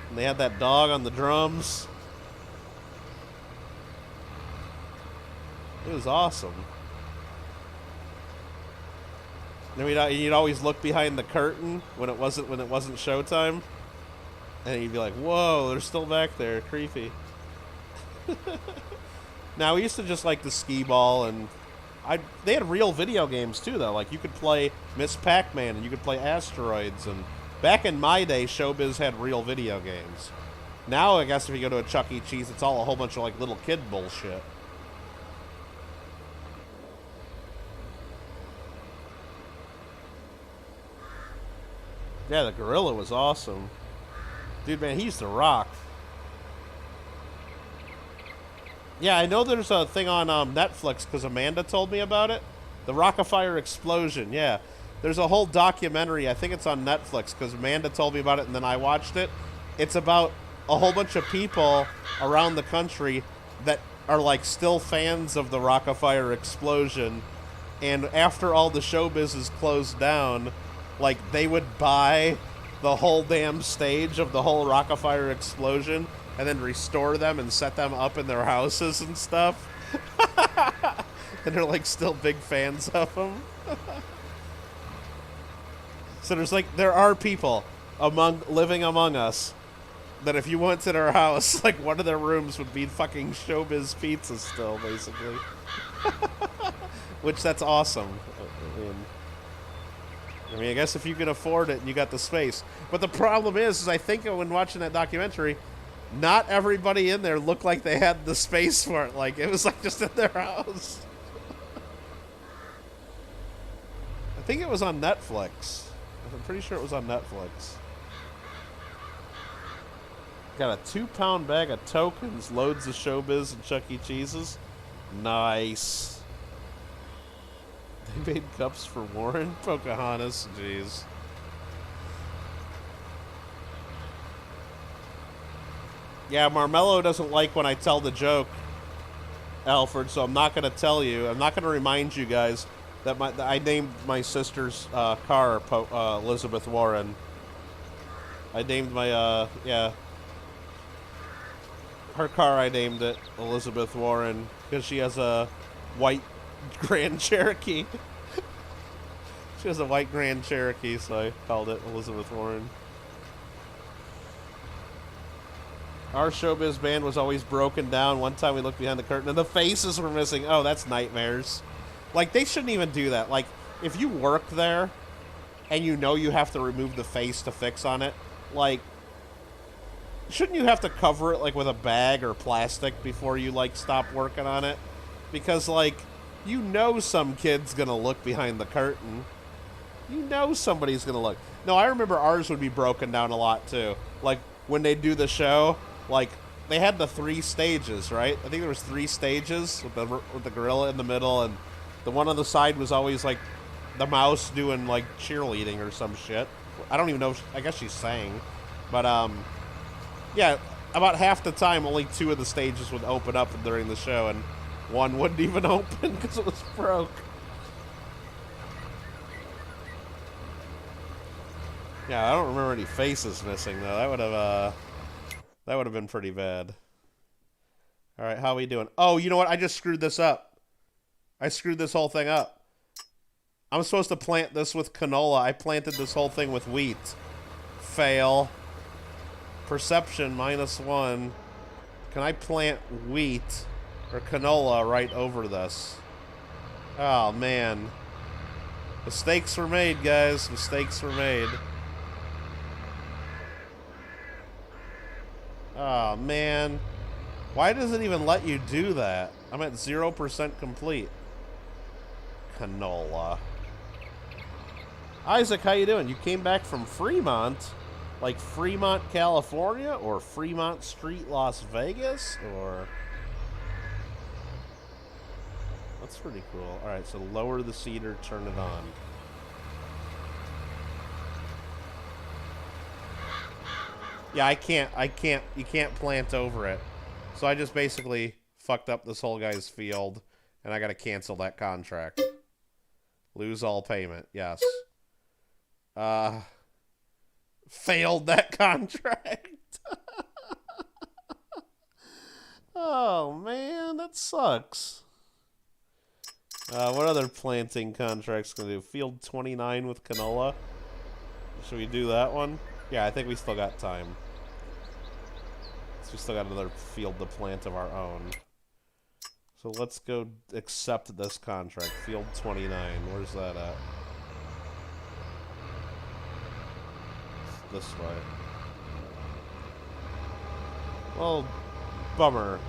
And they had that dog on the drums. It was awesome. And you'd always look behind the curtain when it wasn't showtime, and you'd be like, "Whoa, they're still back there, creepy." Now we used to just like the skee ball, and they had real video games too, though. Like you could play Miss Pac-Man, and you could play Asteroids, and back in my day, Showbiz had real video games. Now I guess if you go to a Chuck E. Cheese, it's all a whole bunch of like little kid bullshit. Yeah, the gorilla was awesome. Dude, man, he used to rock. Yeah, I know there's a thing on Netflix because Amanda told me about it. The Rock-afire explosion, yeah. There's a whole documentary. I think it's on Netflix because Amanda told me about it and then I watched it. It's about a whole bunch of people around the country that are like still fans of the Rock-afire explosion. And after all the showbiz is closed down, like, they would buy the whole damn stage of the whole Rock-afire explosion and then restore them and set them up in their houses and stuff. And they're, like, still big fans of them. So there are people living among us that if you went to their house, like, one of their rooms would be fucking Showbiz Pizza still, basically. Which, that's awesome. I mean, I guess if you can afford it and you got the space. But the problem is I think when watching that documentary, not everybody in there looked like they had the space for it. Like, it was like just in their house. I think it was on Netflix. I'm pretty sure it was on Netflix. Got a 2-pound bag of tokens, loads of Showbiz and Chuck E. Cheese's. Nice. They made cups for Warren? Pocahontas? Jeez. Yeah, Marmello doesn't like when I tell the joke, Alfred, so I'm not going to tell you. I'm not going to remind you guys that I named my sister's car Elizabeth Warren. I named my, yeah. Her car, I named it Elizabeth Warren because she has a white Grand Cherokee. She has a white Grand Cherokee, so I called it Elizabeth Warren. Our Showbiz band was always broken down. One time we looked behind the curtain and the faces were missing. Oh, that's nightmares. Like, they shouldn't even do that. Like, if you work there and you know you have to remove the face to fix on it, like, shouldn't you have to cover it, like, with a bag or plastic before you, like, stop working on it? Because, like, you know some kid's gonna look behind the curtain. You know somebody's gonna look. No, I remember ours would be broken down a lot, too. Like, when they do the show, like, they had the 3 stages, right? I think there was 3 stages with the gorilla in the middle, and the one on the side was always, like, the mouse doing, like, cheerleading or some shit. I don't even know. I guess she sang. But, yeah, about half the time, only 2 of the stages would open up during the show, and one wouldn't even open because it was broke. Yeah, I don't remember any faces missing, though. That would have been pretty bad. All right, how are we doing? Oh, you know what? I just screwed this up. I screwed this whole thing up. I'm supposed to plant this with canola. I planted this whole thing with wheat. Fail. Perception -1. Can I plant wheat or canola right over this? Oh, man. Mistakes were made, guys. Mistakes were made. Oh, man. Why does it even let you do that? I'm at 0% complete. Canola. Isaac, how you doing? You came back from Fremont? Like Fremont, California? Or Fremont Street, Las Vegas? Or... That's pretty cool. Alright, so lower the cedar, turn it on. Yeah, you can't plant over it. So I just basically fucked up this whole guy's field, and I gotta cancel that contract. Lose all payment, yes. Failed that contract. Oh, man, that sucks. What other planting contracts gonna do? Field 29 with canola. Should we do that one? Yeah, I think we still got time. So we still got another field to plant of our own. So let's go accept this contract. Field 29. Where's that at? This way. Well, bummer.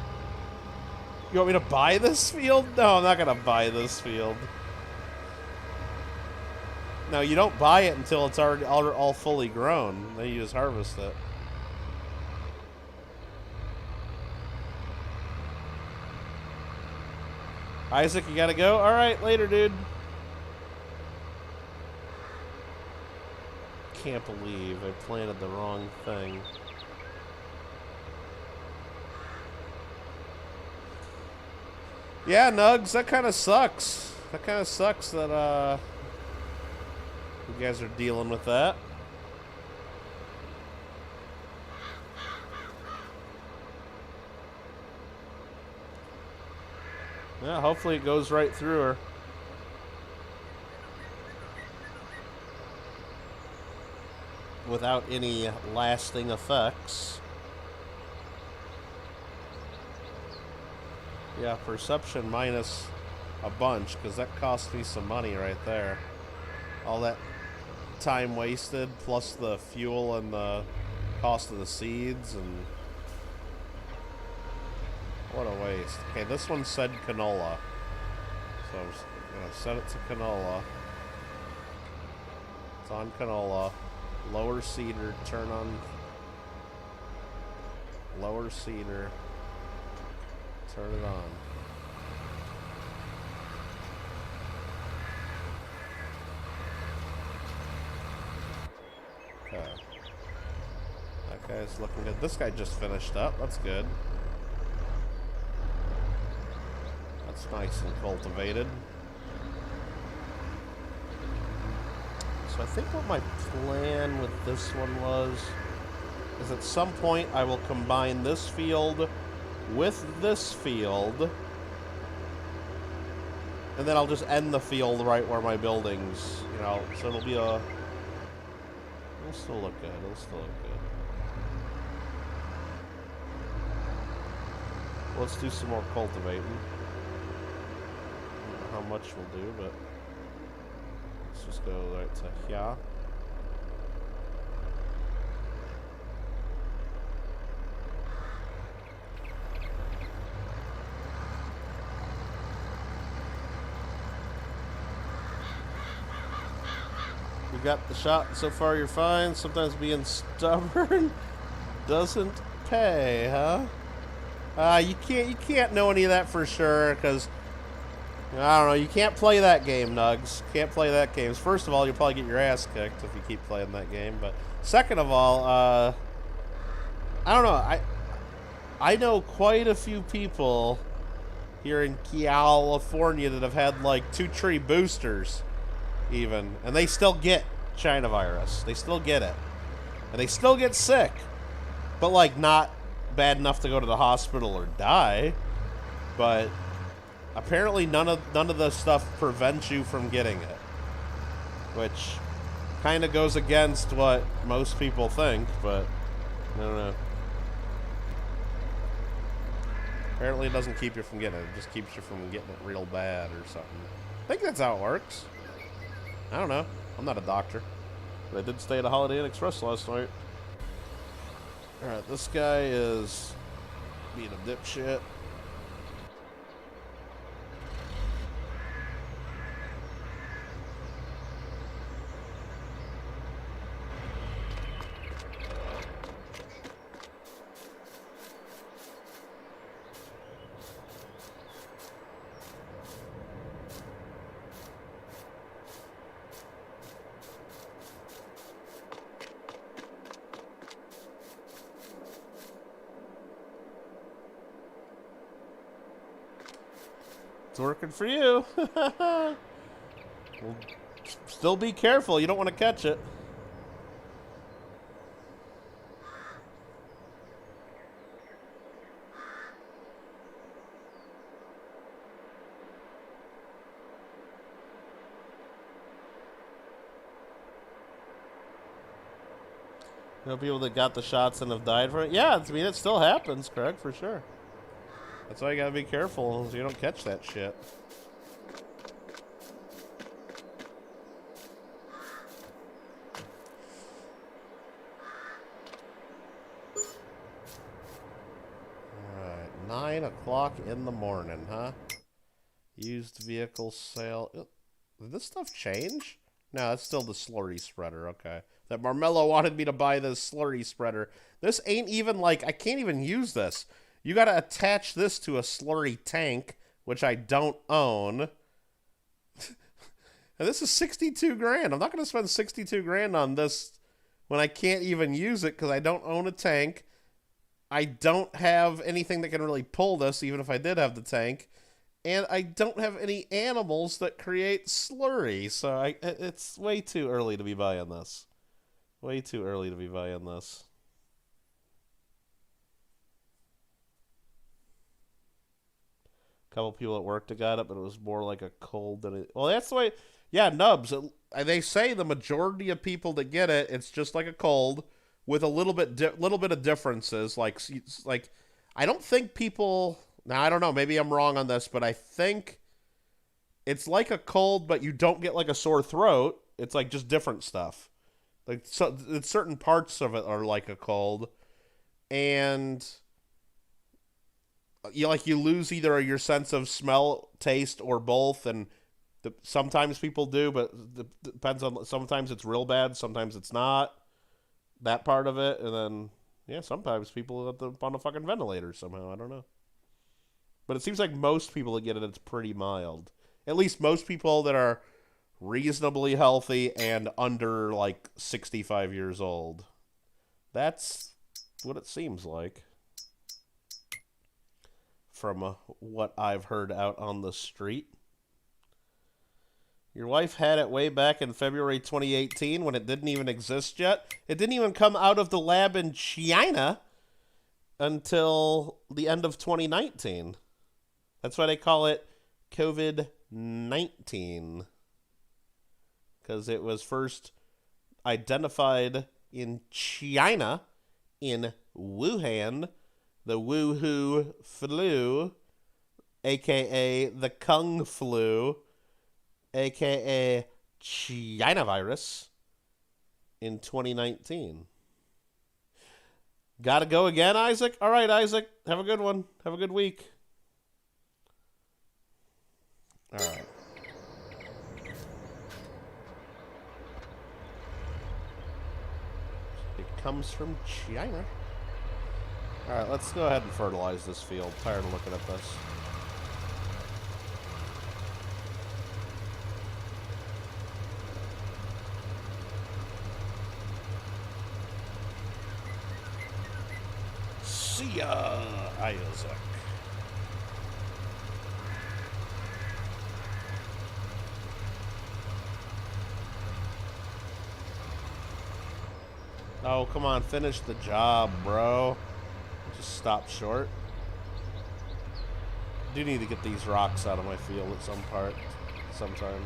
You want me to buy this field? No, I'm not gonna buy this field. No, you don't buy it until it's already all fully grown. Then you just harvest it. Isaac, you gotta go? Alright, later, dude. Can't believe I planted the wrong thing. Yeah, Nugs, that kind of sucks. That kind of sucks that, you guys are dealing with that. Yeah, hopefully it goes right through her. Without any lasting effects. Yeah, perception minus a bunch, because that cost me some money right there. All that time wasted, plus the fuel and the cost of the seeds, and what a waste. Okay, this one said canola, so I'm just gonna set it to canola. It's on canola. Lower cedar, turn on lower cedar, turn it on. Okay. That guy's looking good. This guy just finished up. That's good. That's nice and cultivated. So I think what my plan with this one was is at some point I will combine this field with this field, and then I'll just end the field right where my buildings, you know, so it'll be a... It'll still look good. It'll still look good. Let's do some more cultivating. I don't know how much we'll do, but let's just go right to here. got the shot and so far you're fine. Sometimes being stubborn doesn't pay, huh? You can't know any of that for sure, because I don't know, you can't play that game, Nugs. Can't play that game. First of all, you'll probably get your ass kicked if you keep playing that game, but second of all, I don't know, I know quite a few people here in California that have had like 2-tree boosters even, and they still get China virus. They still get it. And they still get sick. But like not bad enough to go to the hospital or die. But apparently none of the stuff prevents you from getting it. Which kind of goes against what most people think, but I don't know. Apparently it doesn't keep you from getting it. It just keeps you from getting it real bad or something. I think that's how it works. I don't know. I'm not a doctor. But I did stay at a Holiday Inn Express last night. Alright, this guy is being a dipshit. It's working for you. Well, still be careful. You don't want to catch it. You know, people that got the shots and have died from it. Yeah, I mean, it still happens, Craig, for sure. That's why you gotta be careful so you don't catch that shit. Alright, 9 o'clock in the morning, huh? Used vehicle sale. Did this stuff change? No, it's still the Slurry Spreader, okay. That Marmello wanted me to buy this Slurry Spreader. This ain't even like, I can't even use this. You gotta attach this to a slurry tank, which I don't own. And this is 62 grand. I'm not gonna spend 62 grand on this when I can't even use it because I don't own a tank. I don't have anything that can really pull this, even if I did have the tank. And I don't have any animals that create slurry, so it's way too early to be buying this. Way too early to be buying this. A couple people at work that got it, but it was more like a cold than it. Well, that's the way. Yeah, Nubs. They say the majority of people that get it, it's just like a cold with a little bit of differences. Like I don't think people. Now I don't know. Maybe I'm wrong on this, but I think it's like a cold, but you don't get like a sore throat. It's like just different stuff. Like certain parts of it are like a cold, and you lose either your sense of smell, taste, or both, and sometimes people do, but it depends on. Sometimes it's real bad, sometimes it's not. That part of it, and then yeah, sometimes people on a fucking ventilator somehow. I don't know, but it seems like most people that get it, it's pretty mild. At least most people that are reasonably healthy and under like 65 years old. That's what it seems like. From what I've heard out on the street. Your wife had it way back in February 2018 when it didn't even exist yet. It didn't even come out of the lab in China until the end of 2019. That's why they call it COVID-19. Because it was first identified in China, in Wuhan, the Wuhu flu, a.k.a. the Kung flu, a.k.a. China virus, in 2019. Gotta go again, Isaac? All right, Isaac. Have a good one. Have a good week. All right. comes from China. Alright, let's go ahead and fertilize this field. Tired of looking at this. See ya, Isaac. Oh, come on, finish the job, bro. Just stop short. I do need to get these rocks out of my field at sometime.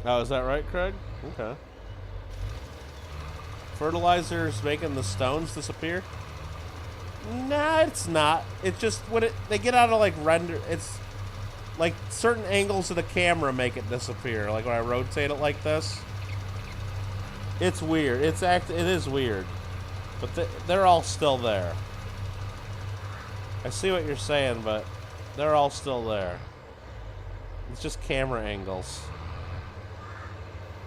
Oh, is that right, Craig? Okay. Fertilizer's making the stones disappear? Nah, it's not. It's just when they get out of like render, it's like certain angles of the camera make it disappear. Like when I rotate it like this, it's weird. It is weird, but they're all still there. I see what you're saying, but they're all still there. It's just camera angles.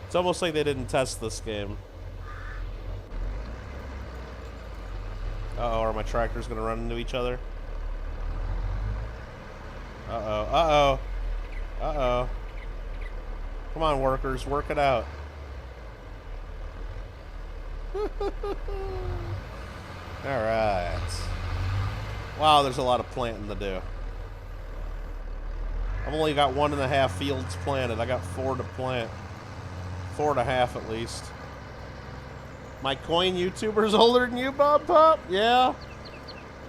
It's almost like they didn't test this game. Uh-oh, are my tractors going to run into each other? Uh-oh, uh-oh, uh-oh. Come on, workers, work it out. Alright. Wow, there's a lot of planting to do. I've only got 1.5 fields planted. I got 4 to plant. 4.5 at least. My coin YouTuber's older than you, Bob Pop? Yeah.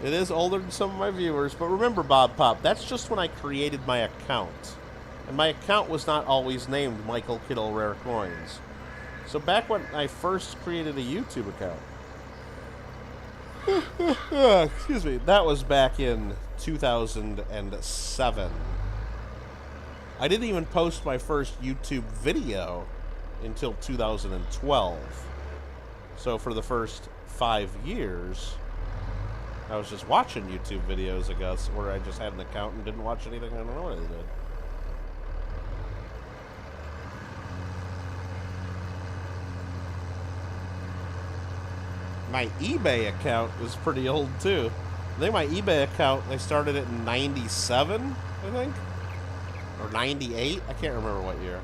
It is older than some of my viewers. But remember, Bob Pop, that's just when I created my account. And my account was not always named Michael Kittle Rare Coins. So back when I first created a YouTube account, excuse me, that was back in 2007. I didn't even post my first YouTube video until 2012. So for the first 5 years, I was just watching YouTube videos, I guess, or I just had an account and didn't watch anything. I don't know what I did. My eBay account was pretty old, too. I think my eBay account, I started it in 97, I think? Or 98? I can't remember what year.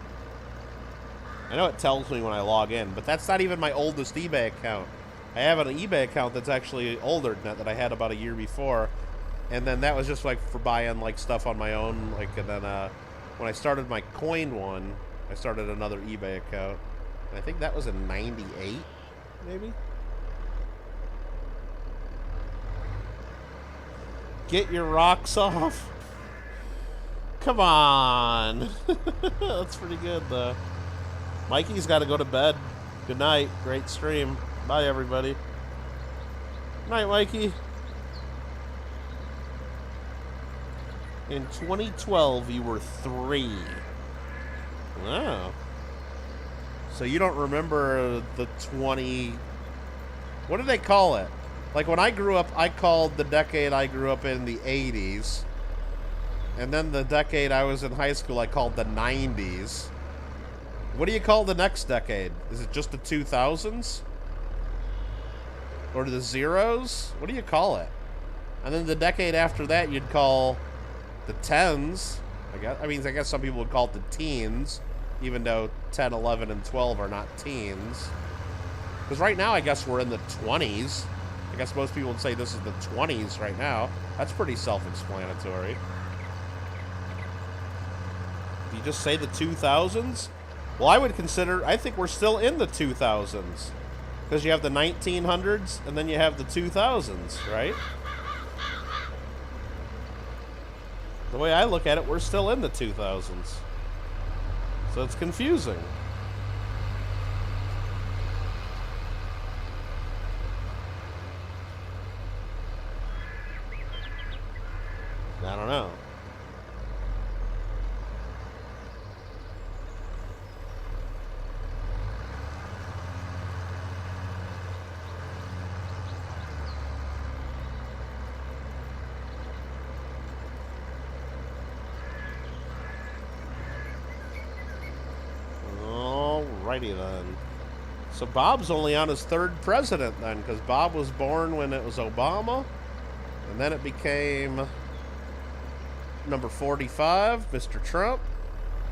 I know it tells me when I log in, but that's not even my oldest eBay account. I have an eBay account that's actually older than that I had about a year before. And then that was just like for buying like stuff on my own. Like, and then when I started my coin one, I started another eBay account. And I think that was in 98, maybe? Get your rocks off. Come on. That's pretty good, though. Mikey's got to go to bed. Good night. Great stream. Bye, everybody. Good night, Mikey. In 2012, you were 3. Wow. So you don't remember the 20... What do they call it? Like, when I grew up, I called the decade I grew up in the 80s. And then the decade I was in high school, I called the 90s. What do you call the next decade? Is it just the 2000s? Or the zeros? What do you call it? And then the decade after that, you'd call the 10s. I guess some people would call it the teens, even though 10, 11, and 12 are not teens. Because right now, I guess we're in the 20s. I guess most people would say this is the 20s right now. That's pretty self-explanatory. If you just say the 2000s, well, I think we're still in the 2000s. Because you have the 1900s, and then you have the 2000s, right? The way I look at it, we're still in the 2000s. So it's confusing. I don't know. Alrighty then. So Bob's only on his third president then, because Bob was born when it was Obama, and then it became number 45, Mr. Trump,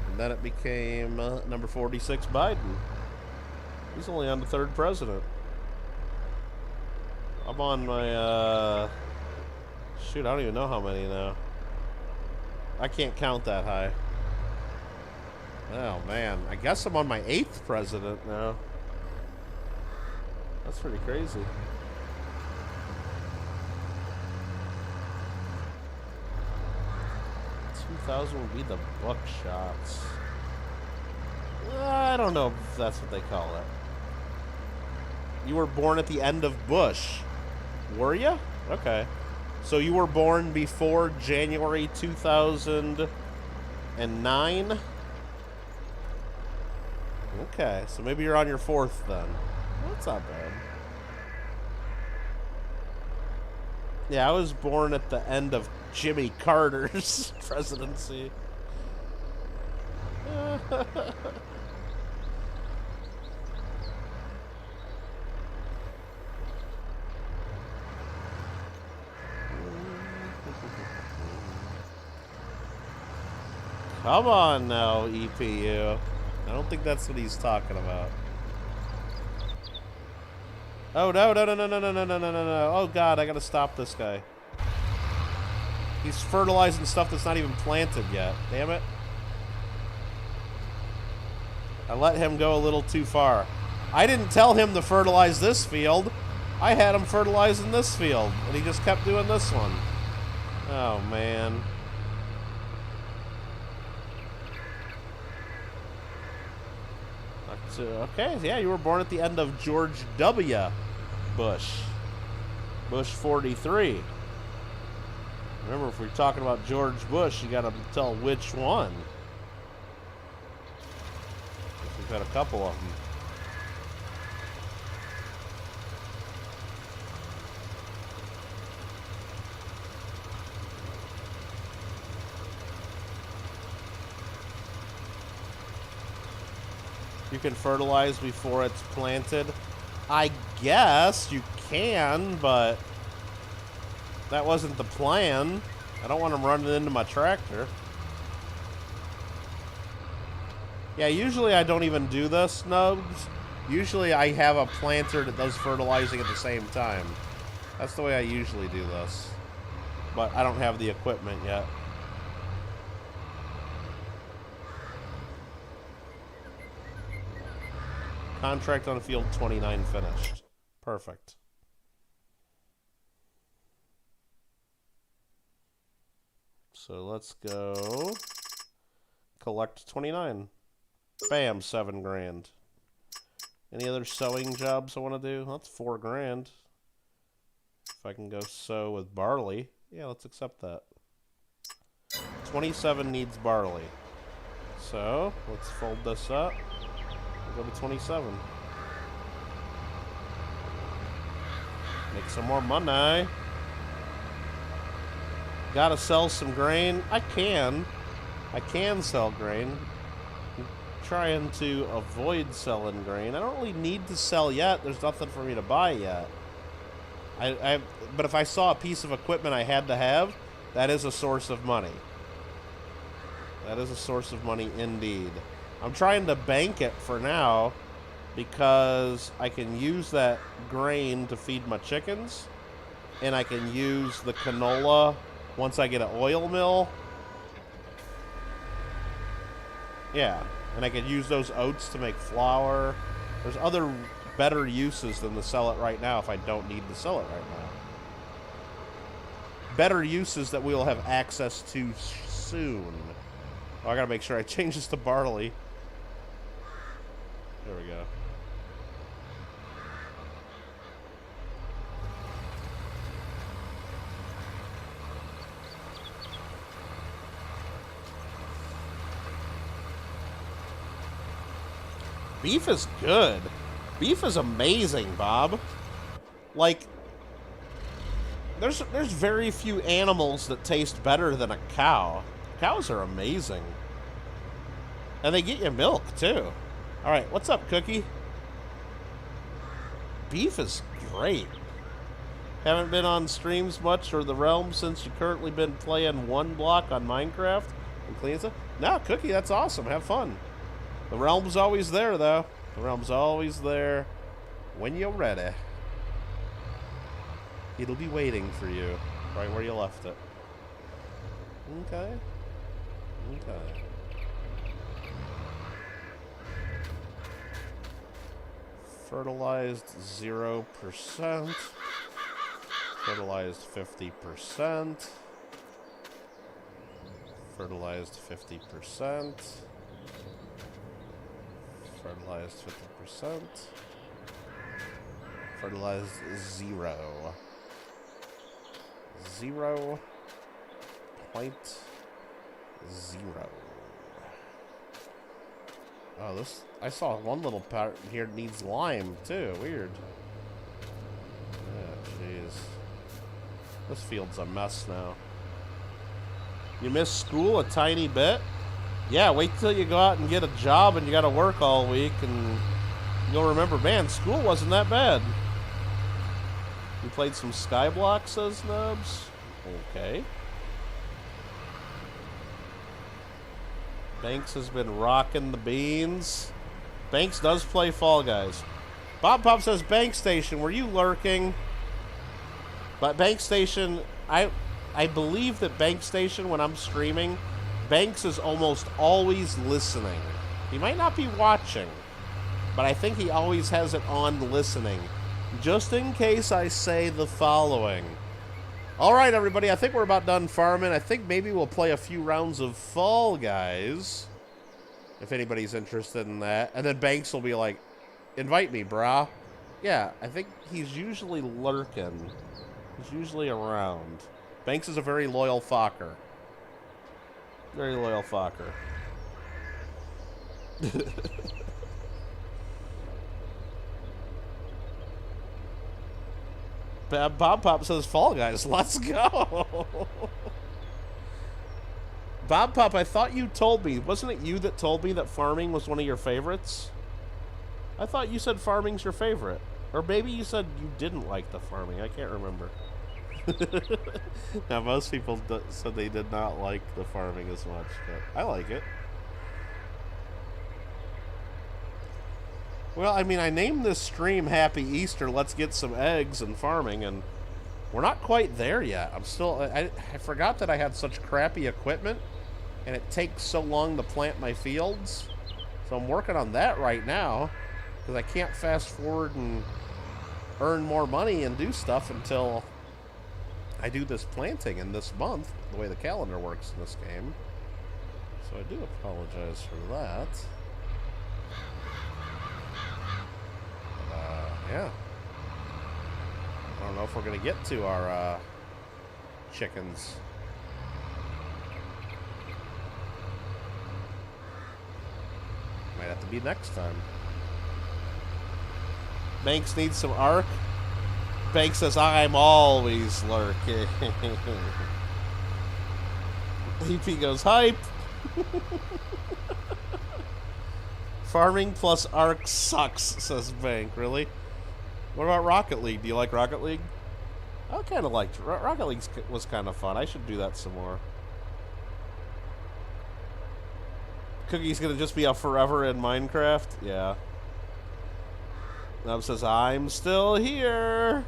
and then it became number 46, Biden. He's only on the third president. I'm on my, shoot, I don't even know how many now. I can't count that high. Oh, man. I guess I'm on my 8th president now. That's pretty crazy. $2,000 would be the buckshots. I don't know if that's what they call it. You were born at the end of Bush. Were you? Okay. So you were born before January 2009? Okay, so maybe you're on your 4th then. That's not bad. Yeah, I was born at the end of Jimmy Carter's presidency. Come on now, EPU. I don't think that's what he's talking about. Oh, no. Oh, God, I gotta stop this guy. He's fertilizing stuff that's not even planted yet. Damn it. I let him go a little too far. I didn't tell him to fertilize this field. I had him fertilizing this field, and he just kept doing this one. Oh, man. Okay, yeah, you were born at the end of George W. Bush. Bush 43. Remember, if we're talking about George Bush, you gotta tell which one. We've got a couple of them. You can fertilize before it's planted. I guess you can, but that wasn't the plan. I don't want them running into my tractor. Yeah, usually I don't even do this, Nubs. Usually I have a planter that does fertilizing at the same time. That's the way I usually do this. But I don't have the equipment yet. Contract on field 29 finished. Perfect. So let's go collect 29. Bam, 7 grand. Any other sewing jobs I want to do? That's 4 grand. If I can go sew with barley. Yeah, let's accept that. 27 needs barley. So let's fold this up. Go to 27. Make some more money. Gotta sell some grain. I can sell grain. I'm trying to avoid selling grain. I don't really need to sell yet. There's nothing for me to buy yet. But if I saw a piece of equipment I had to have, that is a source of money. That is a source of money indeed. I'm trying to bank it for now because I can use that grain to feed my chickens, and I can use the canola once I get an oil mill. Yeah, and I can use those oats to make flour. There's other better uses than to sell it right now if I don't need to sell it right now. Better uses that we'll have access to soon. Oh, I gotta make sure I change this to barley. There we go. Beef is good. Beef is amazing, Bob. Like, there's very few animals that taste better than a cow. Cows are amazing. And they get you milk, too. Alright, what's up, Cookie? Beef is great. Haven't been on streams much or the realm since you currently been playing one block on Minecraft and clean stuff. No, Cookie, that's awesome. Have fun. The realm's always there, though. The realm's always there when you're ready. It'll be waiting for you right where you left it. Okay. Okay. Fertilized 0%. Fertilized 50%. Fertilized 50%. Fertilized 50%. Fertilized 0. 0.0. Oh, this... I saw one little part here that needs lime, too. Weird. Yeah, jeez. This field's a mess now. You miss school a tiny bit? Yeah, wait till you go out and get a job and you gotta work all week and you'll remember, man, school wasn't that bad. You played some Skyblock, says Nubs. Okay. Banks has been rocking the beans. Banks does play Fall Guys. Bob Pop says, Bank Station, were you lurking? But Bank Station, I believe that Bank Station, when I'm streaming, Banks is almost always listening. He might not be watching, but I think he always has it on listening. Just in case I say the following. Alright, everybody, I think we're about done farming. I think maybe we'll play a few rounds of Fall Guys, if anybody's interested in that. And then Banks will be like, invite me, brah. Yeah, I think he's usually lurking. He's usually around. Banks is a very loyal Fokker. Very loyal Fokker. Bob Pop says Fall Guys. Let's go. Bob Pop, I thought you told me. Wasn't it you that told me that farming was one of your favorites? I thought you said farming's your favorite. Or maybe you said you didn't like the farming. I can't remember. Now, most people said they did not like the farming as much, but I like it. Well, I mean, I named this stream Happy Easter, Let's Get Some Eggs and Farming, and we're not quite there yet. I'm still... I forgot that I had such crappy equipment, and it takes so long to plant my fields. So I'm working on that right now, because I can't fast forward and earn more money and do stuff until I do this planting in this month, the way the calendar works in this game. So I do apologize for that. Yeah. I don't know if we're going to get to our chickens. Might have to be next time. Banks needs some arc. Banks says, I'm always lurking. EP goes, hype. Farming plus arc sucks, says Bank. Really? What about Rocket League? Do you like Rocket League? I kind of liked Rocket League. Was kind of fun. I should do that some more. Cookie's gonna just be a forever in Minecraft. Yeah. Nub says I'm still here.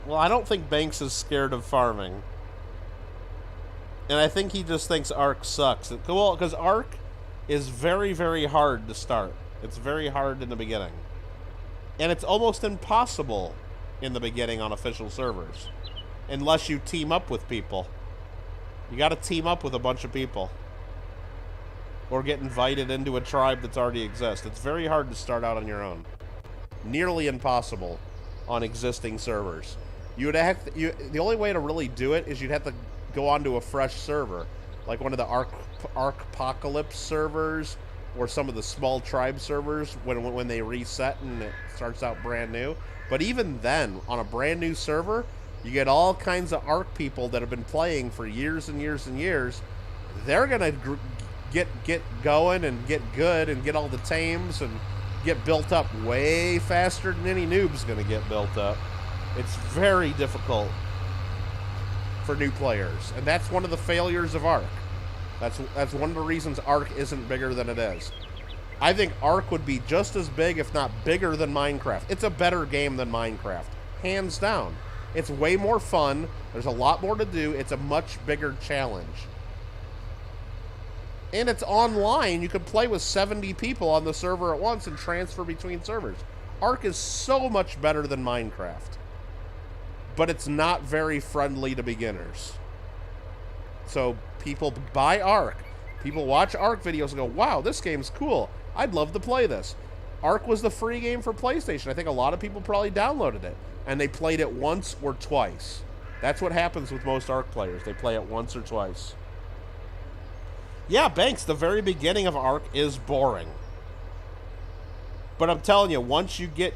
Well, I don't think Banks is scared of farming. And I think he just thinks Ark sucks. Well, because Ark is very, very hard to start. It's very hard in the beginning. And it's almost impossible in the beginning on official servers. Unless you team up with people. You gotta team up with a bunch of people. Or get invited into a tribe that's already exists. It's very hard to start out on your own. Nearly impossible on existing servers. You would have to, the only way to really do it is you'd have to go onto a fresh server, like one of the Arcpocalypse servers, or some of the small tribe servers when they reset and it starts out brand new. But even then, on a brand new server, You get all kinds of Ark people that have been playing for years and years and years. They're gonna get going and get good and get all the tames and get built up way faster than any noob's gonna get built up. It's very difficult for new players, and that's one of the failures of Ark. That's one of the reasons Ark isn't bigger than it is. I think Ark would be just as big, if not bigger, than Minecraft. It's a better game than Minecraft, hands down. It's way more fun. There's a lot more to do. It's a much bigger challenge. And it's online. You can play with 70 people on the server at once and transfer between servers. Ark is so much better than Minecraft. But it's not very friendly to beginners. So people buy Ark. People watch Ark videos and go, wow, this game's cool. I'd love to play this. Ark was the free game for PlayStation. I think a lot of people probably downloaded it. And they played it once or twice. That's what happens with most Ark players. They play it once or twice. Yeah, Banks, the very beginning of Ark is boring. But I'm telling you, once you get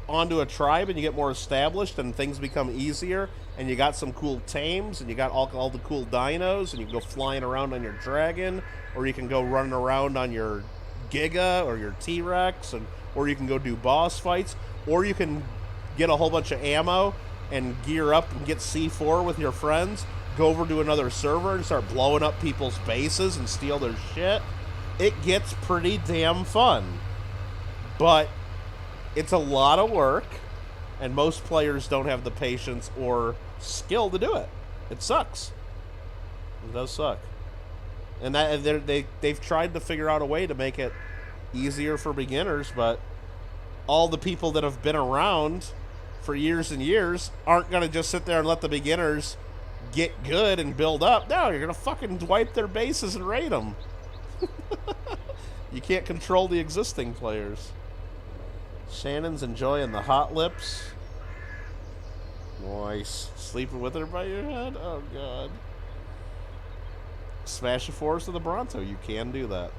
onto a tribe and you get more established and things become easier and you got some cool tames and you got all the cool dinos and you can go flying around on your dragon, or you can go running around on your Giga or your T-Rex, or you can go do boss fights, or you can get a whole bunch of ammo and gear up and get C4 with your friends, go over to another server and start blowing up people's bases and steal their shit. It gets pretty damn fun. But it's a lot of work, and most players don't have the patience or skill to do it. It sucks. It does suck. And they've tried to figure out a way to make it easier for beginners, but all the people that have been around for years and years aren't going to just sit there and let the beginners get good and build up. No, you're going to fucking wipe their bases and raid them. You can't control the existing players. Shannon's enjoying the hot lips. Nice. Sleeping with her by your head? Oh, God. Smash a forest of the Bronto. You can do that.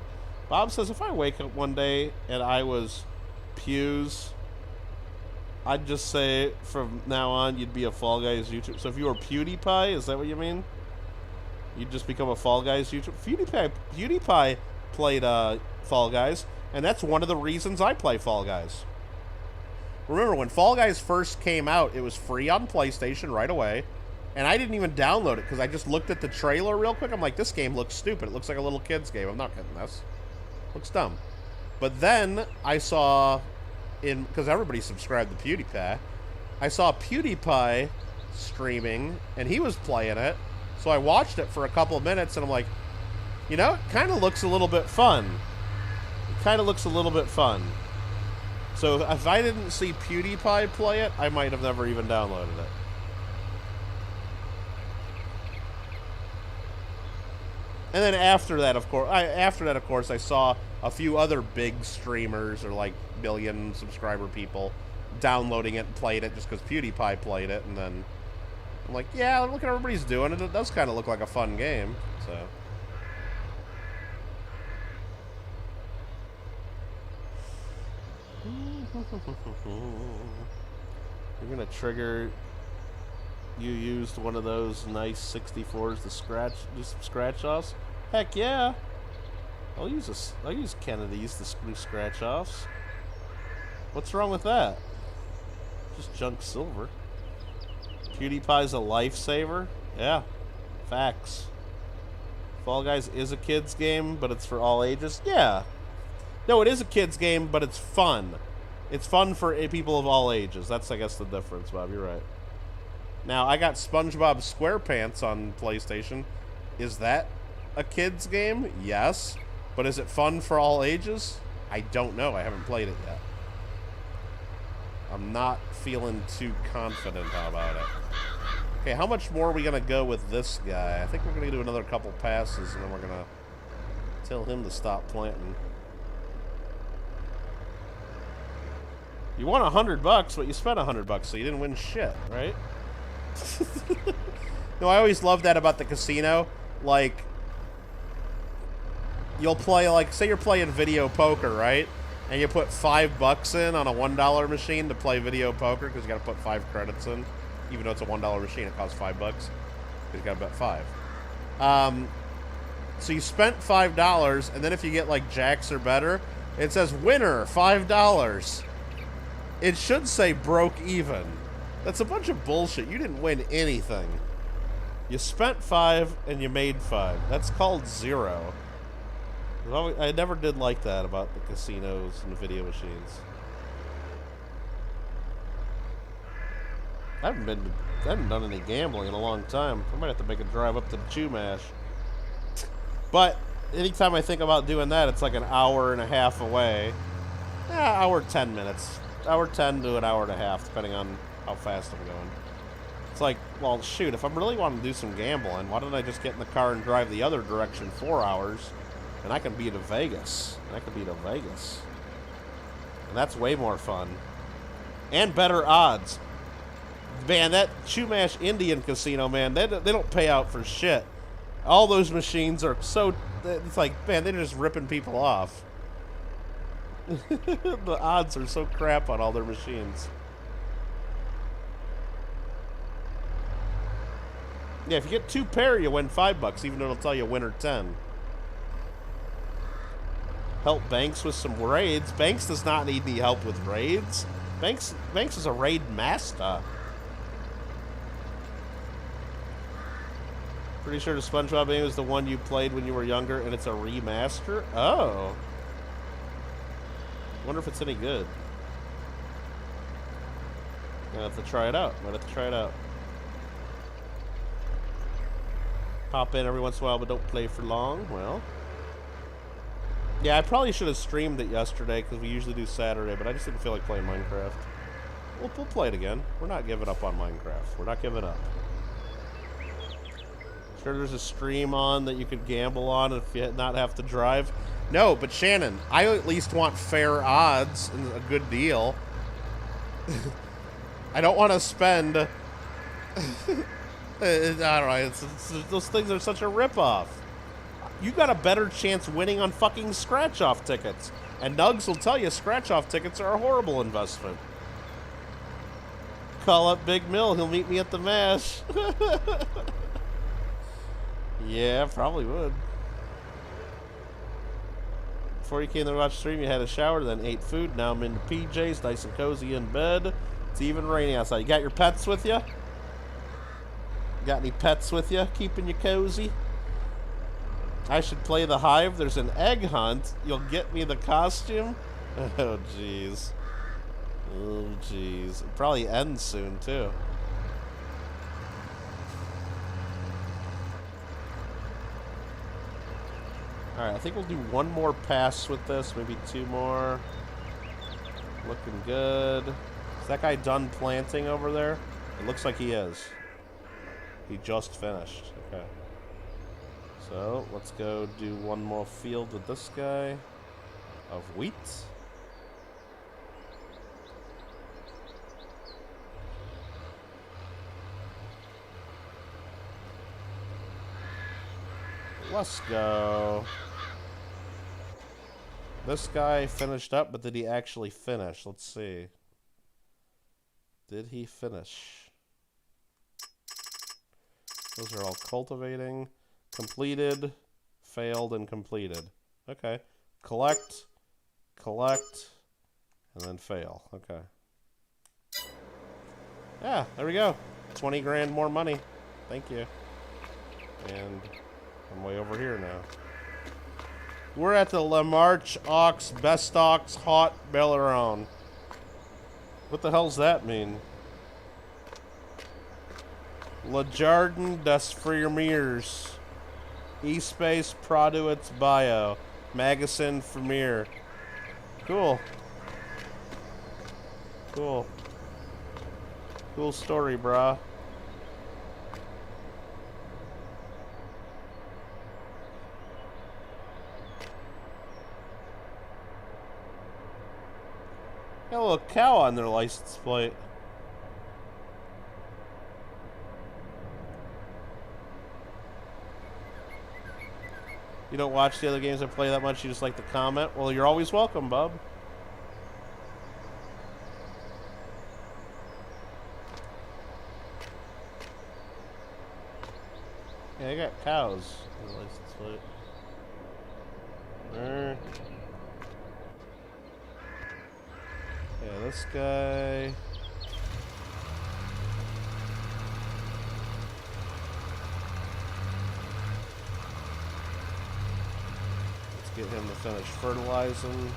Bob says, if I wake up one day and I was Pews, I'd just say from now on you'd be a Fall Guys YouTuber. So if you were PewDiePie, is that what you mean? You'd just become a Fall Guys YouTuber? PewDiePie played Fall Guys, and that's one of the reasons I play Fall Guys. Remember, when Fall Guys first came out, it was free on PlayStation right away, and I didn't even download it because I just looked at the trailer real quick. I'm like, this game looks stupid. It looks like a little kid's game. I'm not getting this. Looks dumb. But then I saw, because everybody subscribed to PewDiePie, I saw PewDiePie streaming, and he was playing it, so I watched it for a couple of minutes, and I'm like, you know, it kind of looks a little bit fun. It kind of looks a little bit fun. So if I didn't see PewDiePie play it, I might have never even downloaded it. And then after that, of course, I saw a few other big streamers or like billion subscriber people downloading it and played it just because PewDiePie played it. And then I'm like, yeah, look at everybody's doing it. It does kind of look like a fun game. So. You're gonna trigger. You used one of those nice 64s to do some scratch offs. Heck yeah! I'll use Kennedy's to do scratch offs. What's wrong with that? Just junk silver. PewDiePie's a lifesaver. Yeah, facts. Fall Guys is a kid's game, but it's for all ages. Yeah. No, it is a kid's game, but it's fun. It's fun for people of all ages. That's, I guess, the difference, Bob. You're right. Now, I got SpongeBob SquarePants on PlayStation. Is that a kid's game? Yes. But is it fun for all ages? I don't know. I haven't played it yet. I'm not feeling too confident about it. Okay, how much more are we going to go with this guy? I think we're going to do another couple passes, and then we're going to tell him to stop planting. You won $100, but you spent $100, so you didn't win shit, right? No, I always love that about the casino. Like, you'll play, like, say you're playing video poker, right? And you put $5 in on a $1 machine to play video poker because you got to put 5 credits in. Even though it's a $1 machine, it costs $5. You got to bet 5. So you spent $5, and then if you get like jacks or better, it says winner $5. It should say broke even. That's a bunch of bullshit. You didn't win anything. You spent 5 and you made 5. That's called 0. I never did like that about the casinos and the video machines. I haven't done any gambling in a long time. I might have to make a drive up to the Chumash. But anytime I think about doing that, it's like an hour and a half away. Hour 10 minutes. Hour 10 to an hour and a half, depending on how fast I'm going. It's like, well, shoot, if I'm really wanting to do some gambling, why don't I just get in the car and drive the other direction 4 hours, and I can be to Vegas. And that's way more fun. And better odds. Man, that Chumash Indian Casino, man, they don't pay out for shit. All those machines are so... It's like, man, they're just ripping people off. The odds are so crap on all their machines. Yeah, if you get 2 pair, you win $5, even though it'll tell you winner 10. Help Banks with some raids. Banks does not need any help with raids. Banks is a raid master. Pretty sure the SpongeBob game is the one you played when you were younger, and it's a remaster? Oh. Wonder if it's any good. I'll have to try it out. Pop in every once in a while, but don't play for long. Well. Yeah, I probably should have streamed it yesterday, because we usually do Saturday, but I just didn't feel like playing Minecraft. We'll play it again. We're not giving up on Minecraft. We're not giving up. Sure there's a stream on that you could gamble on if you not have to drive? No, but Shannon, I at least want fair odds and a good deal. I don't want to spend... I don't know, those things are such a ripoff. You got a better chance winning on fucking scratch-off tickets. And Nugs will tell you scratch-off tickets are a horrible investment. Call up Big Mill, he'll meet me at the MASH. Yeah, probably would. Before you came to watch the stream, you had a shower, then ate food. Now I'm in the PJs, nice and cozy in bed. It's even raining outside. You got your pets with you? Got any pets with you? Keeping you cozy? I should play the Hive. There's an egg hunt. You'll get me the costume? Oh, jeez. Oh, jeez. It probably ends soon, too. Alright, I think we'll do one more pass with this, maybe 2 more. Looking good. Is that guy done planting over there? It looks like he is. He just finished. Okay. So, let's go do one more field with this guy of wheat. Let's go. This guy finished up, but did he actually finish? Let's see. Did he finish? Those are all cultivating. Completed, failed, and completed. Okay. Collect, and then fail. Okay. Yeah, there we go. 20 grand more money. Thank you. And I'm way over here now. We're at the Lamarche Ox Best Ox Hot Belleron. What the hell's that mean? Le Jardin des Fermiers. E-Space Produits Bio. Magasin Fermier. Cool. Cool. Cool story, brah. Got a little cow on their license plate. You don't watch the other games I play that much, you just like to comment? Well, you're always welcome, bub. Yeah, I got cows. License plate. Yeah, this guy. Let's get him to finish fertilizing.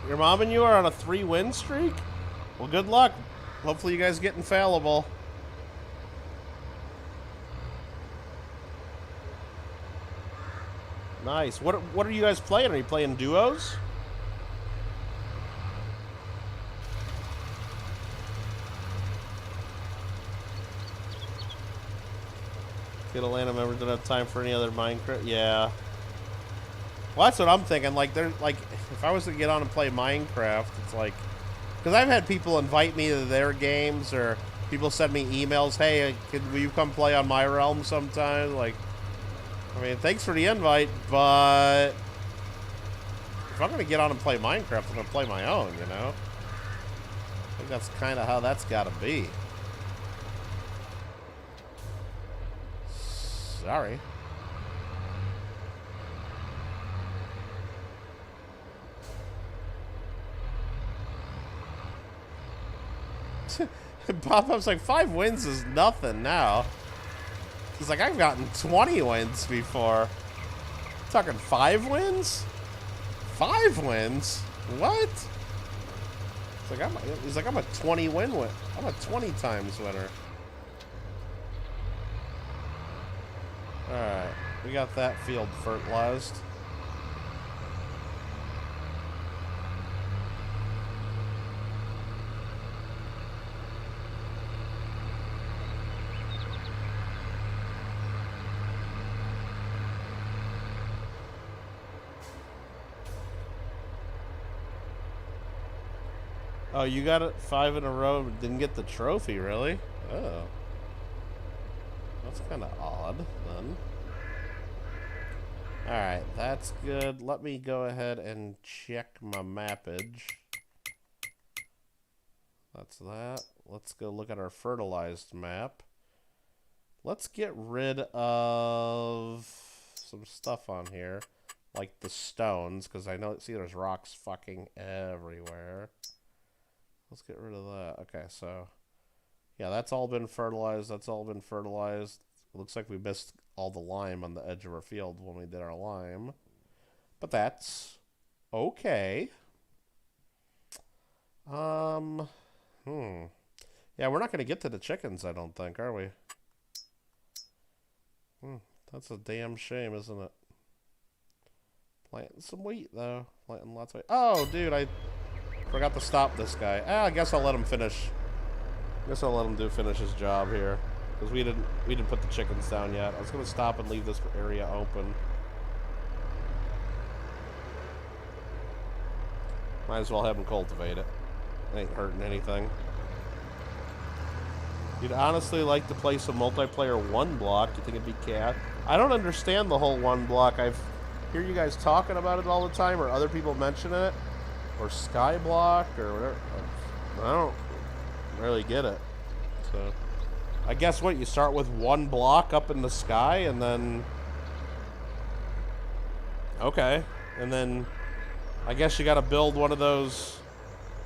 Your mom and you are on a 3-win streak? Well, good luck. Hopefully you guys get infallible. Nice. What are you guys playing? Are you playing duos? Kittle and members don't have time for any other Minecraft. Yeah. Well, that's what I'm thinking. Like, they're like, if I was to get on and play Minecraft, it's like, because I've had people invite me to their games, or people send me emails. Hey, will you come play on my realm sometime? Like, I mean, thanks for the invite, but if I'm gonna get on and play Minecraft, I'm gonna play my own. You know. I think that's kind of how that's got to be. Sorry. Pop-Up's like, 5 wins is nothing now. He's like, I've gotten 20 wins before. Talking 5 wins? 5 wins? What? He's like, I'm a 20 win. I'm a 20 times winner. Alright, we got that field fertilized. Oh, you got it 5 in a row, but didn't get the trophy, really? Oh. That's kind of odd, then. Alright, that's good. Let me go ahead and check my mappage. That's that. Let's go look at our fertilized map. Let's get rid of some stuff on here, like the stones, because I know, see, there's rocks fucking everywhere. Let's get rid of that. Okay, so yeah, that's all been fertilized. That's all been fertilized. It looks like we missed all the lime on the edge of our field when we did our lime, but that's okay. Yeah, we're not gonna get to the chickens, I don't think, are we? That's a damn shame, isn't it? Planting some wheat though. Planting lots of wheat. Oh, dude, I forgot to stop this guy. I guess I'll let him finish. I guess I'll let him finish his job here, because we didn't put the chickens down yet. I was gonna stop and leave this area open. Might as well have him cultivate it. It ain't hurting anything. You'd honestly like to play some multiplayer 1 block. You think it'd be cat? I don't understand the whole 1 block. I've hear you guys talking about it all the time, or other people mention it. Or Skyblock, or whatever. I don't really get it. So, I guess what, you start with 1 block up in the sky, and then... Okay. And then, I guess you gotta build one of those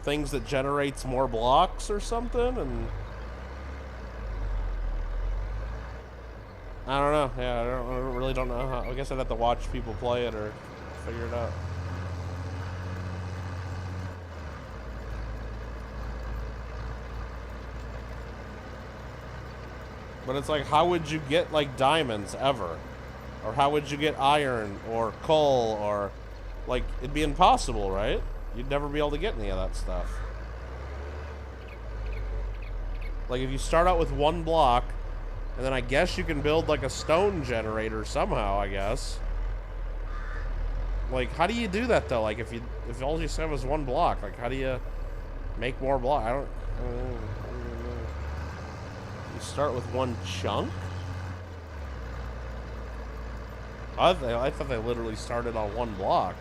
things that generates more blocks or something, and... I don't know. Yeah, I really don't know how. I guess I'd have to watch people play it, or figure it out. But it's like, how would you get, like, diamonds, ever? Or how would you get iron, or coal, or... Like, it'd be impossible, right? You'd never be able to get any of that stuff. Like, if you start out with 1 block, and then I guess you can build, like, a stone generator somehow, I guess. Like, how do you do that, though? Like, if all you have is 1 block, like, how do you make more block? I don't know. You start with 1 chunk? I thought they literally started on one block.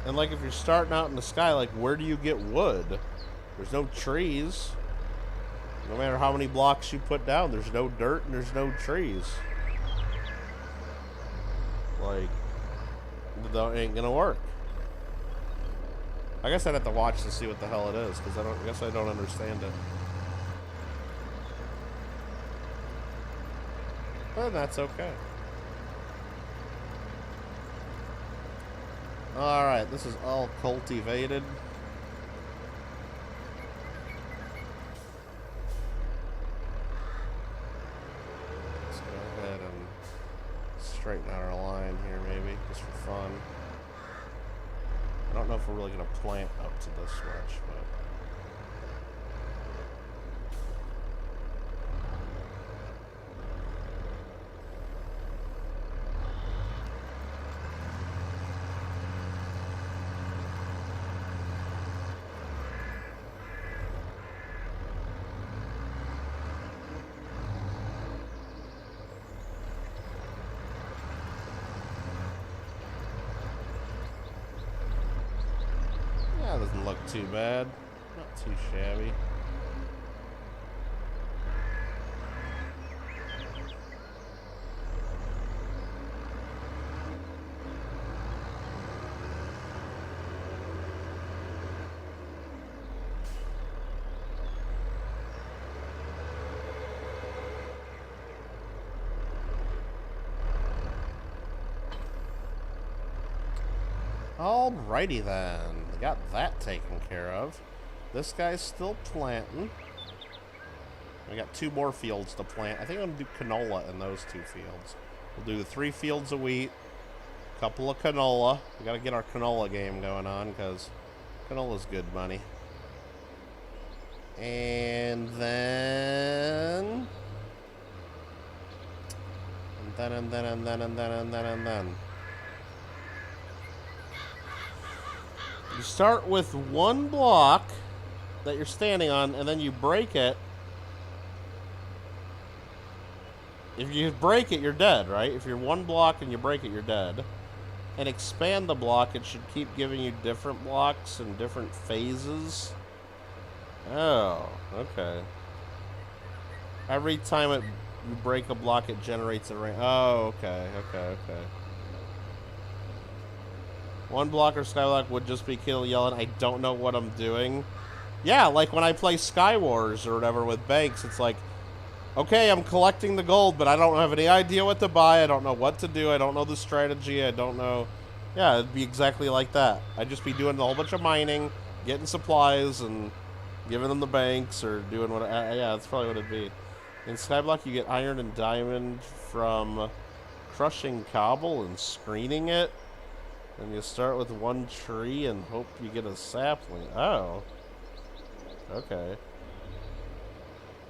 And like if you're starting out in the sky, like where do you get wood? There's no trees. No matter how many blocks you put down, there's no dirt and there's no trees. Like, that ain't gonna work. I guess I'd have to watch to see what the hell it is, because I guess I don't understand it. But that's okay. Alright, this is all cultivated. Let's go ahead and straighten out our line here, maybe, just for fun. I don't know if we're really going to plant up to this much, but... that doesn't look too bad. Not too shabby. Alrighty then. We got that taken care of. This guy's still planting. We got 2 more fields to plant. I think I'm going to do canola in those 2 fields. We'll do the 3 fields a wheat, a couple of canola. We got to get our canola game going on because canola's good money. And then... And then... You start with 1 block that you're standing on, and then you break it. If you break it, you're dead, right? If you're 1 block and you break it, you're dead. And expand the block, it should keep giving you different blocks and different phases. Oh, okay. Every time you break a block, it generates a ring. Oh, okay. 1 block or skyblock would just be Kittle yelling, I don't know what I'm doing. Yeah, like when I play Sky Wars or whatever with banks, it's like, okay, I'm collecting the gold, but I don't have any idea what to buy. I don't know what to do. I don't know the strategy. I don't know. Yeah, it'd be exactly like that. I'd just be doing a whole bunch of mining, getting supplies, and giving them the banks or doing what... yeah, that's probably what it'd be. In skyblock, you get iron and diamond from crushing cobble and screening it. And you start with 1 tree and hope you get a sapling. Oh. Okay.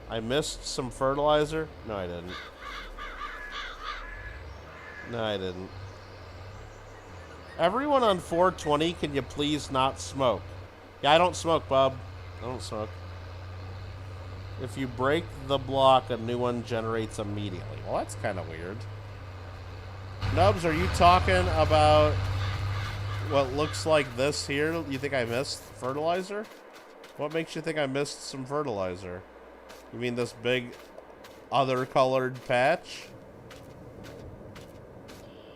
I missed some fertilizer? No, I didn't. No, I didn't. Everyone on 420, can you please not smoke? Yeah, I don't smoke, Bob. I don't smoke. If you break the block, a new one generates immediately. Well, that's kind of weird. Nubs, are you talking about... what looks like this here? You think I missed fertilizer? What makes you think I missed some fertilizer? You mean this big other colored patch?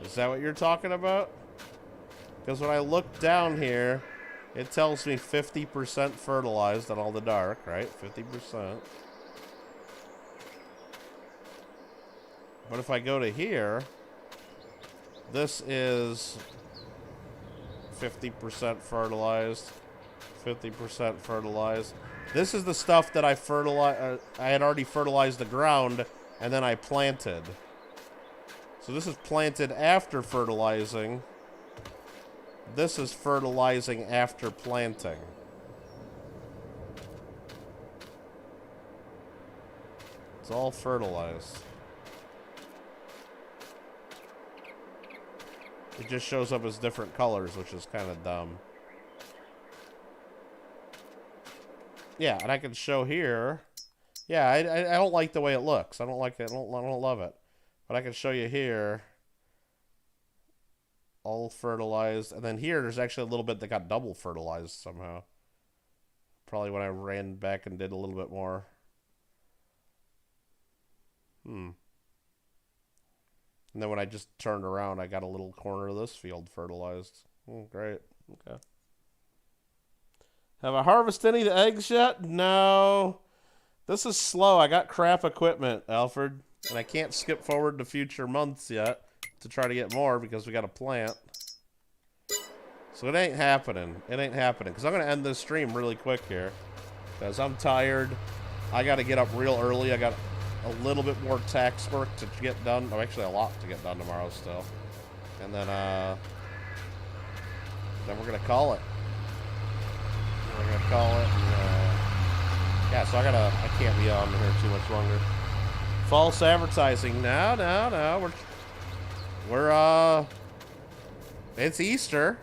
Is that what you're talking about? Because when I look down here, it tells me 50% fertilized on all the dark, right? 50%. But if I go to here, this is 50% fertilized, 50% fertilized. This is the stuff that I had already fertilized the ground, and then I planted. So this is planted after fertilizing. This is fertilizing after planting. It's all fertilized. It just shows up as different colors, which is kind of dumb. Yeah, and I can show here. Yeah, I don't like the way it looks. I don't like it. I don't love it. But I can show you here. All fertilized. And then here, there's actually a little bit that got double fertilized somehow. Probably when I ran back and did a little bit more. And then when I just turned around, I got a little corner of this field fertilized. Great. Okay. Have I harvested any of the eggs yet? No. This is slow. I got crap equipment, Alfred. And I can't skip forward to future months yet to try to get more because we got to plant. So it ain't happening. It ain't happening. Because I'm going to end this stream really quick here. Because I'm tired. I got to get up real early. I got a little bit more tax work to get done. Oh, actually a lot to get done tomorrow still. And then we're going to call it. We're going to call it. And, yeah, so I can't be on here too much longer. False advertising. No. We're it's Easter.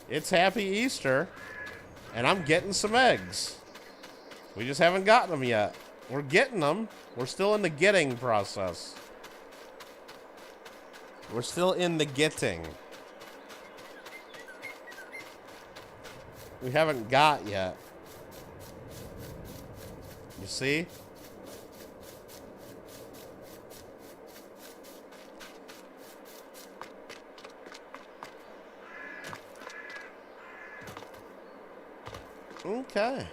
It's Happy Easter. And I'm getting some eggs. We just haven't gotten them yet. We're getting them. We're still in the getting process. We're still in the getting. We haven't got yet. You see? Okay.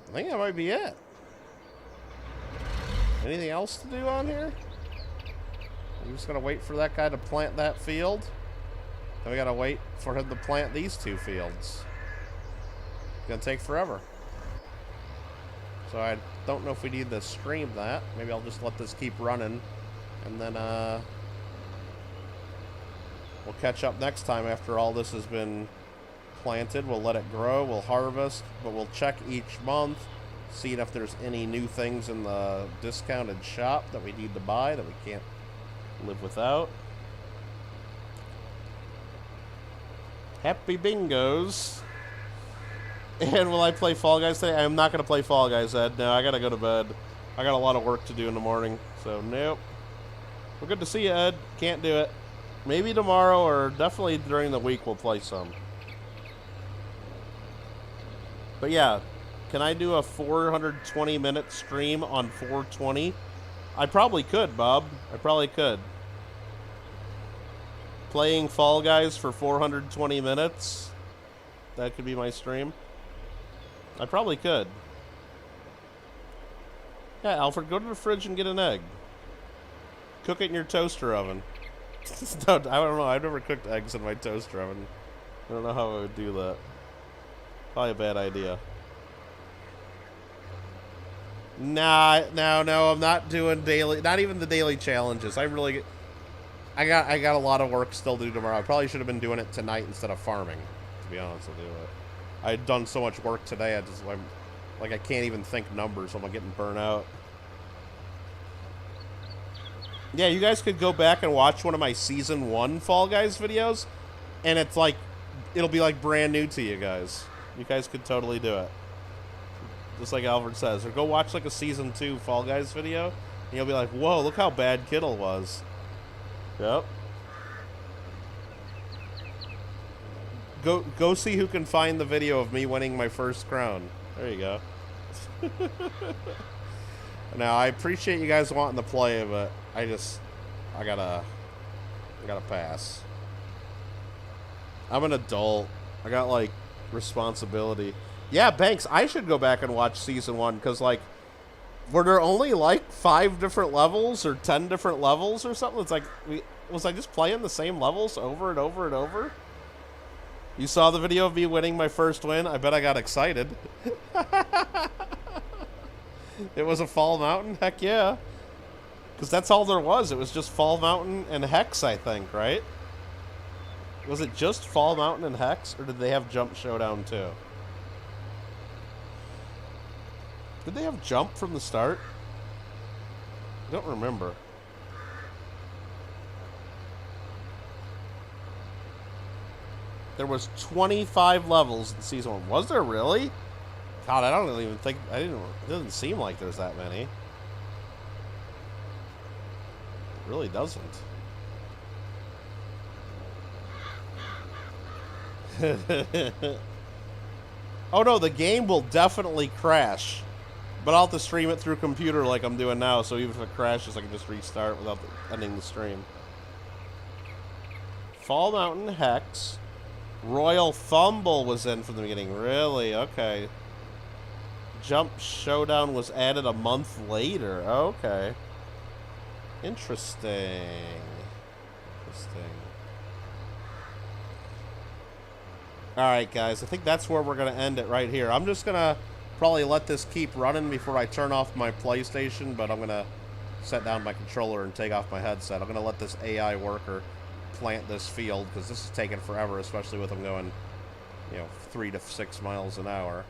I think that might be it. Anything else to do on here? I'm just gonna wait for that guy to plant that field. Then we gotta wait for him to plant these two fields. It's gonna take forever. So I don't know if we need to stream that. Maybe I'll just let this keep running. And then we'll catch up next time after all this has been planted. We'll let it grow. We'll harvest. But we'll check each month. See if there's any new things in the discounted shop that we need to buy that we can't live without. Happy bingos. And will I play Fall Guys today? I'm not going to play Fall Guys, Ed. No, I got to go to bed. I got a lot of work to do in the morning. So, nope. Well, good to see you, Ed. Can't do it. Maybe tomorrow or definitely during the week we'll play some. But yeah, can I do a 420-minute stream on 420? I probably could, Bob. I probably could. Playing Fall Guys for 420 minutes. That could be my stream. I probably could. Yeah, Alfred, go to the fridge and get an egg. Cook it in your toaster oven. I don't know. I've never cooked eggs in my toaster oven. I don't know how I would do that. Probably a bad idea. Nah, no, I'm not doing daily. Not even the daily challenges. I got a lot of work still to do tomorrow. I probably should have been doing it tonight instead of farming. To be honest with you, I had done so much work today. I can't even think numbers. I'm getting burnt out. Yeah, you guys could go back and watch one of my Season 1 Fall Guys videos, and it's like, it'll be like brand new to you guys. You guys could totally do it. Just like Alfred says. Or go watch like a Season 2 Fall Guys video, and you'll be like, whoa, look how bad Kittle was. Yep. Go see who can find the video of me winning my first crown. There you go. Now, I appreciate you guys wanting to play, but I gotta pass. I'm an adult. I got, like, responsibility. Yeah, Banks, I should go back and watch Season 1, because, like, were there only, like, 5 different levels or 10 different levels or something? It's like, was I just playing the same levels over and over and over? You saw the video of me winning my first win? I bet I got excited. It was a Fall Mountain? Heck yeah. Because that's all there was. It was just Fall Mountain and Hex, I think, right? Was it just Fall Mountain and Hex? Or did they have Jump Showdown too? Did they have Jump from the start? I don't remember. There was 25 levels in Season 1. Was there really? God, I don't even think... It doesn't seem like there's that many. It really doesn't. Oh no, the game will definitely crash. But I'll have to stream it through computer like I'm doing now, so even if it crashes, I can just restart without ending the stream. Fall Mountain Hex. Royal Fumble was in from the beginning. Really? Okay. Jump Showdown was added a month later. Okay. Interesting. Alright, guys. I think that's where we're going to end it right here. I'm just going to probably let this keep running before I turn off my PlayStation, but I'm going to set down my controller and take off my headset. I'm going to let this AI worker plant this field, because this is taking forever, especially with them going, 3 to 6 miles an hour.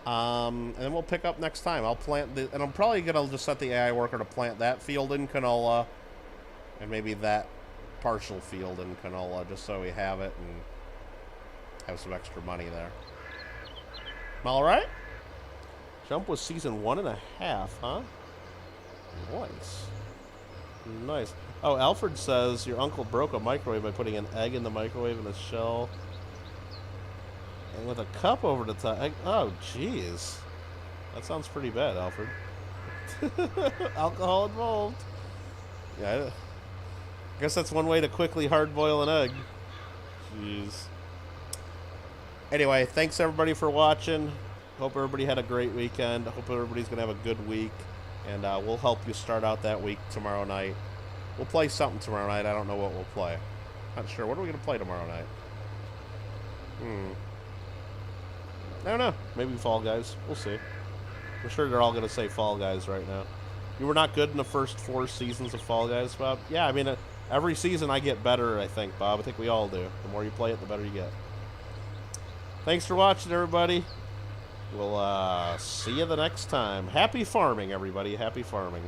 And then we'll pick up next time. I'll plant and I'm probably going to just set the AI worker to plant that field in canola, and maybe that partial field in canola, just so we have it and have some extra money there. Alright? Jump was season 1.5, huh? Nice. Nice. Oh, Alfred says your uncle broke a microwave by putting an egg in the microwave in a shell and with a cup over the top. Oh, jeez. That sounds pretty bad, Alfred. Alcohol involved. Yeah, I guess that's one way to quickly hard-boil an egg. Jeez. Anyway, thanks everybody for watching. Hope everybody had a great weekend. Hope everybody's going to have a good week. And we'll help you start out that week tomorrow night. We'll play something tomorrow night. I don't know what we'll play. Not sure. What are we going to play tomorrow night? I don't know. Maybe Fall Guys. We'll see. I'm sure they're all going to say Fall Guys right now. You were not good in the first 4 seasons of Fall Guys, Bob? Yeah, I mean, every season I get better, I think, Bob. I think we all do. The more you play it, the better you get. Thanks for watching, everybody. We'll see you the next time. Happy farming, everybody. Happy farming.